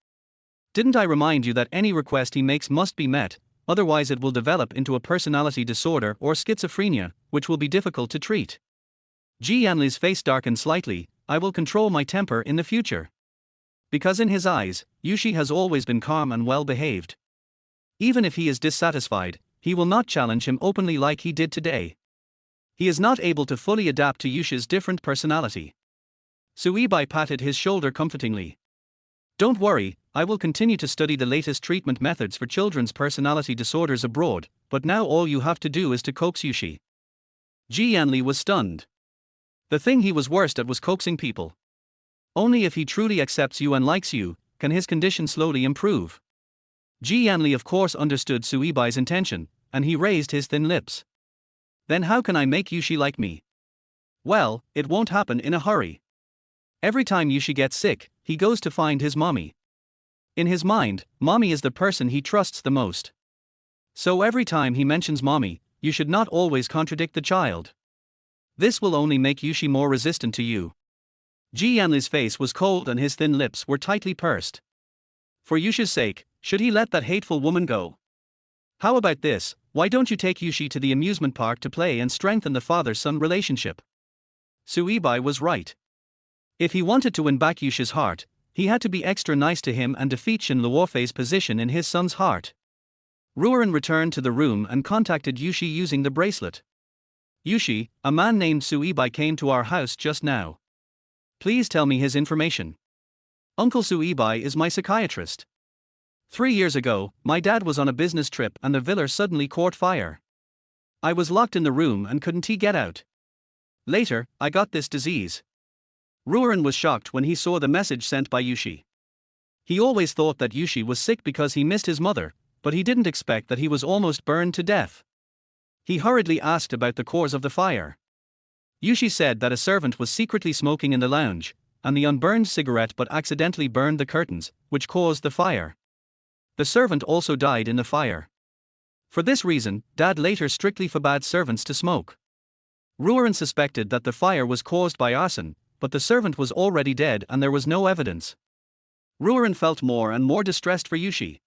Didn't I remind you that any request he makes must be met, otherwise it will develop into a personality disorder or schizophrenia, which will be difficult to treat?" Yanli's face darkened slightly. "I will control my temper in the future." Because in his eyes, Yushi has always been calm and well behaved. Even if he is dissatisfied, he will not challenge him openly like he did today. He is not able to fully adapt to Yushi's different personality. Suibai patted his shoulder comfortingly. "Don't worry, I will continue to study the latest treatment methods for children's personality disorders abroad, but now all you have to do is to coax Yushi." Yanli was stunned. The thing he was worst at was coaxing people. Only if he truly accepts you and likes you, can his condition slowly improve. Yanli of course understood Suibai's intention, and he raised his thin lips. "Then how can I make Yushi like me?" "Well, it won't happen in a hurry. Every time Yushi gets sick, he goes to find his mommy. In his mind, mommy is the person he trusts the most. So every time he mentions mommy, you should not always contradict the child. This will only make Yushi more resistant to you." Yanli's face was cold and his thin lips were tightly pursed. "For Yushi's sake, should he let that hateful woman go? How about this, why don't you take Yushi to the amusement park to play and strengthen the father-son relationship?" Suibai was right. If he wanted to win back Yushi's heart, he had to be extra nice to him and defeat Shen Luofei's position in his son's heart. Rui Ran returned to the room and contacted Yushi using the bracelet. "Yushi, a man named Suibai came to our house just now. Please tell me his information. Uncle Suibai is my psychiatrist. 3 years ago, my dad was on a business trip and the villa suddenly caught fire. I was locked in the room and couldn't get out. Later, I got this disease." Rui Ran was shocked when he saw the message sent by Yushi. He always thought that Yushi was sick because he missed his mother, but he didn't expect that he was almost burned to death. He hurriedly asked about the cause of the fire. Yushi said that a servant was secretly smoking in the lounge, and the unburned cigarette but accidentally burned the curtains, which caused the fire. The servant also died in the fire. For this reason, Dad later strictly forbade servants to smoke. Rui Ran suspected that the fire was caused by arson, but the servant was already dead and there was no evidence. Rui Ran felt more and more distressed for Yushi.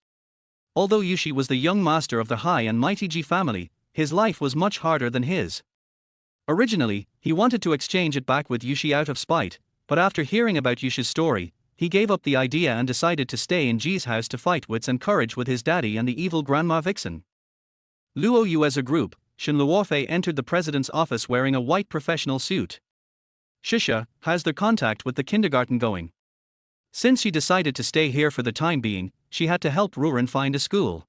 Although Yushi was the young master of the high and mighty Ji family, his life was much harder than his. Originally, he wanted to exchange it back with Yushi out of spite, but after hearing about Yushi's story, he gave up the idea and decided to stay in Ji's house to fight wits and courage with his daddy and the evil Grandma Vixen. Luo Yu as a group, Shen Luofei entered the president's office wearing a white professional suit. Shisha, how's their contact with the kindergarten going? Since she decided to stay here for the time being, she had to help Rui Ran find a school.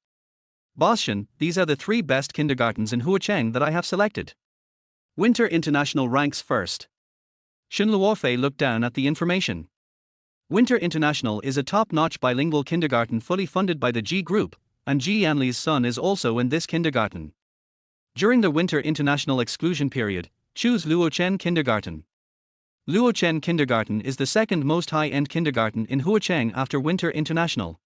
Boss Shen, these are the 3 best kindergartens in Huacheng that I have selected. Winter International ranks first. Shen Luofei looked down at the information. Winter International is a top-notch bilingual kindergarten fully funded by the G Group, and Yanli's son is also in this kindergarten. During the Winter International exclusion period, choose Luochen Kindergarten. Luochen Kindergarten is the second most high-end kindergarten in Huacheng after Winter International.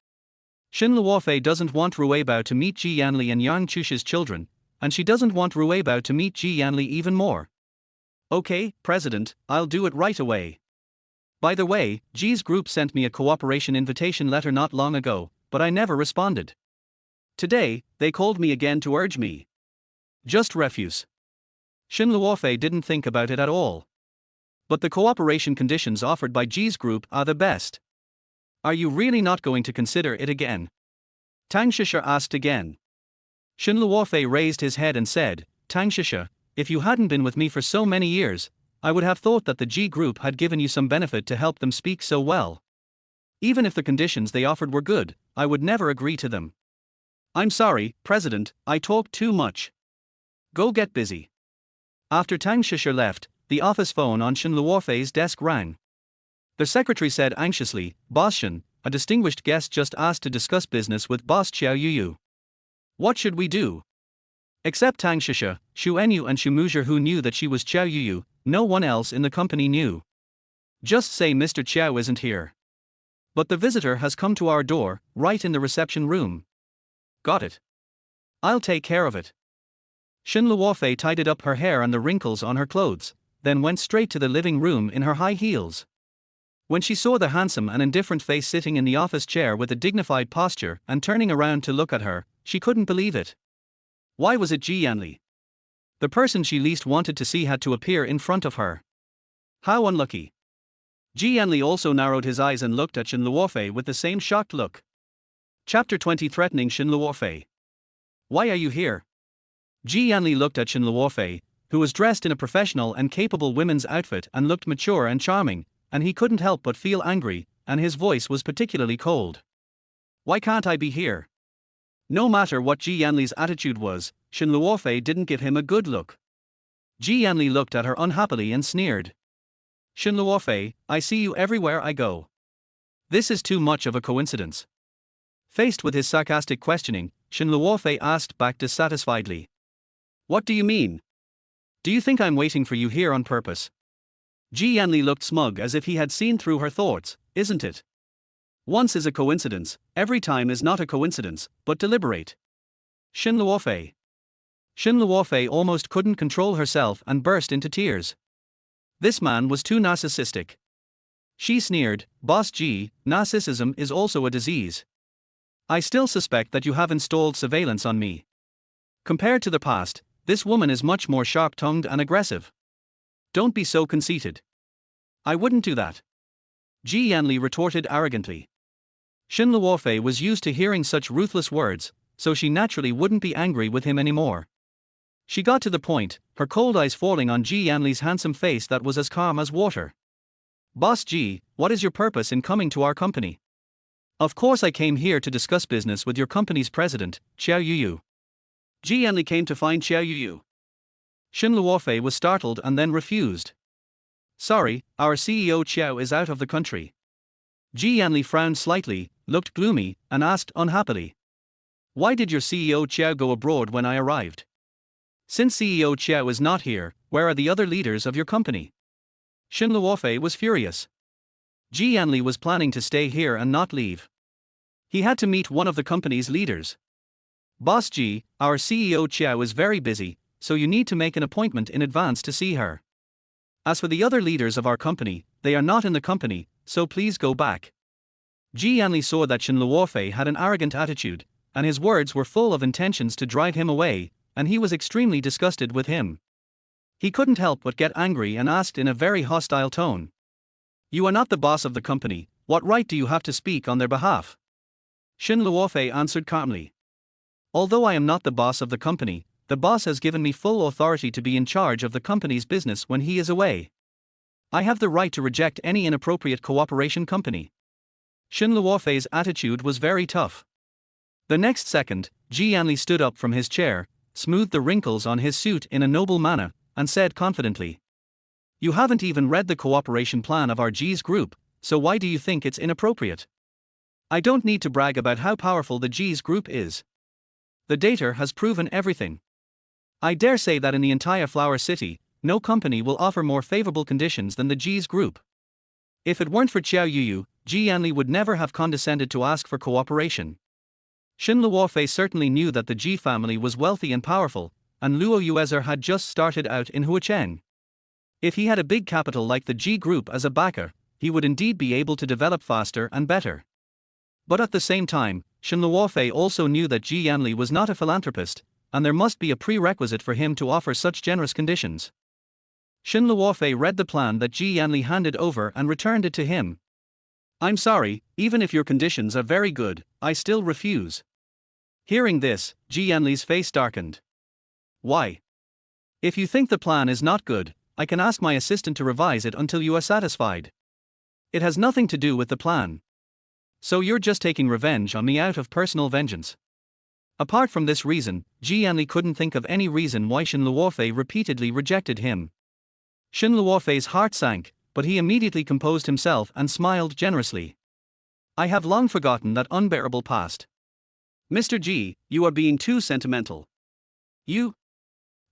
Shen Luofei doesn't want Rui Bao to meet Yanli and Yang Chushi's children, and she doesn't want Rui Bao to meet Yanli even more. Okay, President, I'll do it right away. By the way, G's group sent me a cooperation invitation letter not long ago, but I never responded. Today, they called me again to urge me. Just refuse. Shen Luofei didn't think about it at all. But the cooperation conditions offered by G's group are the best. Are you really not going to consider it again? Tang Shisha asked again. Shen Luofei raised his head and said, Tang Shisha, if you hadn't been with me for so many years, I would have thought that the G group had given you some benefit to help them speak so well. Even if the conditions they offered were good, I would never agree to them. I'm sorry, President, I talked too much. Go get busy. After Tang Shisha left, the office phone on Shen Luofei's desk rang. The secretary said anxiously, Boss Shen, a distinguished guest just asked to discuss business with Boss Qiao Yuyu. What should we do? Except Tang Shisha, Xu Enyu and Xu Muzher who knew that she was Qiao Yuyu, no one else in the company knew. Just say Mr. Qiao isn't here. But the visitor has come to our door, right in the reception room. Got it. I'll take care of it. Shen Luofei tidied up her hair and the wrinkles on her clothes, then went straight to the living room in her high heels. When she saw the handsome and indifferent face sitting in the office chair with a dignified posture and turning around to look at her, she couldn't believe it. Why was it Yanli? The person she least wanted to see had to appear in front of her. How unlucky. Yanli also narrowed his eyes and looked at Shen Luofei with the same shocked look. Chapter 20 Threatening Shen Luofei. Why are you here? Yanli looked at Shen Luofei, who was dressed in a professional and capable women's outfit and looked mature and charming, and he couldn't help but feel angry, and his voice was particularly cold. Why can't I be here? No matter what Yanli's attitude was, Shen Luofei didn't give him a good look. Yanli looked at her unhappily and sneered. Shen Luofei, I see you everywhere I go. This is too much of a coincidence. Faced with his sarcastic questioning, Shen Luofei asked back dissatisfiedly. What do you mean? Do you think I'm waiting for you here on purpose? Yanli looked smug as if he had seen through her thoughts, isn't it? Once is a coincidence, every time is not a coincidence, but deliberate. Shen Luofei. Shen Luofei almost couldn't control herself and burst into tears. This man was too narcissistic. She sneered, Boss G, narcissism is also a disease. I still suspect that you have installed surveillance on me. Compared to the past, this woman is much more sharp-tongued and aggressive. Don't be so conceited. I wouldn't do that. Yanli retorted arrogantly. Shen Luofei was used to hearing such ruthless words, so she naturally wouldn't be angry with him anymore. She got to the point, her cold eyes falling on Yanli's handsome face that was as calm as water. Boss G, what is your purpose in coming to our company? Of course I came here to discuss business with your company's president, Qiao Yuyu. Yanli came to find Qiao Yuyu. Shen Luofei was startled and then refused. Sorry, our CEO Qiao is out of the country. Yanli frowned slightly, looked gloomy, and asked unhappily. Why did your CEO Qiao go abroad when I arrived? Since CEO Qiao is not here, where are the other leaders of your company? Shen Luofei was furious. Yanli was planning to stay here and not leave. He had to meet one of the company's leaders. Boss G, our CEO Qiao is very busy, so you need to make an appointment in advance to see her. As for the other leaders of our company, they are not in the company, so please go back. Yanli saw that Shen Luofei had an arrogant attitude, and his words were full of intentions to drive him away, and he was extremely disgusted with him. He couldn't help but get angry and asked in a very hostile tone. You are not the boss of the company, what right do you have to speak on their behalf? Shen Luofei answered calmly. Although I am not the boss of the company, The boss has given me full authority to be in charge of the company's business when he is away. I have the right to reject any inappropriate cooperation company. Shen Luofei's attitude was very tough. The next second, Yanli stood up from his chair, smoothed the wrinkles on his suit in a noble manner, and said confidently, "You haven't even read the cooperation plan of our G's group, so why do you think it's inappropriate? I don't need to brag about how powerful the G's group is. The data has proven everything. I dare say that in the entire Flower City, no company will offer more favorable conditions than the G's group. If it weren't for Qiao Yuyu, Yanli would never have condescended to ask for cooperation." Shen Luofei certainly knew that the Ji family was wealthy and powerful, and Luo Yuezher had just started out in Huacheng. If he had a big capital like the Ji group as a backer, he would indeed be able to develop faster and better. But at the same time, Shen Luofei also knew that Yanli was not a philanthropist, and there must be a prerequisite for him to offer such generous conditions. Shen Luofei read the plan that Yanli handed over and returned it to him. "I'm sorry, even if your conditions are very good, I still refuse." Hearing this, Yanli's face darkened. "Why? If you think the plan is not good, I can ask my assistant to revise it until you are satisfied. It has nothing to do with the plan. So you're just taking revenge on me out of personal vengeance." Apart from this reason, Yanli couldn't think of any reason why Shen Luofei repeatedly rejected him. Shen Luofei's heart sank, but he immediately composed himself and smiled generously. "I have long forgotten that unbearable past. Mr. Ji, you are being too sentimental. You..."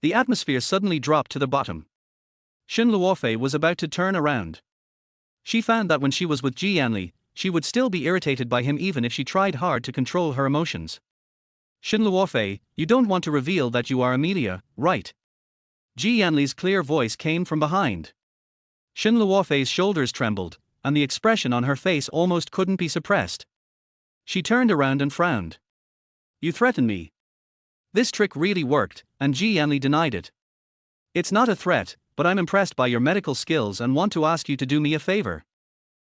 The atmosphere suddenly dropped to the bottom. Shen Luofei was about to turn around. She found that when she was with Yanli, she would still be irritated by him even if she tried hard to control her emotions. "Shen Luofei, you don't want to reveal that you are Amelia, right?" Yanli's clear voice came from behind. Shen Luofei's shoulders trembled, and the expression on her face almost couldn't be suppressed. She turned around and frowned. "You threaten me." This trick really worked, and Yanli denied it. "It's not a threat, but I'm impressed by your medical skills and want to ask you to do me a favor."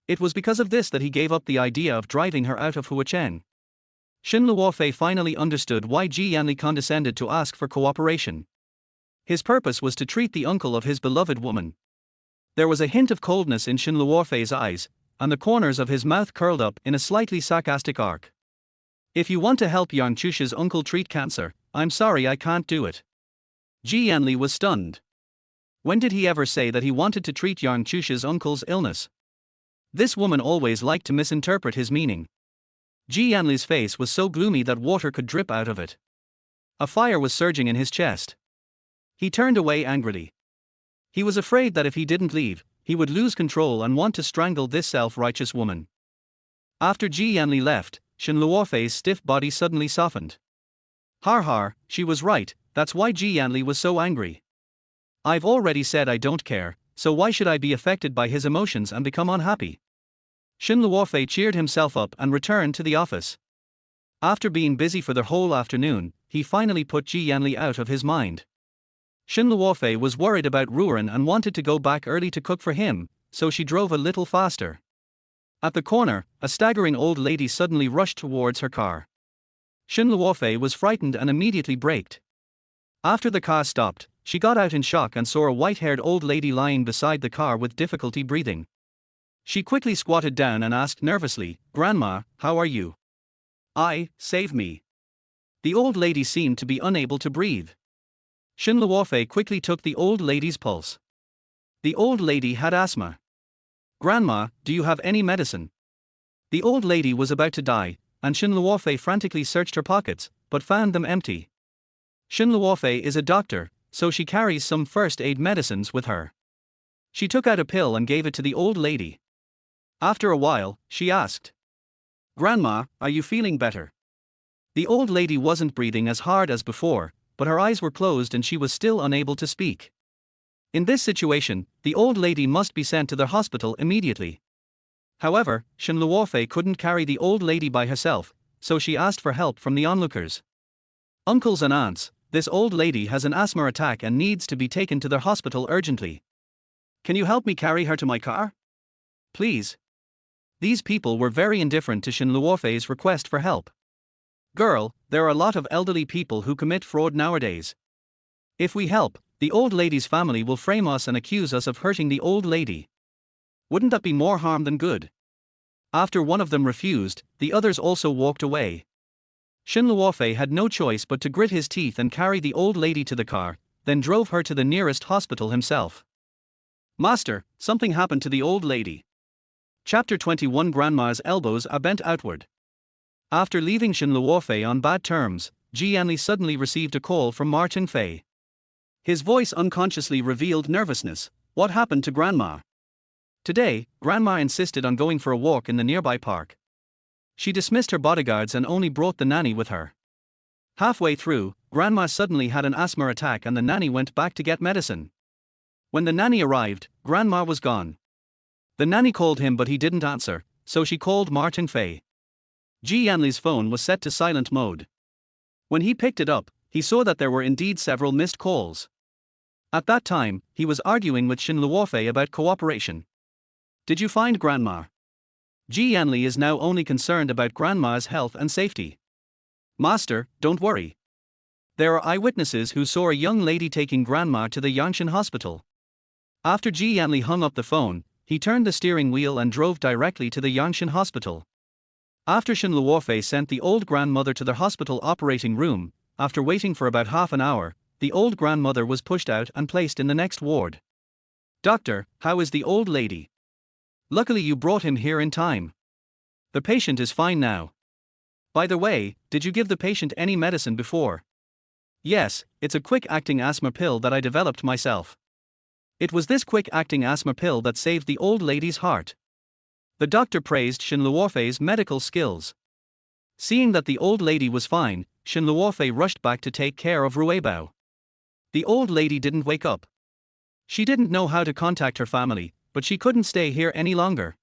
It was because of this that he gave up the idea of driving her out of Huacheng. Shen Luofei finally understood why Yanli condescended to ask for cooperation. His purpose was to treat the uncle of his beloved woman. There was a hint of coldness in Shen Luofei's eyes, and the corners of his mouth curled up in a slightly sarcastic arc. "If you want to help Yang Chusha's uncle treat cancer, I'm sorry I can't do it." Yanli was stunned. When did he ever say that he wanted to treat Yang Chusha's uncle's illness? This woman always liked to misinterpret his meaning. Yanli's face was so gloomy that water could drip out of it. A fire was surging in his chest. He turned away angrily. He was afraid that if he didn't leave, he would lose control and want to strangle this self-righteous woman. After Yanli left, Shen Luofei's stiff body suddenly softened. Har, she was right, that's why Yanli was so angry. I've already said I don't care, so why should I be affected by his emotions and become unhappy? Shen Luofei cheered himself up and returned to the office. After being busy for the whole afternoon, he finally put Yanli out of his mind. Shen Luofei was worried about Rui Ran and wanted to go back early to cook for him, so she drove a little faster. At the corner, a staggering old lady suddenly rushed towards her car. Shen Luofei was frightened and immediately braked. After the car stopped, she got out in shock and saw a white-haired old lady lying beside the car with difficulty breathing. She quickly squatted down and asked nervously, "Grandma, how are you?" Save me." The old lady seemed to be unable to breathe. Shen Luofei quickly took the old lady's pulse. The old lady had asthma. "Grandma, do you have any medicine?" The old lady was about to die, and Shen Luofei frantically searched her pockets, but found them empty. Shen Luofei is a doctor, so she carries some first aid medicines with her. She took out a pill and gave it to the old lady. After a while, she asked, "Grandma, are you feeling better?" The old lady wasn't breathing as hard as before, but her eyes were closed and she was still unable to speak. In this situation, the old lady must be sent to the hospital immediately. However, Shen Luofei couldn't carry the old lady by herself, so she asked for help from the onlookers. "Uncles and aunts, this old lady has an asthma attack and needs to be taken to the hospital urgently. Can you help me carry her to my car? Please." These people were very indifferent to Shen Luofei's request for help. "Girl, there are a lot of elderly people who commit fraud nowadays. If we help, the old lady's family will frame us and accuse us of hurting the old lady. Wouldn't that be more harm than good? After one of them refused, the others also walked away. Shen Luofei had no choice but to grit his teeth and carry the old lady to the car, then drove her to the nearest hospital himself. Master, something happened to the old lady. Chapter 21. Grandma's elbows are bent outward. After leaving Shen Luofei on bad terms, Yanli suddenly received a call from Martin Fei. His voice unconsciously revealed nervousness. What happened to Grandma? Today, Grandma insisted on going for a walk in the nearby park. She dismissed her bodyguards and only brought the nanny with her. Halfway through, Grandma suddenly had an asthma attack and the nanny went back to get medicine. When the nanny arrived, Grandma was gone. The nanny called him but he didn't answer, so she called Martin Fei. Yanli's phone was set to silent mode. When he picked it up, he saw that there were indeed several missed calls. At that time, he was arguing with Shen Luofei about cooperation. Did you find Grandma? Yanli is now only concerned about Grandma's health and safety. Master, don't worry. There are eyewitnesses who saw a young lady taking Grandma to the Yangshan hospital. After Yanli hung up the phone, he turned the steering wheel and drove directly to the Yangshan hospital. After Shen Luofei sent the old grandmother to the hospital operating room, after waiting for about half an hour, the old grandmother was pushed out and placed in the next ward. Doctor, how is the old lady? Luckily you brought him here in time. The patient is fine now. By the way, did you give the patient any medicine before? Yes, it's a quick-acting asthma pill that I developed myself. It was this quick-acting asthma pill that saved the old lady's heart. The doctor praised Shen Luofei's medical skills. Seeing that the old lady was fine, Shen Luofei rushed back to take care of Rui Bao. The old lady didn't wake up. She didn't know how to contact her family, but she couldn't stay here any longer.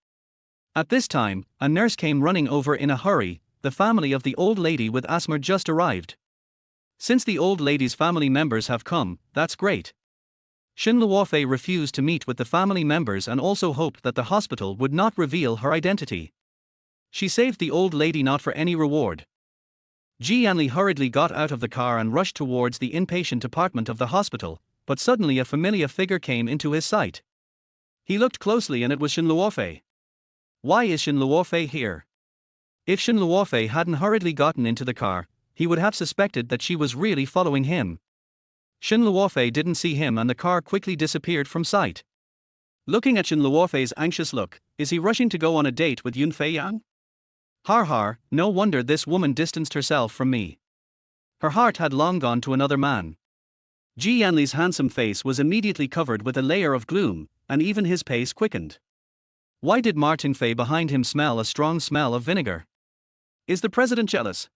At this time, a nurse came running over in a hurry. The family of the old lady with asthma just arrived. Since the old lady's family members have come, that's great. Shen Luofei refused to meet with the family members and also hoped that the hospital would not reveal her identity. She saved the old lady not for any reward. Yanli hurriedly got out of the car and rushed towards the inpatient department of the hospital, but suddenly a familiar figure came into his sight. He looked closely and it was Shen Luofei. Why is Shen Luofei here? If Shen Luofei hadn't hurriedly gotten into the car, he would have suspected that she was really following him. Shen Luofei didn't see him and the car quickly disappeared from sight. Looking at Shen Luofei's anxious look, is he rushing to go on a date with Yun Feiyang? Har har, no wonder this woman distanced herself from me. Her heart had long gone to another man. Yanli's handsome face was immediately covered with a layer of gloom, and even his pace quickened. Why did Martin Fei behind him smell a strong smell of vinegar? Is the president jealous?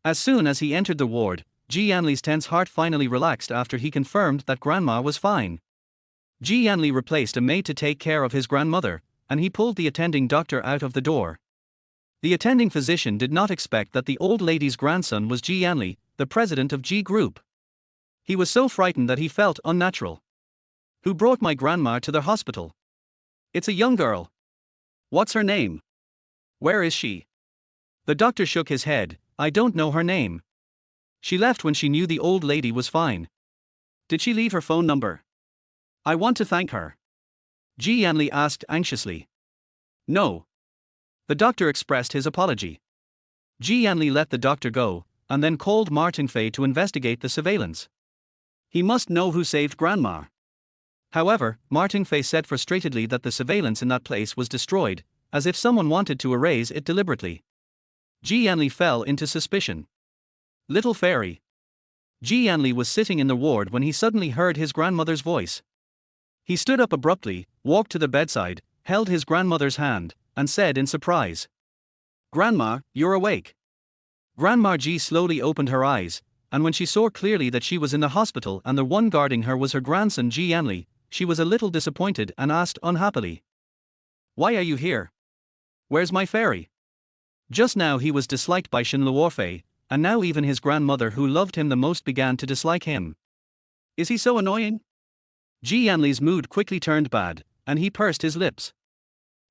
As soon as he entered the ward, Yanli's tense heart finally relaxed after he confirmed that Grandma was fine. Yanli replaced a maid to take care of his grandmother, and he pulled the attending doctor out of the door. The attending physician did not expect that the old lady's grandson was Yanli, the president of G Group. He was so frightened that he felt unnatural. Who brought my grandma to the hospital? It's a young girl. What's her name? Where is she? The doctor shook his head. I don't know her name. She left when she knew the old lady was fine. Did she leave her phone number? I want to thank her. Yanli asked anxiously. No. The doctor expressed his apology. Yanli let the doctor go, and then called Martin Fei to investigate the surveillance. He must know who saved Grandma. However, Martin Fei said frustratedly that the surveillance in that place was destroyed, as if someone wanted to erase it deliberately. Yanli fell into suspicion. Little fairy. Yanli was sitting in the ward when he suddenly heard his grandmother's voice. He stood up abruptly, walked to the bedside, held his grandmother's hand, and said in surprise, "Grandma, you're awake." Grandma Ji slowly opened her eyes, and when she saw clearly that she was in the hospital and the one guarding her was her grandson Yanli, she was a little disappointed and asked unhappily, "Why are you here? Where's my fairy?" Just now he was disliked by Shen Luofei, and now even his grandmother who loved him the most began to dislike him. Is he so annoying? Yanli's mood quickly turned bad, and he pursed his lips.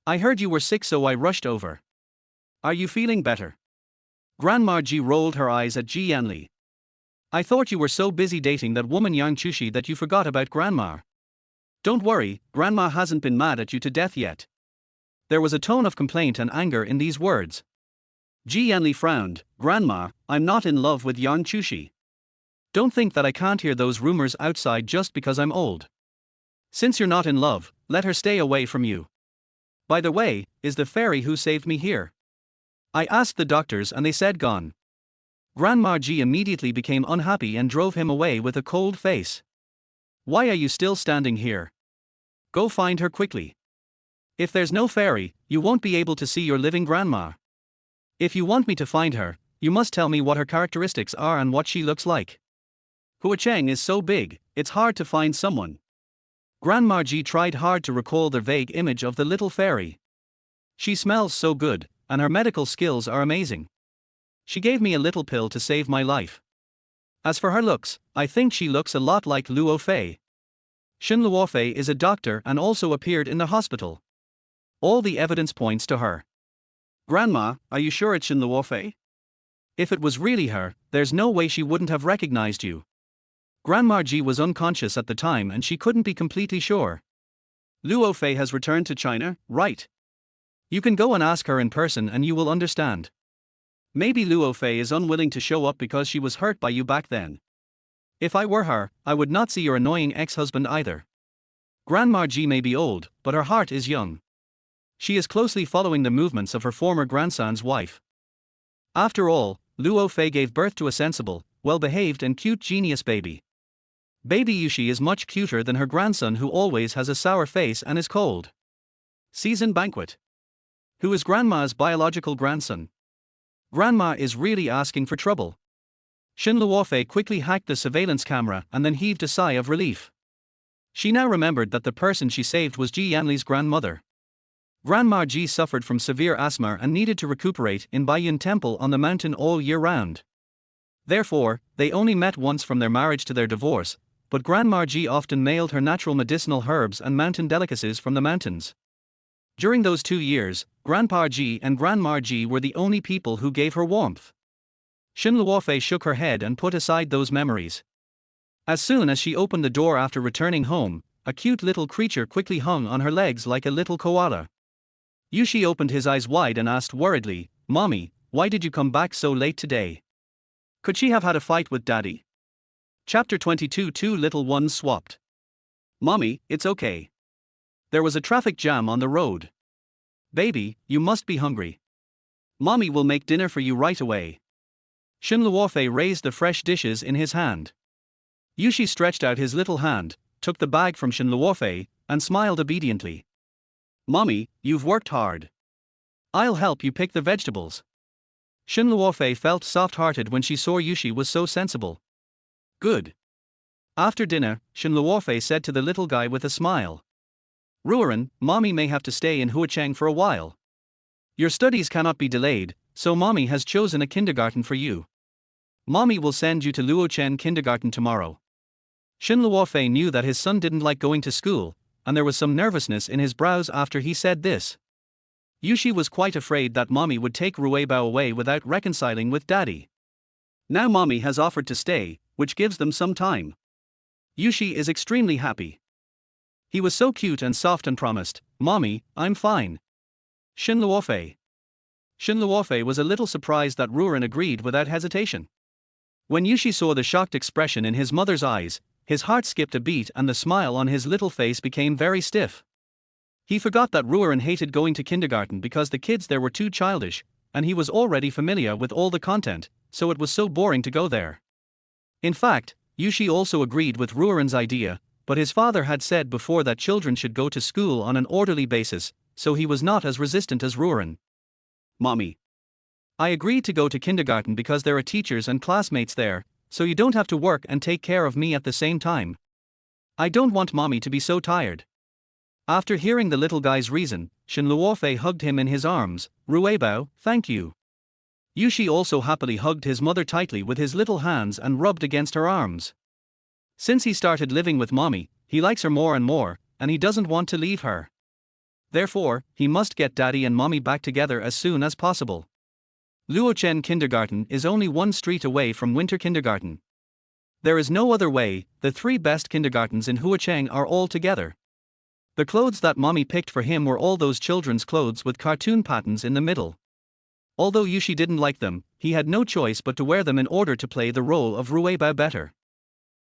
I heard you were sick so I rushed over. Are you feeling better? Grandma Ji rolled her eyes at Yanli. I thought you were so busy dating that woman Yang Jiushi that you forgot about Grandma. Don't worry, Grandma hasn't been mad at you to death yet. There was a tone of complaint and anger in these words. Yanli frowned. Grandma, I'm not in love with Yang Jiushi. Don't think that I can't hear those rumors outside just because I'm old. Since you're not in love, let her stay away from you. By the way, is the fairy who saved me here? I asked the doctors and they said gone. Grandma Ji immediately became unhappy and drove him away with a cold face. Why are you still standing here? Go find her quickly. If there's no fairy, you won't be able to see your living grandma. If you want me to find her, you must tell me what her characteristics are and what she looks like. Huacheng is so big, it's hard to find someone. Grandma Ji tried hard to recall the vague image of the little fairy. She smells so good, and her medical skills are amazing. She gave me a little pill to save my life. As for her looks, I think she looks a lot like Luofei. Shen Luofei is a doctor and also appeared in the hospital. All the evidence points to her. Grandma, are you sure it's Shen Luofei? If it was really her, there's no way she wouldn't have recognized you. Grandma Ji was unconscious at the time and she couldn't be completely sure. Luofei has returned to China, right? You can go and ask her in person and you will understand. Maybe Luofei is unwilling to show up because she was hurt by you back then. If I were her, I would not see your annoying ex-husband either. Grandma Ji may be old, but her heart is young. She is closely following the movements of her former grandson's wife. After all, Luofei gave birth to a sensible, well-behaved and cute genius baby. Baby Jiushi is much cuter than her grandson who always has a sour face and is cold. Season banquet. Who is Grandma's biological grandson? Grandma is really asking for trouble. Shen Luofei quickly hacked the surveillance camera and then heaved a sigh of relief. She now remembered that the person she saved was Yanli's grandmother. Grandma Ji suffered from severe asthma and needed to recuperate in Baiyun Temple on the mountain all year round. Therefore, they only met once from their marriage to their divorce, but Grandma Ji often mailed her natural medicinal herbs and mountain delicacies from the mountains. During those 2 years, Grandpa Ji and Grandma Ji were the only people who gave her warmth. Shen Luofei shook her head and put aside those memories. As soon as she opened the door after returning home, a cute little creature quickly hung on her legs like a little koala. Jiushi opened his eyes wide and asked worriedly, "Mommy, why did you come back so late today? Could she have had a fight with Daddy?" Chapter 22. Two little ones swapped. Mommy, it's okay. There was a traffic jam on the road. Baby, you must be hungry. Mommy will make dinner for you right away. Shen Luofei raised the fresh dishes in his hand. Jiushi stretched out his little hand, took the bag from Shen Luofei, and smiled obediently. Mommy, you've worked hard. I'll help you pick the vegetables. Shen Luofei felt soft-hearted when she saw Jiushi was so sensible. Good. After dinner, Shen Luofei said to the little guy with a smile. Rui Ran, Mommy may have to stay in Huacheng for a while. Your studies cannot be delayed, so Mommy has chosen a kindergarten for you. Mommy will send you to Luochen kindergarten tomorrow. Shen Luofei knew that his son didn't like going to school, and there was some nervousness in his brows after he said this. Jiushi was quite afraid that Mommy would take Rui Bao away without reconciling with Daddy. Now Mommy has offered to stay, which gives them some time. Jiushi is extremely happy. He was so cute and soft and promised, Mommy, I'm fine. Shen Luofei. Shen Luofei was a little surprised that Rui Ran agreed without hesitation. When Jiushi saw the shocked expression in his mother's eyes, his heart skipped a beat and the smile on his little face became very stiff. He forgot that Rui Ran hated going to kindergarten because the kids there were too childish, and he was already familiar with all the content, so it was so boring to go there. In fact, Jiushi also agreed with Rui Ran's idea, but his father had said before that children should go to school on an orderly basis, so he was not as resistant as Rui Ran. Mommy. I agreed to go to kindergarten because there are teachers and classmates there, so you don't have to work and take care of me at the same time. I don't want Mommy to be so tired. After hearing the little guy's reason, Shen Luofei hugged him in his arms. Rui Bao, thank you. Jiushi also happily hugged his mother tightly with his little hands and rubbed against her arms. Since he started living with Mommy, he likes her more and more, and he doesn't want to leave her. Therefore, he must get Daddy and Mommy back together as soon as possible. Luochen Kindergarten is only 1 street away from Winter Kindergarten. There is no other way, the three best kindergartens in Huacheng are all together. The clothes that mommy picked for him were all those children's clothes with cartoon patterns in the middle. Although Yushi didn't like them, he had no choice but to wear them in order to play the role of Rui Bao better.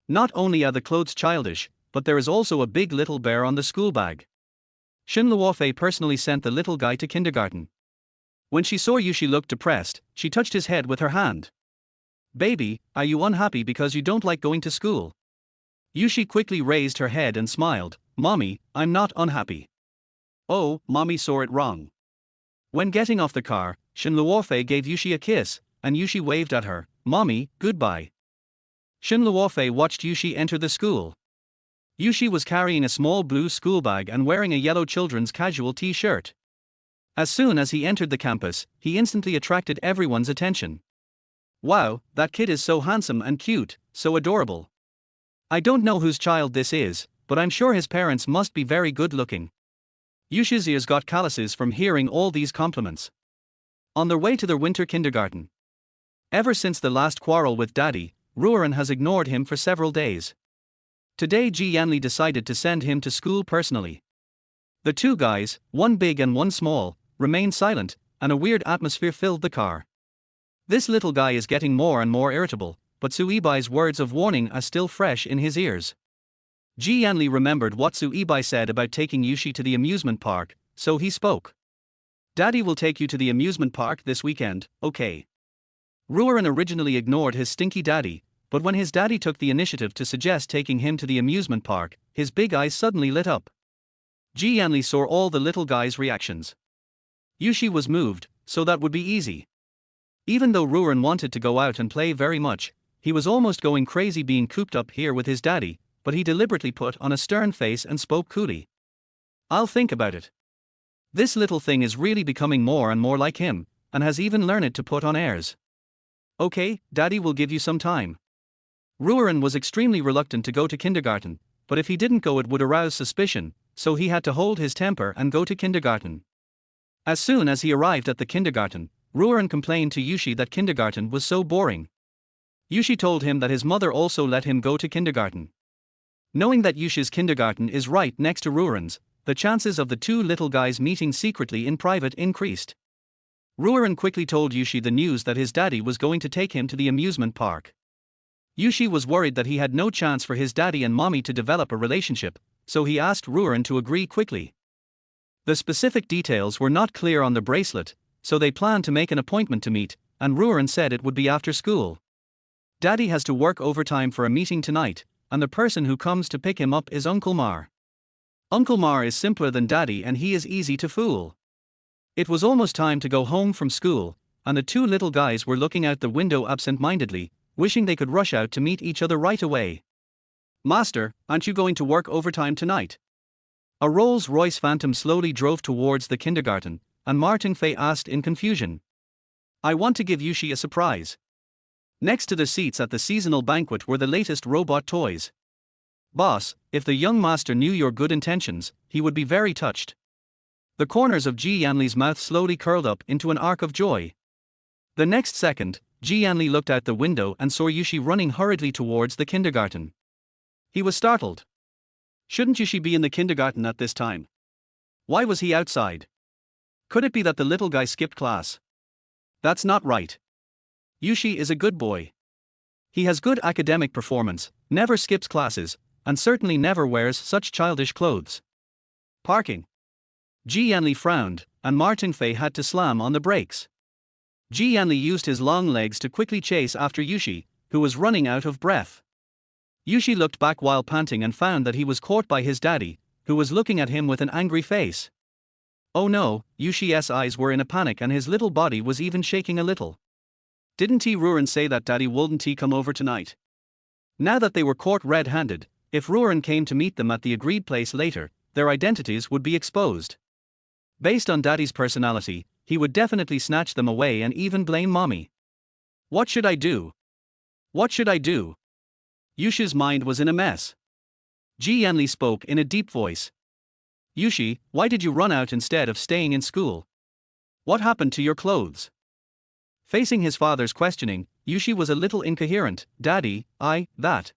Not only are the clothes childish, but there is also a big little bear on the school bag. Shen Luofei personally sent the little guy to kindergarten. When she saw Yushi look depressed, she touched his head with her hand. "Baby, are you unhappy because you don't like going to school?" Yushi quickly raised her head and smiled. "Mommy, I'm not unhappy." Oh, mommy saw it wrong. When getting off the car, Shen Luofei gave Yushi a kiss, and Yushi waved at her. "Mommy, goodbye." Shen Luofei watched Yushi enter the school. Yushi was carrying a small blue school bag and wearing a yellow children's casual t-shirt. As soon as he entered the campus, he instantly attracted everyone's attention. "Wow, that kid is so handsome and cute, so adorable. I don't know whose child this is, but I'm sure his parents must be very good looking." Yushi's ears got calluses from hearing all these compliments. On their way to their winter kindergarten. Ever since the last quarrel with Daddy, Rui Ran has ignored him for several days. Today Yanli decided to send him to school personally. The two guys, one big and one small, remained silent, and a weird atmosphere filled the car. This little guy is getting more and more irritable, but Suibai's words of warning are still fresh in his ears. Yanli remembered what Suibai said about taking Yushi to the amusement park, so he spoke. "Daddy will take you to the amusement park this weekend, okay?" Rui Ran originally ignored his stinky daddy, but when his daddy took the initiative to suggest taking him to the amusement park, his big eyes suddenly lit up. Yanli saw all the little guy's reactions. Yushi was moved, so that would be easy. Even though Rui Ran wanted to go out and play very much, he was almost going crazy being cooped up here with his daddy, but he deliberately put on a stern face and spoke coolly. "I'll think about it. This little thing is really becoming more and more like him, and has even learned to put on airs. Okay, Daddy will give you some time." Rui Ran was extremely reluctant to go to kindergarten, but if he didn't go it would arouse suspicion, so he had to hold his temper and go to kindergarten. As soon as he arrived at the kindergarten, Rui Ran complained to Yushi that kindergarten was so boring. Yushi told him that his mother also let him go to kindergarten. Knowing that Yushi's kindergarten is right next to Rui Ran's, the chances of the two little guys meeting secretly in private increased. Rui Ran quickly told Yushi the news that his daddy was going to take him to the amusement park. Yushi was worried that he had no chance for his daddy and mommy to develop a relationship, so he asked Rui Ran to agree quickly. The specific details were not clear on the bracelet, so they planned to make an appointment to meet, and Rui Ran said it would be after school. Daddy has to work overtime for a meeting tonight, and the person who comes to pick him up is Uncle Mar. Uncle Mar is simpler than Daddy and he is easy to fool. It was almost time to go home from school, and the two little guys were looking out the window absent-mindedly, wishing they could rush out to meet each other right away. "Master, aren't you going to work overtime tonight?" A Rolls-Royce Phantom slowly drove towards the kindergarten, and Martin Fei asked in confusion. "I want to give Yushi a surprise." Next to the seats at the seasonal banquet were the latest robot toys. "Boss, if the young master knew your good intentions, he would be very touched." The corners of Yanli's mouth slowly curled up into an arc of joy. The next second, Yanli looked out the window and saw Yushi running hurriedly towards the kindergarten. He was startled. Shouldn't Yushi be in the kindergarten at this time? Why was he outside? Could it be that the little guy skipped class? That's not right. Yushi is a good boy. He has good academic performance, never skips classes, and certainly never wears such childish clothes. Parking. Yanli frowned, and Martin Fei had to slam on the brakes. Yanli used his long legs to quickly chase after Yushi, who was running out of breath. Yushi looked back while panting and found that he was caught by his daddy, who was looking at him with an angry face. Oh no, Yushi's eyes were in a panic and his little body was even shaking a little. Didn't Rui Ran say that Daddy wouldn't he come over tonight? Now that they were caught red-handed, if Rui Ran came to meet them at the agreed place later, their identities would be exposed. Based on Daddy's personality, he would definitely snatch them away and even blame Mommy. What should I do? What should I do? Yushi's mind was in a mess. Yanli spoke in a deep voice. Yushi, why did you run out instead of staying in school? What happened to your clothes? Facing his father's questioning, Yushi was a little incoherent. Daddy, that.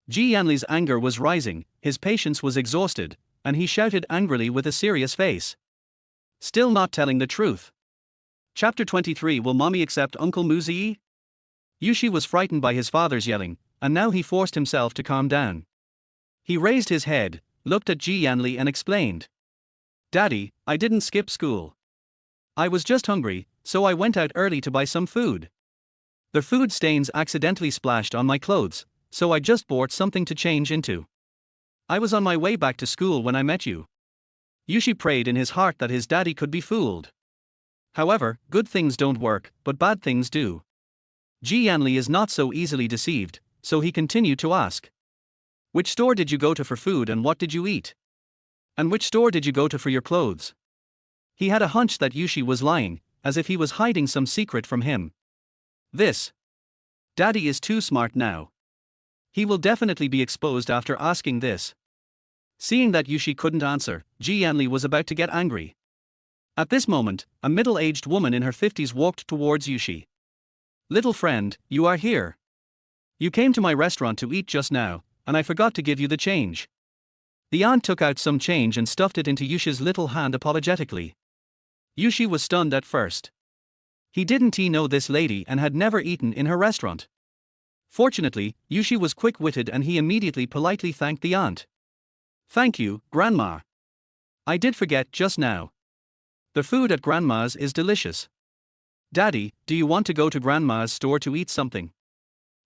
Yanli's anger was rising, his patience was exhausted, and he shouted angrily with a serious face. Still not telling the truth. Chapter 23. Will mommy accept Uncle Muzi? Yushi was frightened by his father's yelling, and now he forced himself to calm down. He raised his head, looked at Yanli and explained. Daddy, I didn't skip school. I was just hungry, so I went out early to buy some food. The food stains accidentally splashed on my clothes, so I just bought something to change into. I was on my way back to school when I met you. Yushi prayed in his heart that his daddy could be fooled. However, good things don't work, but bad things do. Yanli is not so easily deceived, so he continued to ask. Which store did you go to for food and what did you eat? And which store did you go to for your clothes? He had a hunch that Yushi was lying, as if he was hiding some secret from him. This. Daddy is too smart now. He will definitely be exposed after asking this. Seeing that Yushi couldn't answer, Yanli was about to get angry. At this moment, a middle-aged woman in her 50s walked towards Yushi. Little friend, you are here. You came to my restaurant to eat just now, and I forgot to give you the change. The aunt took out some change and stuffed it into Yushi's little hand apologetically. Yushi was stunned at first. He didn't know this lady and had never eaten in her restaurant. Fortunately, Yushi was quick-witted and he immediately politely thanked the aunt. Thank you, Grandma. I did forget just now. The food at Grandma's is delicious. Daddy, do you want to go to Grandma's store to eat something?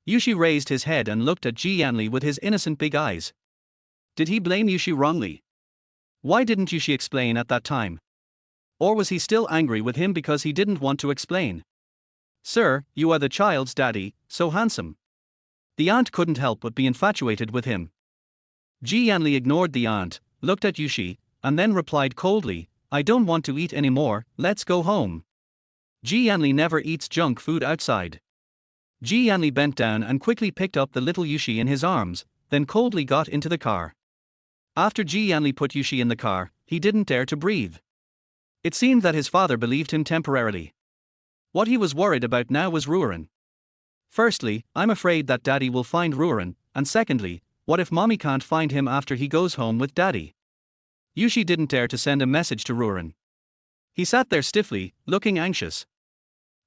Yushi raised his head and looked at Yanli with his innocent big eyes. Did he blame Yushi wrongly? Why didn't Yushi explain at that time? Or was he still angry with him because he didn't want to explain? Sir, you are the child's daddy, so handsome. The aunt couldn't help but be infatuated with him. Yanli ignored the aunt, looked at Yushi, and then replied coldly, I don't want to eat anymore, let's go home. Yanli never eats junk food outside. Yanli bent down and quickly picked up the little Yushi in his arms, then coldly got into the car. After Yanli put Yushi in the car, he didn't dare to breathe. It seemed that his father believed him temporarily. What he was worried about now was Rui Ran. Firstly, I'm afraid that daddy will find Rui Ran, and secondly, what if mommy can't find him after he goes home with daddy? Yushi didn't dare to send a message to Rui Ran. He sat there stiffly, looking anxious.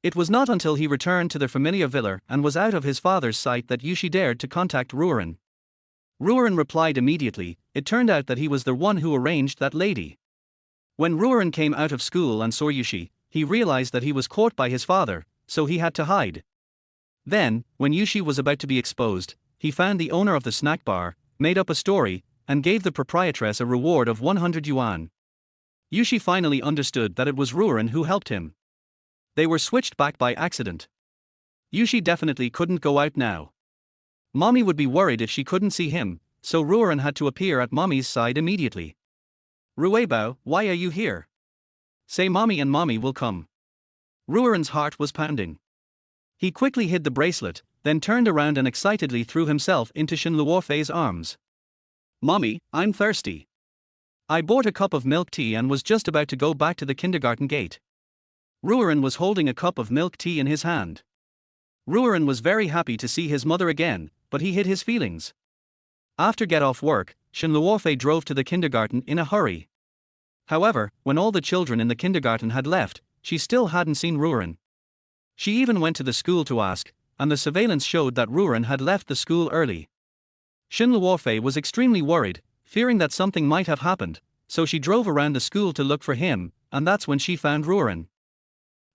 It was not until he returned to the familiar villa and was out of his father's sight that Yushi dared to contact Rui Ran. Rui Ran replied immediately. It turned out that he was the one who arranged that lady. When Rui Ran came out of school and saw Yushi, he realized that he was caught by his father, so he had to hide. Then, when Yushi was about to be exposed, he found the owner of the snack bar, made up a story, and gave the proprietress a reward of 100 yuan. Yushi finally understood that it was Rui Ran who helped him. They were switched back by accident. Yushi definitely couldn't go out now. Mommy would be worried if she couldn't see him, so Rui Ran had to appear at mommy's side immediately. Rui Bao, why are you here? Say mommy and mommy will come. Rui Ran's heart was pounding. He quickly hid the bracelet, then turned around and excitedly threw himself into Shen Luofei's arms. Mommy, I'm thirsty. I bought a cup of milk tea and was just about to go back to the kindergarten gate. Rui Ran was holding a cup of milk tea in his hand. Rui Ran was very happy to see his mother again, but he hid his feelings. After get off work, Shen Luofei drove to the kindergarten in a hurry. However, when all the children in the kindergarten had left, she still hadn't seen Rui Ran. She even went to the school to ask, and the surveillance showed that Rui Ran had left the school early. Shen Luofei was extremely worried, fearing that something might have happened, so she drove around the school to look for him, and that's when she found Rui Ran.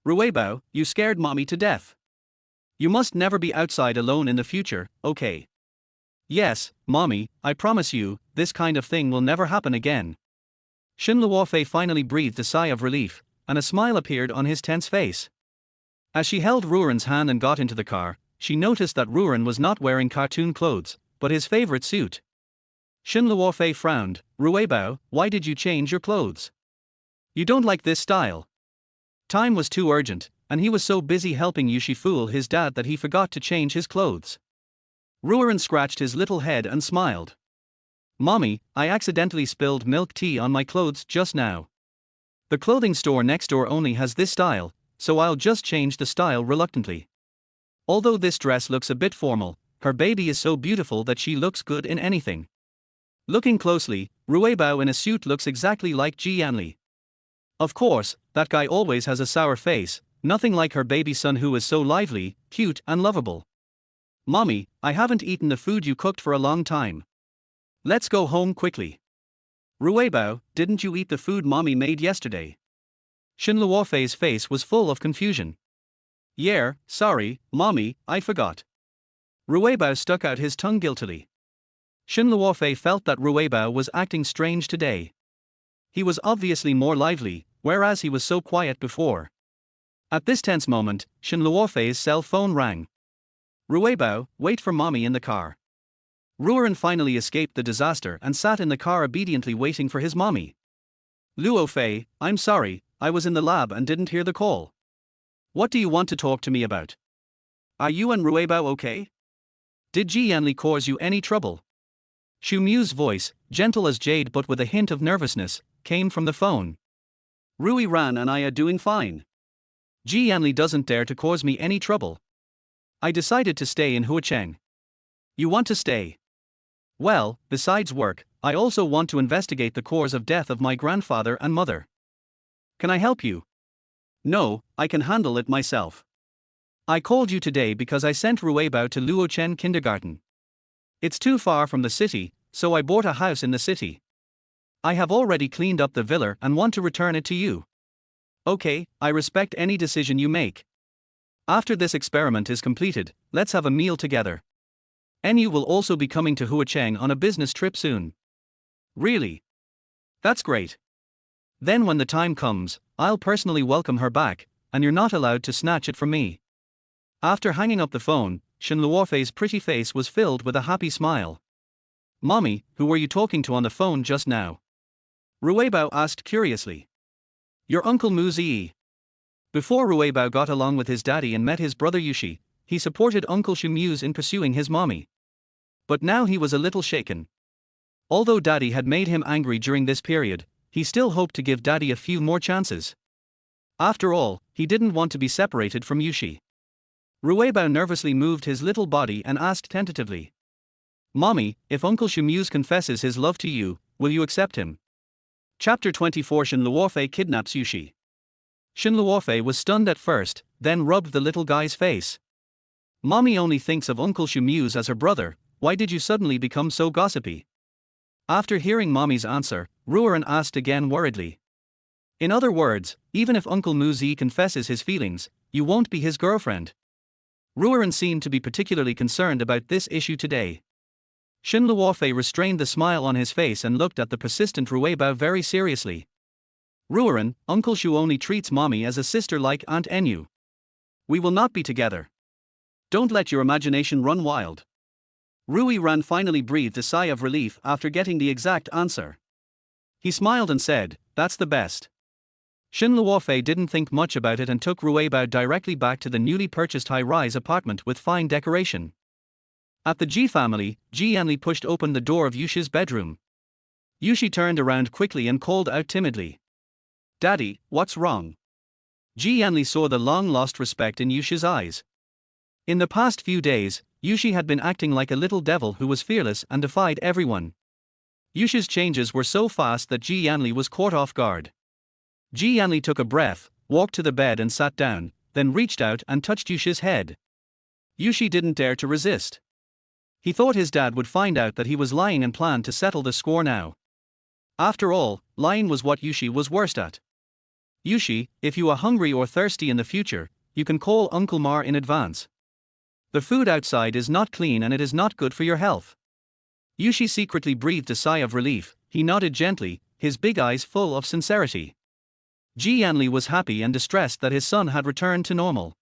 Rui Bao, you scared mommy to death. You must never be outside alone in the future, okay? Yes, mommy, I promise you, this kind of thing will never happen again. Shen Luofei finally breathed a sigh of relief, and a smile appeared on his tense face. As she held Rui Ran's hand and got into the car, she noticed that Rui Ran was not wearing cartoon clothes, but his favorite suit. Shen Luofei frowned. Rui Bao, why did you change your clothes? You don't like this style? Time was too urgent, and he was so busy helping Yushi fool his dad that he forgot to change his clothes. Rui Ran scratched his little head and smiled. Mommy, I accidentally spilled milk tea on my clothes just now. The clothing store next door only has this style, so I'll just change the style reluctantly. Although this dress looks a bit formal, her baby is so beautiful that she looks good in anything. Looking closely, Rui Bao in a suit looks exactly like Yanli. Of course, that guy always has a sour face, nothing like her baby son who is so lively, cute and lovable. Mommy, I haven't eaten the food you cooked for a long time. Let's go home quickly. Rui Bao, didn't you eat the food mommy made yesterday? Shen Luofei's face was full of confusion. Yeah, sorry, mommy, I forgot. Rui Bao stuck out his tongue guiltily. Shen Luofei felt that Rui Bao was acting strange today. He was obviously more lively, whereas he was so quiet before. At this tense moment, Shen Luofei's cell phone rang. Rui Bao, wait for mommy in the car. Rui Ran finally escaped the disaster and sat in the car obediently waiting for his mommy. Luofei, I'm sorry, I was in the lab and didn't hear the call. What do you want to talk to me about? Are you and Rui Bao okay? Did Yanli cause you any trouble? Shumu's voice, gentle as jade but with a hint of nervousness, came from the phone. Rui Ran and I are doing fine. Yanli doesn't dare to cause me any trouble. I decided to stay in Huacheng. You want to stay? Well, besides work, I also want to investigate the cause of death of my grandfather and mother. Can I help you? No, I can handle it myself. I called you today because I sent Rui Bao to Luochen kindergarten. It's too far from the city, so I bought a house in the city. I have already cleaned up the villa and want to return it to you. Okay, I respect any decision you make. After this experiment is completed, let's have a meal together. NU will also be coming to Huacheng on a business trip soon. Really? That's great. Then when the time comes, I'll personally welcome her back, and you're not allowed to snatch it from me. After hanging up the phone, Shen Luofei's pretty face was filled with a happy smile. Mommy, who were you talking to on the phone just now? Rui Bao asked curiously. Your uncle Mu Ziyi. Before Rui Bao got along with his daddy and met his brother Jiushi, he supported Uncle Shumuse in pursuing his mommy. But now he was a little shaken. Although daddy had made him angry during this period, he still hoped to give daddy a few more chances. After all, he didn't want to be separated from Jiushi. Rui Bao nervously moved his little body and asked tentatively. Mommy, if Uncle Shumuse confesses his love to you, will you accept him? Chapter 24 Shen Luofei kidnaps Jiushi. Shen Luofei was stunned at first, then rubbed the little guy's face. Mommy only thinks of Uncle Shumuse as her brother, why did you suddenly become so gossipy? After hearing Mommy's answer, Rui Ran asked again worriedly. In other words, even if Uncle Mu Zi confesses his feelings, you won't be his girlfriend. Rui Ran seemed to be particularly concerned about this issue today. Shen Luofei restrained the smile on his face and looked at the persistent Rui Bao very seriously. Rui Ran, Uncle Shu only treats Mommy as a sister like Aunt Nu. We will not be together. Don't let your imagination run wild. Rui Ran finally breathed a sigh of relief after getting the exact answer. He smiled and said, that's the best. Shen Luofei didn't think much about it and took Rui Bao directly back to the newly purchased high-rise apartment with fine decoration. At the Ji family, Yanli pushed open the door of Yushi's bedroom. Yushi turned around quickly and called out timidly. Daddy, what's wrong? Yanli saw the long-lost respect in Yushi's eyes. In the past few days, Yushi had been acting like a little devil who was fearless and defied everyone. Yushi's changes were so fast that Yanli was caught off guard. Yanli took a breath, walked to the bed and sat down, then reached out and touched Yushi's head. Yushi didn't dare to resist. He thought his dad would find out that he was lying and planned to settle the score now. After all, lying was what Yushi was worst at. Yushi, if you are hungry or thirsty in the future, you can call Uncle Mar in advance. The food outside is not clean and it is not good for your health. Yushi secretly breathed a sigh of relief. He nodded gently, his big eyes full of sincerity. Yanli was happy and distressed that his son had returned to normal.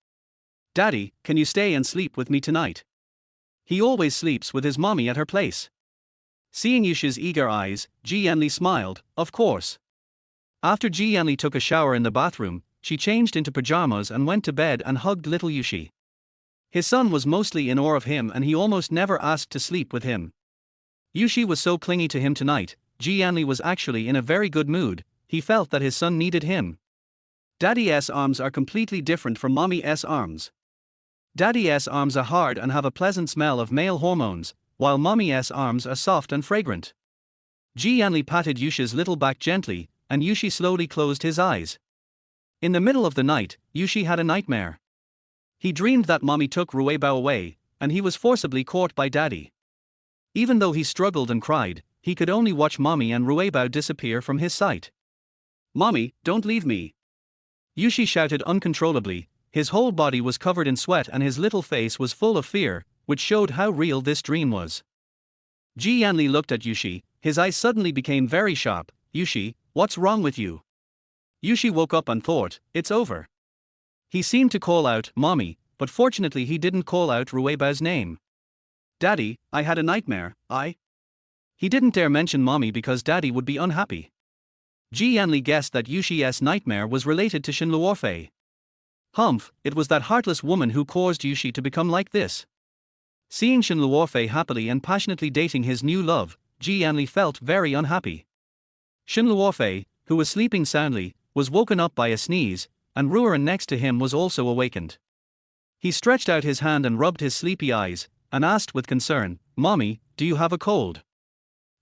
Daddy, can you stay and sleep with me tonight? He always sleeps with his mommy at her place. Seeing Yushi's eager eyes, Yanli smiled, of course. After Yanli took a shower in the bathroom, she changed into pajamas and went to bed and hugged little Yushi. His son was mostly in awe of him and he almost never asked to sleep with him. Yushi was so clingy to him tonight. Yanli was actually in a very good mood. He felt that his son needed him. Daddy's arms are completely different from Mommy's arms. Daddy's arms are hard and have a pleasant smell of male hormones, while mommy's arms are soft and fragrant. Yanli patted Yushi's little back gently, and Yushi slowly closed his eyes. In the middle of the night, Yushi had a nightmare. He dreamed that mommy took Rui Bao away, and he was forcibly caught by daddy. Even though he struggled and cried, he could only watch mommy and Rui Bao disappear from his sight. "Mommy, don't leave me!" Yushi shouted uncontrollably. His whole body was covered in sweat and his little face was full of fear, which showed how real this dream was. Yanli looked at Yushi, his eyes suddenly became very sharp. "Yushi, what's wrong with you?" Yushi woke up and thought, "It's over." He seemed to call out, "Mommy," but fortunately he didn't call out Rui Bao's name. "Daddy, I had a nightmare, He didn't dare mention mommy because daddy would be unhappy. Yanli guessed that Yushi's nightmare was related to Shen Luofei. Humph, it was that heartless woman who caused Yushi to become like this. Seeing Shen Luofei happily and passionately dating his new love, Yanli felt very unhappy. Shen Luofei, who was sleeping soundly, was woken up by a sneeze, and Rui Ran next to him was also awakened. He stretched out his hand and rubbed his sleepy eyes, and asked with concern, "Mommy, do you have a cold?"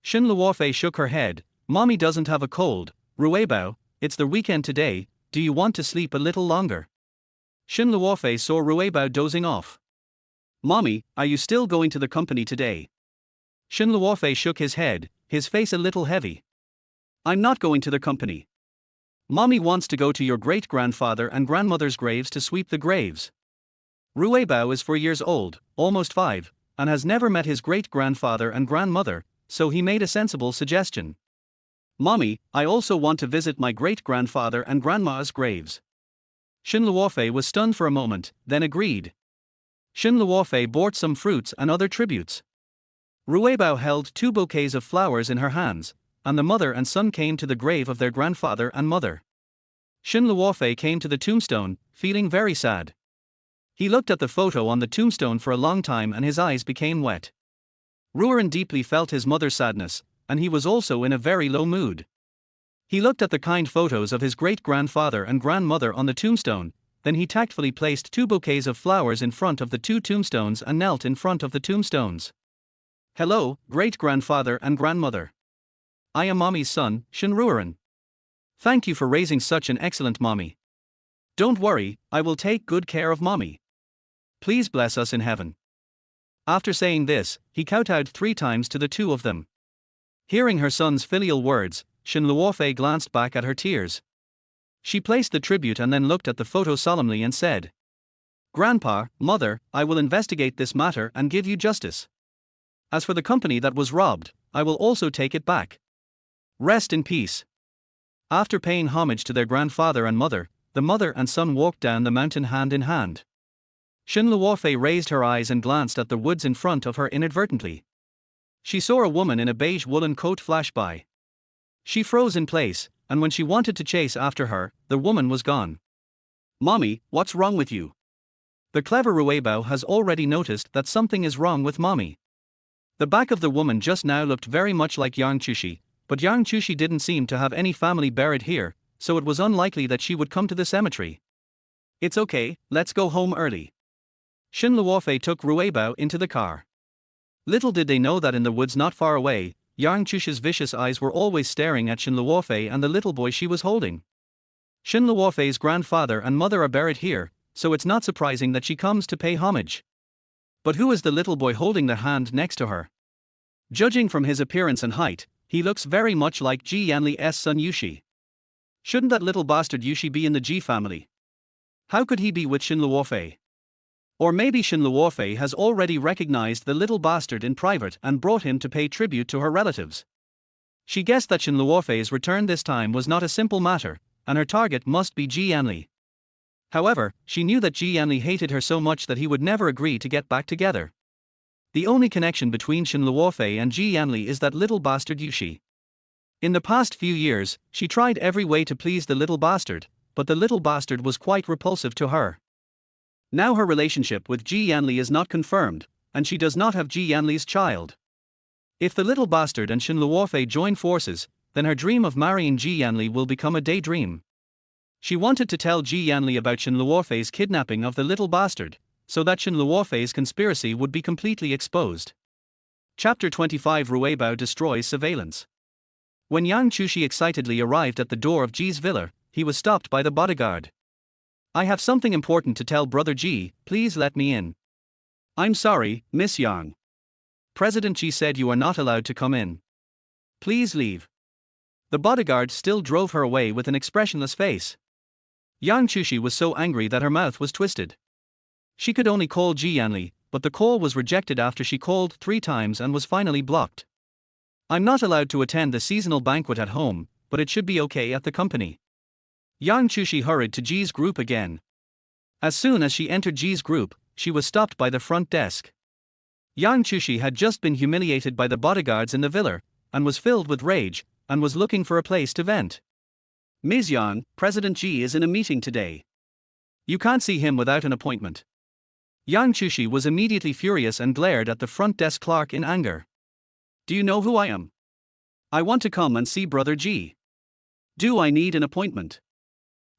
Shen Luofei shook her head. "Mommy doesn't have a cold, Rui Bao, it's the weekend today, do you want to sleep a little longer?" Shen Luofei saw Rui Bao dozing off. "Mommy, are you still going to the company today?" Shen Luofei shook his head, his face a little heavy. "I'm not going to the company. Mommy wants to go to your great-grandfather and grandmother's graves to sweep the graves." Rui Bao is 4 years old, almost 5, and has never met his great-grandfather and grandmother, so he made a sensible suggestion. "Mommy, I also want to visit my great-grandfather and grandma's graves." Shen Luofei was stunned for a moment, then agreed. Shen Luofei bought some fruits and other tributes. Rui Bao held 2 bouquets of flowers in her hands, and the mother and son came to the grave of their grandfather and mother. Shen Luofei came to the tombstone, feeling very sad. He looked at the photo on the tombstone for a long time and his eyes became wet. Rui Ran deeply felt his mother's sadness, and he was also in a very low mood. He looked at the kind photos of his great-grandfather and grandmother on the tombstone, then he tactfully placed 2 bouquets of flowers in front of the 2 tombstones and knelt in front of the tombstones. "Hello, great-grandfather and grandmother. I am mommy's son, Shen Rui Ran. Thank you for raising such an excellent mommy. Don't worry, I will take good care of mommy. Please bless us in heaven." After saying this, he kowtowed 3 times to the 2 of them. Hearing her son's filial words, Shen Luofei glanced back at her tears. She placed the tribute and then looked at the photo solemnly and said, "Grandpa, Mother, I will investigate this matter and give you justice. As for the company that was robbed, I will also take it back. Rest in peace." After paying homage to their grandfather and mother, the mother and son walked down the mountain hand in hand. Shen Luofei raised her eyes and glanced at the woods in front of her inadvertently. She saw a woman in a beige woolen coat flash by. She froze in place, and when she wanted to chase after her, the woman was gone. "Mommy, what's wrong with you?" The clever Rui Bao has already noticed that something is wrong with mommy. The back of the woman just now looked very much like Jiushi, but Jiushi didn't seem to have any family buried here, so it was unlikely that she would come to the cemetery. "It's okay, let's go home early." Shen Luofei took Rui Bao into the car. Little did they know that in the woods not far away, Jiushi's vicious eyes were always staring at Shen Luofei and the little boy she was holding. Shen Luofei's grandfather and mother are buried here, so it's not surprising that she comes to pay homage. But who is the little boy holding the hand next to her? Judging from his appearance and height, he looks very much like Yanli's son Yushi. Shouldn't that little bastard Yushi be in the Ji family? How could he be with Shen Luofei? Or maybe Shen Luofei has already recognized the little bastard in private and brought him to pay tribute to her relatives. She guessed that Shen Luofei's return this time was not a simple matter, and her target must be Yanli. However, she knew that Yanli hated her so much that he would never agree to get back together. The only connection between Shen Luofei and Yanli is that little bastard Yushi. In the past few years, she tried every way to please the little bastard, but the little bastard was quite repulsive to her. Now her relationship with Yanli is not confirmed, and she does not have Yanli's child. If the little bastard and Shen Luofei join forces, then her dream of marrying Yanli will become a daydream. She wanted to tell Yanli about Shen Luofei's kidnapping of the little bastard, so that Shen Luofei's conspiracy would be completely exposed. Chapter 25 Rui Bao destroys surveillance. When Yang Chushi excitedly arrived at the door of Ji's villa, he was stopped by the bodyguard. "I have something important to tell Brother Ji, please let me in." "I'm sorry, Miss Yang. President Ji said you are not allowed to come in. Please leave." The bodyguard still drove her away with an expressionless face. Yang Chushi was so angry that her mouth was twisted. She could only call Yanli, but the call was rejected after she called 3 times and was finally blocked. "I'm not allowed to attend the seasonal banquet at home, but it should be okay at the company." Yang Chushi hurried to Ji's group again. As soon as she entered Ji's group, she was stopped by the front desk. Yang Chushi had just been humiliated by the bodyguards in the villa, and was filled with rage, and was looking for a place to vent. "Ms. Yang, President Ji is in a meeting today. You can't see him without an appointment." Yang Chushi was immediately furious and glared at the front desk clerk in anger. "Do you know who I am? I want to come and see Brother Ji. Do I need an appointment?"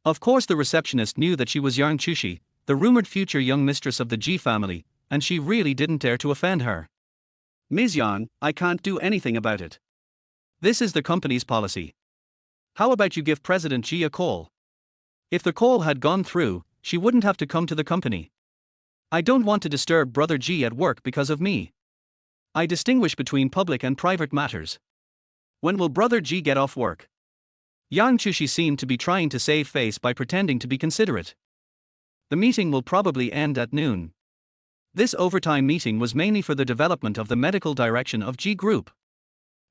Of course, the receptionist knew that she was Yang Chushi, the rumored future young mistress of the Ji family, and she really didn't dare to offend her. "Ms. Yang, I can't do anything about it. This is the company's policy. How about you give President Ji a call? If the call had gone through, she wouldn't have to come to the company. I don't want to disturb Brother Ji at work because of me. I distinguish between public and private matters. When will Brother Ji get off work?" Yang Chushi seemed to be trying to save face by pretending to be considerate. "The meeting will probably end at noon." This overtime meeting was mainly for the development of the medical direction of Ji Group.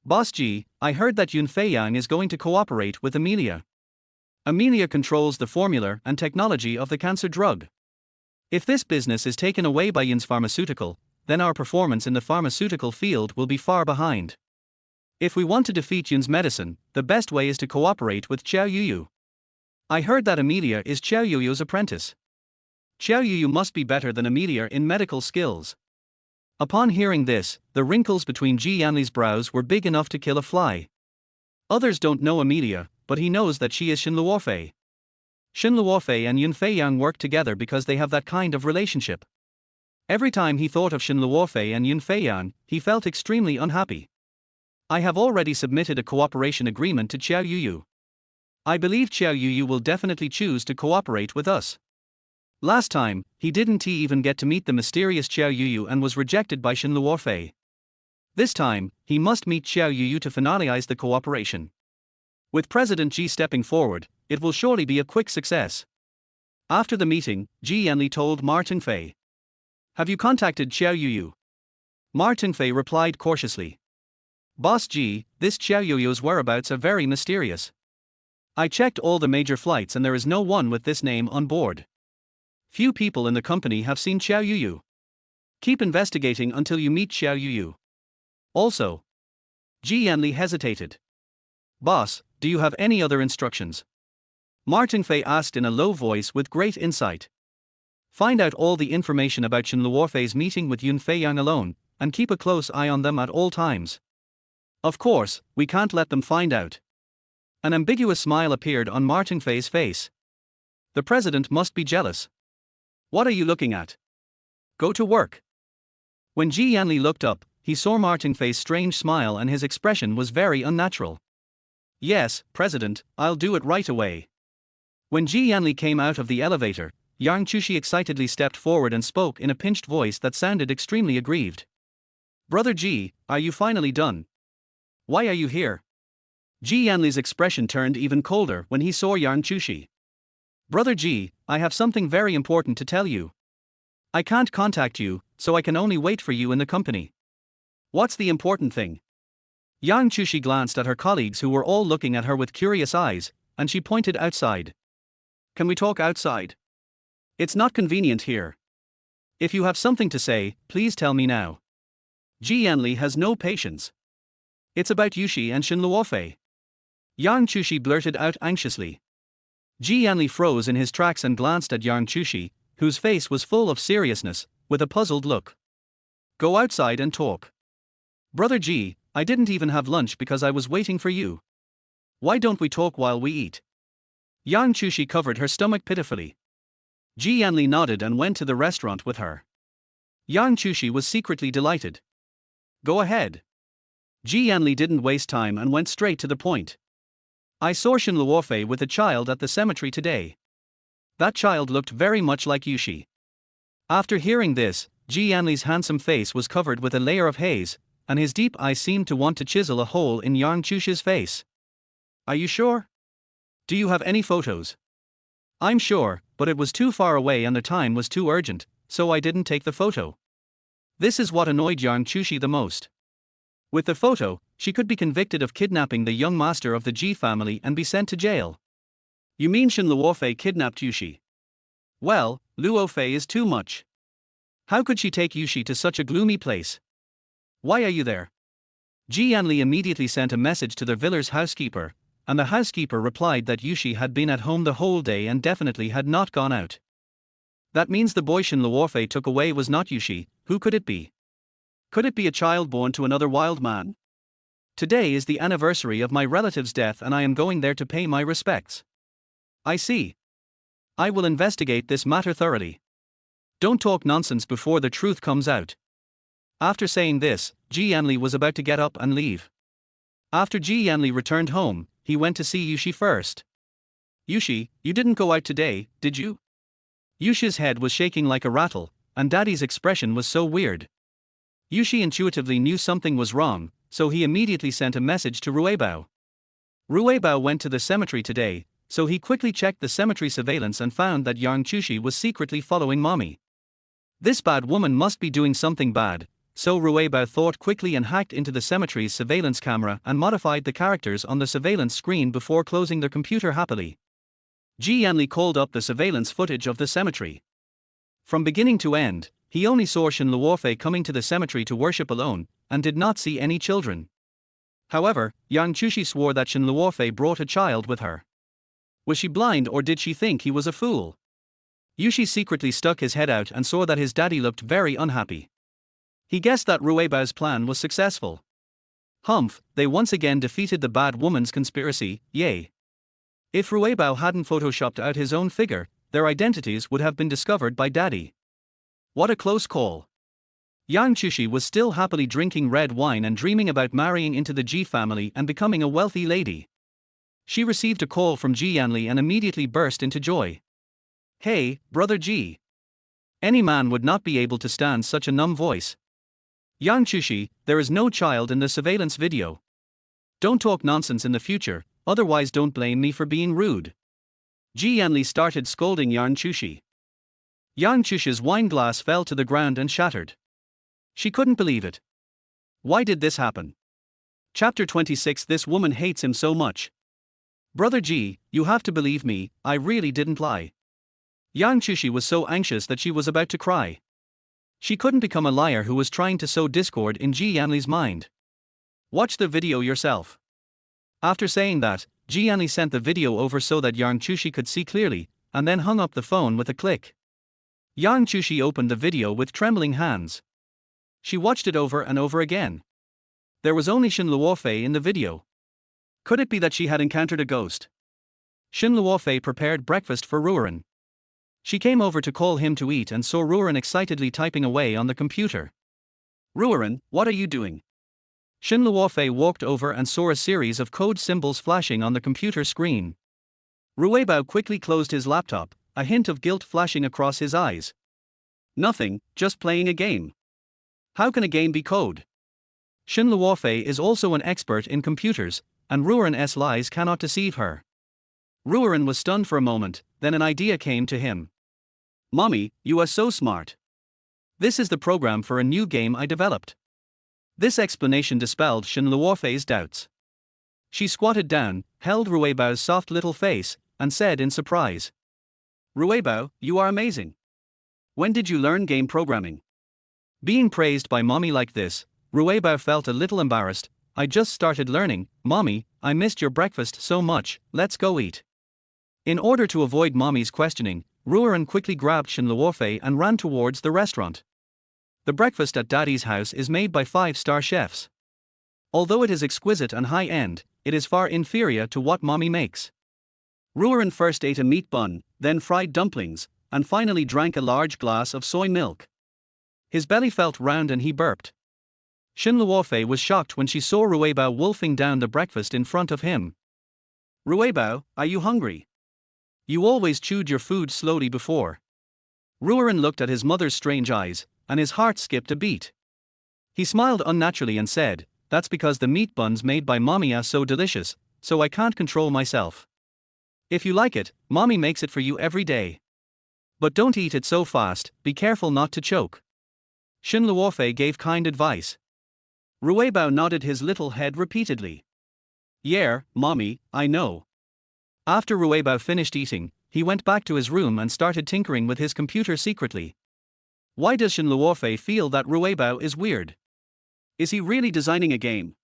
"Boss Ji, I heard that Yunfei is going to cooperate with Amelia. Amelia controls the formula and technology of the cancer drug. If this business is taken away by Yun's pharmaceutical, then our performance in the pharmaceutical field will be far behind. If we want to defeat Yun's medicine, the best way is to cooperate with Xiao Yuyu. I heard that Amelia is Xiao Yuyu's apprentice. Xiao Yuyu must be better than Amelia in medical skills." Upon hearing this, the wrinkles between Ji Yanli's brows were big enough to kill a fly. Others don't know Amelia, but he knows that she is Shen Luofei. Shen Luofei and Yunfei work together because they have that kind of relationship. Every time he thought of Shen Luofei and Yunfei, he felt extremely unhappy. "I have already submitted a cooperation agreement to Xiao Yuyu. I believe Xiao Yuyu will definitely choose to cooperate with us. Last time, he didn't even get to meet the mysterious Xiao Yuyu and was rejected by Shen Luofei. This time, he must meet Xiao Yuyu to finalize the cooperation. With President Ji stepping forward, it will surely be a quick success." After the meeting, Ji Yanli told Martin Fei, "Have you contacted Xiao Yuyu?" Martin Fei replied cautiously, "Boss Ji, this Xiao Yuyu's whereabouts are very mysterious. I checked all the major flights and there is no one with this name on board. Few people in the company have seen Xiao Yuyu. Keep investigating until you meet Xiao Yuyu. Also." Ji Yanli hesitated. "Boss, do you have any other instructions?" Martin Fei asked in a low voice with great insight. "Find out all the information about Shen Luofei's meeting with Yunfei alone, and keep a close eye on them at all times. Of course, we can't let them find out." An ambiguous smile appeared on Martin Fei's face. "The president must be jealous. What are you looking at? Go to work." When Ji Yanli looked up, he saw Martin Fei's strange smile and his expression was very unnatural. "Yes, President, I'll do it right away." When Ji Yanli came out of the elevator, Yang Chushi excitedly stepped forward and spoke in a pinched voice that sounded extremely aggrieved. "Brother Ji, are you finally done? Why are you here?" Ji Yanli's expression turned even colder when he saw Yang Chushi. "Brother Ji, I have something very important to tell you. I can't contact you, so I can only wait for you in the company." "What's the important thing?" Yang Chushi glanced at her colleagues who were all looking at her with curious eyes, and she pointed outside. "Can we talk outside? It's not convenient here. If you have something to say, please tell me now." Ji Yanli has no patience. "It's about Jiushi and Shen Luofei." Yang Chushi blurted out anxiously. Ji Yanli froze in his tracks and glanced at Yang Chushi, whose face was full of seriousness, with a puzzled look. "Go outside and talk." "Brother Ji, I didn't even have lunch because I was waiting for you. Why don't we talk while we eat?" Yang Chushi covered her stomach pitifully. Yanli nodded and went to the restaurant with her. Jiushi was secretly delighted. Go ahead. Yanli didn't waste time and went straight to the point. I saw Shen Luofei with a child at the cemetery today. That child looked very much like Jiushi. After hearing this, Yanli's handsome face was covered with a layer of haze, and his deep eyes seemed to want to chisel a hole in Yushi's face. Are you sure? Do you have any photos? I'm sure, but it was too far away and the time was too urgent, so I didn't take the photo. This is what annoyed Jiushi the most. With the photo, she could be convicted of kidnapping the young master of the Ji family and be sent to jail. You mean Shen Luofei kidnapped Jiushi? Well, Luofei is too much. How could she take Jiushi to such a gloomy place? Why are you there? Yanli immediately sent a message to the villa's housekeeper, and the housekeeper replied that Jiushi had been at home the whole day and definitely had not gone out. That means the boy Shen Luofei took away was not Jiushi. Who could it be? Could it be a child born to another wild man? Today is the anniversary of my relative's death and I am going there to pay my respects. I see. I will investigate this matter thoroughly. Don't talk nonsense before the truth comes out. After saying this, Yanli was about to get up and leave. After Yanli returned home, he went to see Jiushi first. Jiushi, you didn't go out today, did you? Jiushi's head was shaking like a rattle, and Daddy's expression was so weird. Jiushi intuitively knew something was wrong, so he immediately sent a message to Rui Bao. Rui Bao went to the cemetery today, so he quickly checked the cemetery surveillance and found that Jiushi was secretly following Mommy. This bad woman must be doing something bad, so Rui Bao thought quickly and hacked into the cemetery's surveillance camera and modified the characters on the surveillance screen before closing the computer happily. Yanli called up the surveillance footage of the cemetery. From beginning to end, he only saw Shen Luofei coming to the cemetery to worship alone, and did not see any children. However, Jiushi swore that Shen Luofei brought a child with her. Was she blind or did she think he was a fool? Jiushi secretly stuck his head out and saw that his daddy looked very unhappy. He guessed that Rui Bao's plan was successful. Humph, they once again defeated the bad woman's conspiracy, yay. If Rui Bao hadn't photoshopped out his own figure, their identities would have been discovered by Daddy. What a close call. Jiushi was still happily drinking red wine and dreaming about marrying into the Ji family and becoming a wealthy lady. She received a call from Yanli and immediately burst into joy. Hey, brother Ji. Any man would not be able to stand such a numb voice. Jiushi, there is no child in the surveillance video. Don't talk nonsense in the future, otherwise don't blame me for being rude. Yanli started scolding Jiushi. Yushi's wine glass fell to the ground and shattered. She couldn't believe it. Why did this happen? Chapter 26. This woman hates him so much. Brother Ji, you have to believe me, I really didn't lie. Jiushi was so anxious that she was about to cry. She couldn't become a liar who was trying to sow discord in Yanli's mind. Watch the video yourself. After saying that, Yanli sent the video over so that Jiushi could see clearly, and then hung up the phone with a click. Jiushi opened the video with trembling hands. She watched it over and over again. There was only Shen Luofei in the video. Could it be that she had encountered a ghost? Shen Luofei prepared breakfast for Rui Ran. She came over to call him to eat and saw Rui Ran excitedly typing away on the computer. Rui Ran, what are you doing? Shen Luofei walked over and saw a series of code symbols flashing on the computer screen. Rui Bao quickly closed his laptop, a hint of guilt flashing across his eyes. Nothing, just playing a game. How can a game be code? Shen Luofei is also an expert in computers, and Rui Ran's lies cannot deceive her. Rui Ran was stunned for a moment, then an idea came to him. Mommy, you are so smart. This is the program for a new game I developed. This explanation dispelled Shen Luofei's doubts. She squatted down, held Rui Bao's soft little face, and said in surprise. Rui Bao, you are amazing. When did you learn game programming? Being praised by Mommy like this, Rui Bao felt a little embarrassed. I just started learning, Mommy, I missed your breakfast so much, let's go eat. In order to avoid Mommy's questioning, Rui Ran quickly grabbed Shen Luofei and ran towards the restaurant. The breakfast at Daddy's house is made by 5-star chefs. Although it is exquisite and high-end, it is far inferior to what Mommy makes. Rui Ran first ate a meat bun, then fried dumplings, and finally drank a large glass of soy milk. His belly felt round and he burped. Shen Luofei was shocked when she saw Rui Bao wolfing down the breakfast in front of him. Rui Bao, are you hungry? You always chewed your food slowly before. Rui Ran looked at his mother's strange eyes, and his heart skipped a beat. He smiled unnaturally and said, "That's because the meat buns made by mommy are so delicious, so I can't control myself. If you like it, mommy makes it for you every day. But don't eat it so fast, be careful not to choke." Shen Luofei gave kind advice. Rui Bao nodded his little head repeatedly. "Yeah, mommy, I know." After Rui Bao finished eating, he went back to his room and started tinkering with his computer secretly. Why does Shen Luofei feel that Rui Bao is weird? Is he really designing a game?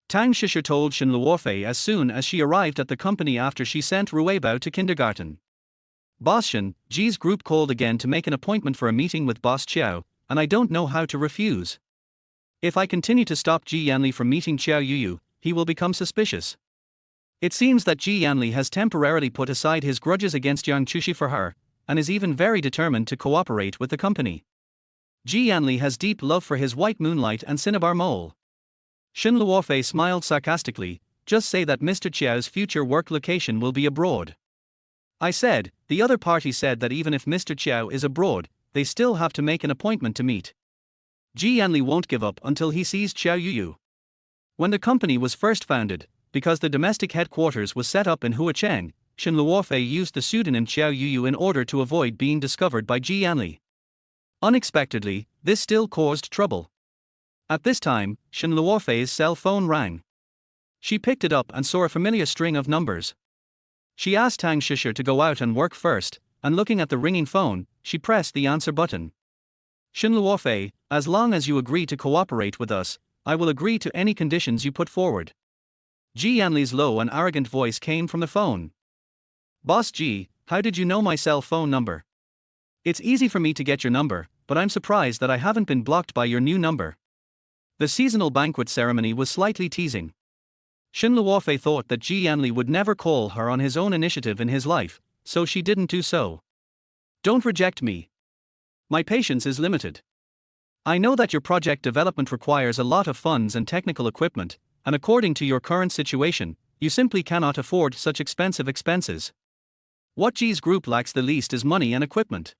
Tang Shisher told Shen Luofei as soon as she arrived at the company after she sent Rui Bao to kindergarten. "Boss Shen, Ji's group called again to make an appointment for a meeting with Boss Qiao, and I don't know how to refuse. If I continue to stop Ji Yanli from meeting Qiao Yuyu, he will become suspicious. It seems that Ji Yanli has temporarily put aside his grudges against Yang Chushi for her, and is even very determined to cooperate with the company. Ji Yanli has deep love for his white moonlight and cinnabar mole." Shen Luofei smiled sarcastically, "Just say that Mr. Qiao's future work location will be abroad." I said, "The other party said that even if Mr. Qiao is abroad, they still have to make an appointment to meet. Ji Yanli won't give up until he sees Qiao Yuyu." When the company was first founded, because the domestic headquarters was set up in Huacheng, Shen Luofei used the pseudonym Qiao Yuyu in order to avoid being discovered by Ji Yanli. Unexpectedly, this still caused trouble. At this time, Shen Luofei's cell phone rang. She picked it up and saw a familiar string of numbers. She asked Tang Shisher to go out and work first, and looking at the ringing phone, she pressed the answer button. "Shen Luofei, as long as you agree to cooperate with us, I will agree to any conditions you put forward." Ji Yanli's low and arrogant voice came from the phone. "Boss Ji, how did you know my cell phone number? It's easy for me to get your number, but I'm surprised that I haven't been blocked by your new number." The seasonal banquet ceremony was slightly teasing. Shen Luofei thought that Ji Yanli would never call her on his own initiative in his life, so she didn't do so. "Don't reject me. My patience is limited. I know that your project development requires a lot of funds and technical equipment, and according to your current situation, you simply cannot afford such expensive expenses. What Ji's group lacks the least is money and equipment.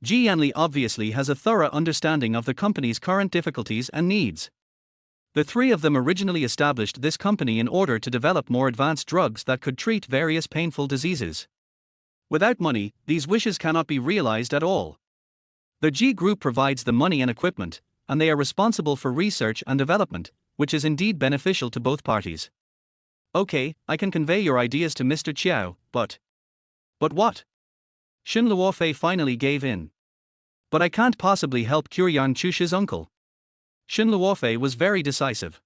Ji Yanli obviously has a thorough understanding of the company's current difficulties and needs. The three of them originally established this company in order to develop more advanced drugs that could treat various painful diseases. Without money, these wishes cannot be realized at all. The Ji Group provides the money and equipment, and they are responsible for research and development, which is indeed beneficial to both parties. Okay, I can convey your ideas to Mr. Qiao, but what? Shen Luofei finally gave in. But I can't possibly help cure Yang Chushi's uncle. Shen Luofei was very decisive.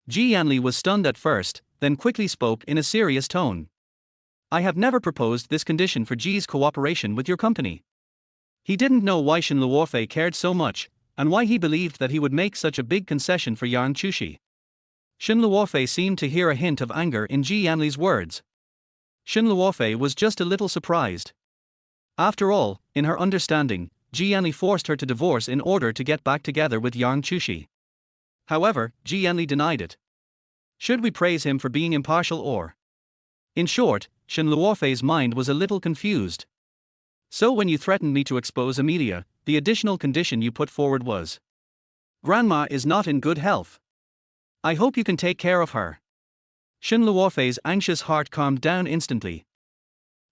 Ji Yanli was stunned at first, then quickly spoke in a serious tone. "I have never proposed this condition for Ji's cooperation with your company." He didn't know why Shen Luofei cared so much, and why he believed that he would make such a big concession for Yang Chushi. Shen Luofei seemed to hear a hint of anger in Ji Yanli's words. Shen Luofei was just a little surprised. After all, in her understanding, Ji Yanli forced her to divorce in order to get back together with Yang Chushi. However, Ji Yanli denied it. Should we praise him for being impartial or? In short, Shen Luofei's mind was a little confused. "So when you threatened me to expose Amelia, the additional condition you put forward was, Grandma is not in good health. I hope you can take care of her." Shen Luofei's anxious heart calmed down instantly.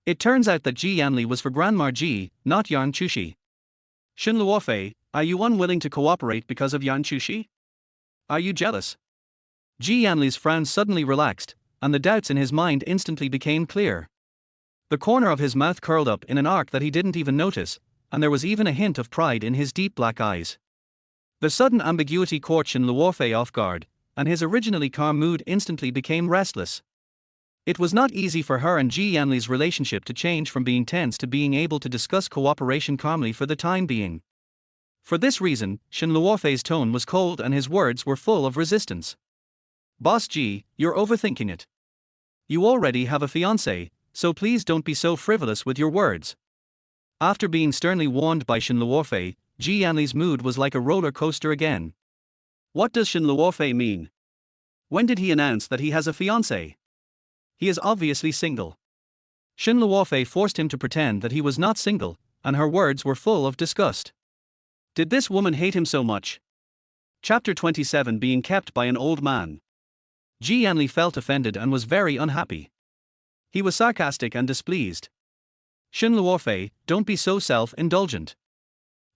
It turns out that Ji Yanli was for Grandma Ji, not Yang Chushi. "Shen Luofei, are you unwilling to cooperate because of Yang Chushi? Are you jealous?" Ji Yanli's frown suddenly relaxed, and the doubts in his mind instantly became clear. The corner of his mouth curled up in an arc that he didn't even notice, and there was even a hint of pride in his deep black eyes. The sudden ambiguity caught Shen Luofei off guard, and his originally calm mood instantly became restless. It was not easy for her and Ji Yanli's relationship to change from being tense to being able to discuss cooperation calmly for the time being. For this reason, Shen Luofei's tone was cold and his words were full of resistance. "Boss Ji, you're overthinking it. You already have a fiancé, so please don't be so frivolous with your words. After being sternly warned by Shen Luofei, Yanli's mood was like a roller coaster again. What does Shen Luofei mean? When did he announce that he has a fiancée? He is obviously single. Shen Luofei forced him to pretend that he was not single, and her words were full of disgust. Did this woman hate him so much? Chapter 27 Being kept by an old man. Yanli felt offended and was very unhappy. He was sarcastic and displeased. Shen Luofei, don't be so self-indulgent.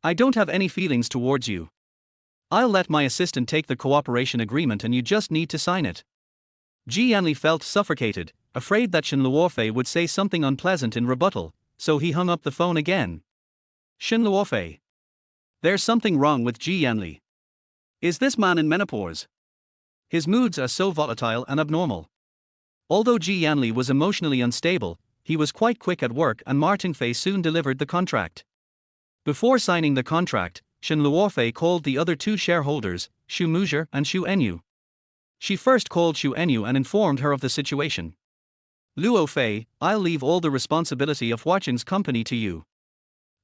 I don't have any feelings towards you. I'll let my assistant take the cooperation agreement and you just need to sign it. Yanli felt suffocated, afraid that Shen Luofei would say something unpleasant in rebuttal, so he hung up the phone again. Shen Luofei. There's something wrong with Yanli. Is this man in menopause? His moods are so volatile and abnormal. Although Yanli was emotionally unstable, he was quite quick at work and Martin Fei soon delivered the contract. Before signing the contract, Shen Luofei called the other two shareholders, Xu Muzhe and Xu Enyu. She first called Xu Enyu and informed her of the situation. Luofei, I'll leave all the responsibility of Huaqing's company to you.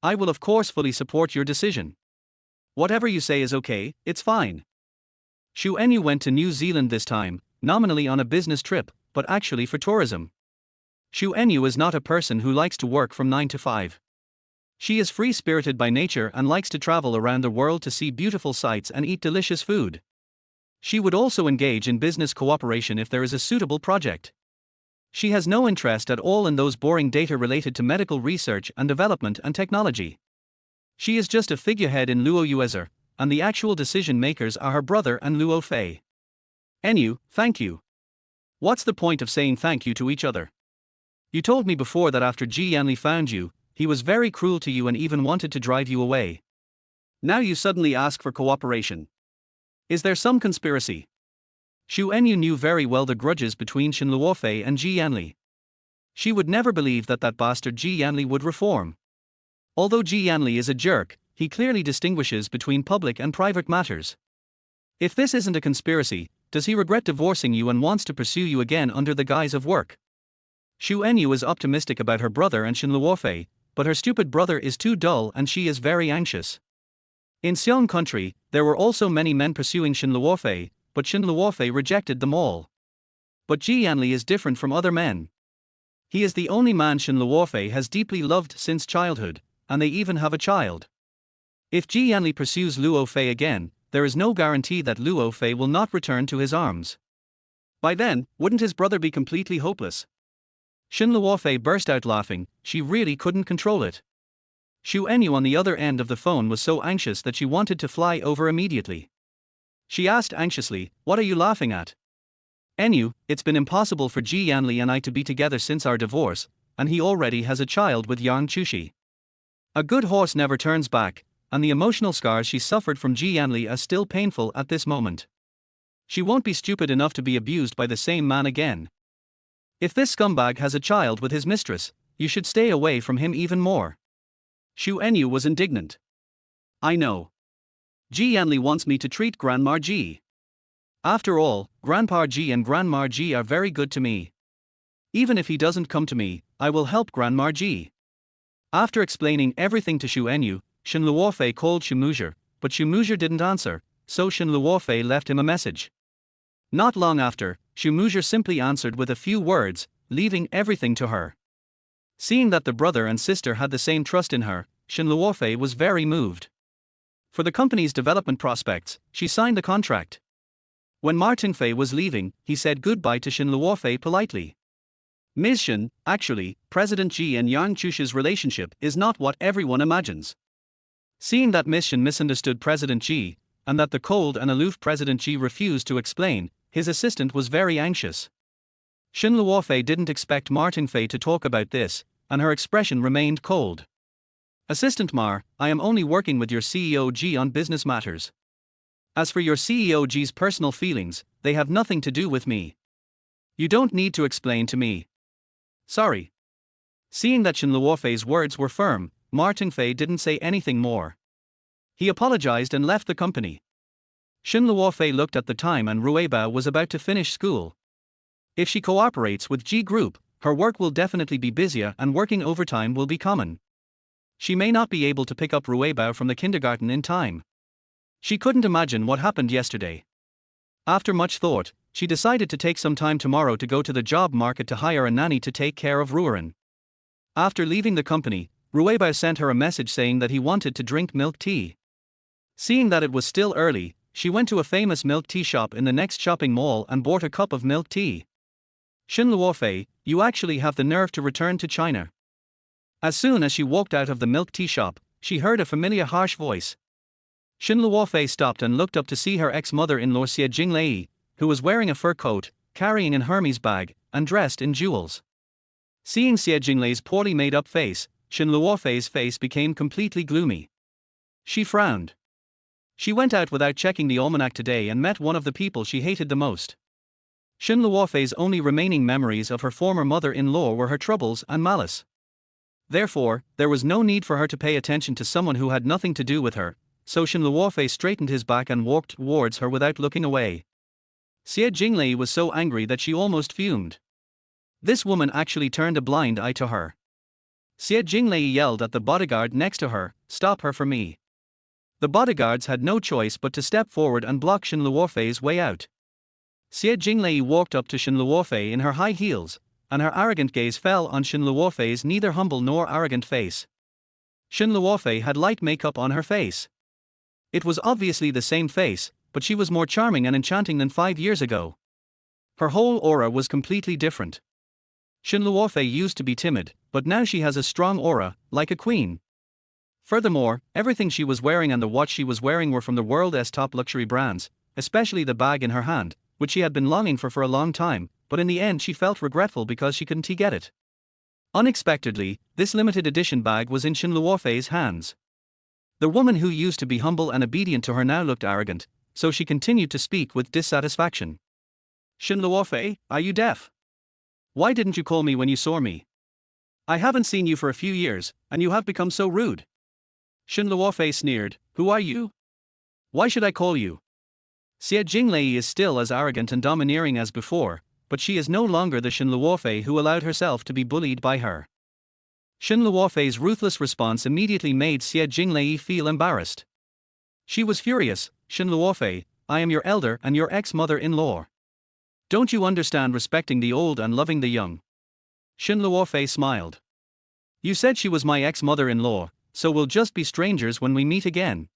I will of course fully support your decision. Whatever you say is okay, it's fine. Xu Enyu went to New Zealand this time, nominally on a business trip, but actually for tourism. Xu Enyu is not a person who likes to work from 9 to 5. She is free-spirited by nature and likes to travel around the world to see beautiful sights and eat delicious food. She would also engage in business cooperation if there is a suitable project. She has no interest at all in those boring data related to medical research and development and technology. She is just a figurehead in Luo Yuezer, and the actual decision makers are her brother and Luofei. Enyu, thank you. What's the point of saying thank you to each other? You told me before that after Yanli found you, he was very cruel to you and even wanted to drive you away. Now you suddenly ask for cooperation. Is there some conspiracy? Xu Enyu knew very well the grudges between Shen Luofei and Yanli. She would never believe that bastard Yanli would reform. Although Yanli is a jerk, he clearly distinguishes between public and private matters. If this isn't a conspiracy, does he regret divorcing you and wants to pursue you again under the guise of work? Xu Enyu is optimistic about her brother and Shen Luofei, but her stupid brother is too dull and she is very anxious. In Xiong country, there were also many men pursuing Shen Luofei, but Shen Luofei rejected them all. But Yanli is different from other men. He is the only man Shen Luofei has deeply loved since childhood, and they even have a child. If Yanli pursues Luofei again, there is no guarantee that Luofei will not return to his arms. By then, wouldn't his brother be completely hopeless? Shen Luofei burst out laughing, she really couldn't control it. Xu Enyu on the other end of the phone was so anxious that she wanted to fly over immediately. She asked anxiously, what are you laughing at? Enyu, it's been impossible for Yanli and I to be together since our divorce, and he already has a child with Yang Jiushi. A good horse never turns back, and the emotional scars she suffered from Yanli are still painful at this moment. She won't be stupid enough to be abused by the same man again. If this scumbag has a child with his mistress, you should stay away from him even more. Xu Enyu was indignant. I know. Yanli wants me to treat Grandma Ji. After all, Grandpa Ji and Grandma Ji are very good to me. Even if he doesn't come to me, I will help Grandma Ji. After explaining everything to Xu Enyu, Shen Luofei called Xu Muzhe, but Xu Muzhe didn't answer, so Shen Luofei left him a message. Not long after, Xu Muzhe simply answered with a few words, leaving everything to her. Seeing that the brother and sister had the same trust in her, Shen Luofei was very moved. For the company's development prospects, she signed the contract. When Martin Fei was leaving, he said goodbye to Shen Luofei politely. Ms. Shen, actually, President Ji and Yang Jushi's relationship is not what everyone imagines. Seeing that Ms. Shen misunderstood President Ji, and that the cold and aloof President Ji refused to explain, his assistant was very anxious. Shen Luofei didn't expect Martin Fei to talk about this, and her expression remained cold. Assistant Mar, I am only working with your CEO Ji on business matters. As for your CEO Ji's personal feelings, they have nothing to do with me. You don't need to explain to me. Sorry. Seeing that Shen Luofei's words were firm, Martin Fei didn't say anything more. He apologized and left the company. Shen Luofei looked at the time and Rui Bao was about to finish school. If she cooperates with G Group, her work will definitely be busier and working overtime will be common. She may not be able to pick up Rui Bao from the kindergarten in time. She couldn't imagine what happened yesterday. After much thought, she decided to take some time tomorrow to go to the job market to hire a nanny to take care of Rui Ran. After leaving the company, Rui Bao sent her a message saying that he wanted to drink milk tea. Seeing that it was still early, she went to a famous milk tea shop in the next shopping mall and bought a cup of milk tea. Shen Luofei, you actually have the nerve to return to China. As soon as she walked out of the milk tea shop, she heard a familiar harsh voice. Shen Luofei stopped and looked up to see her ex-mother-in-law Xie Jinglei, who was wearing a fur coat, carrying an Hermes bag, and dressed in jewels. Seeing Xie Jinglei's poorly made-up face, Shen Luofei's face became completely gloomy. She frowned. She went out without checking the almanac today and met one of the people she hated the most. Shen Luofei's only remaining memories of her former mother-in-law were her troubles and malice. Therefore, there was no need for her to pay attention to someone who had nothing to do with her, so Shen Luofei straightened his back and walked towards her without looking away. Xie Jinglei was so angry that she almost fumed. This woman actually turned a blind eye to her. Xie Jinglei yelled at the bodyguard next to her, "Stop her for me." The bodyguards had no choice but to step forward and block Shen Luofei's way out. Xie Jinglei walked up to Shen Luofei in her high heels, and her arrogant gaze fell on Shen Luofei's neither humble nor arrogant face. Shen Luofei had light makeup on her face. It was obviously the same face, but she was more charming and enchanting than 5 years ago. Her whole aura was completely different. Shen Luofei used to be timid, but now she has a strong aura, like a queen. Furthermore, everything she was wearing and the watch she was wearing were from the world's top luxury brands, especially the bag in her hand, which she had been longing for a long time, but in the end she felt regretful because she couldn't get it. Unexpectedly, this limited edition bag was in Shen Luofei's hands. The woman who used to be humble and obedient to her now looked arrogant, so she continued to speak with dissatisfaction. "Shen Luofei, are you deaf? Why didn't you call me when you saw me? I haven't seen you for a few years, and you have become so rude." Shen Luofei sneered, "Who are you? Why should I call you?" Xie Jinglei is still as arrogant and domineering as before, but she is no longer the Shen Luofei who allowed herself to be bullied by her. Shen Luofei's ruthless response immediately made Xie Jinglei feel embarrassed. She was furious. "Shen Luofei, I am your elder and your ex-mother-in-law. Don't you understand respecting the old and loving the young?" Shen Luofei smiled. "You said she was my ex-mother-in-law, so we'll just be strangers when we meet again.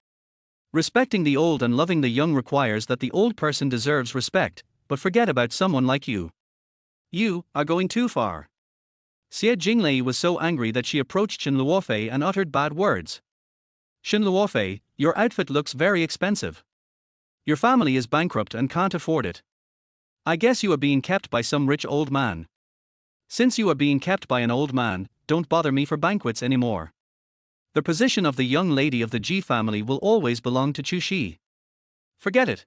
Respecting the old and loving the young requires that the old person deserves respect, but forget about someone like you. You are going too far." Xie Jinglei was so angry that she approached Shen Luofei and uttered bad words. "Shen Luofei, your outfit looks very expensive. Your family is bankrupt and can't afford it. I guess you are being kept by some rich old man. Since you are being kept by an old man, don't bother me for banquets anymore. The position of the young lady of the Ji family will always belong to Jiushi. Forget it."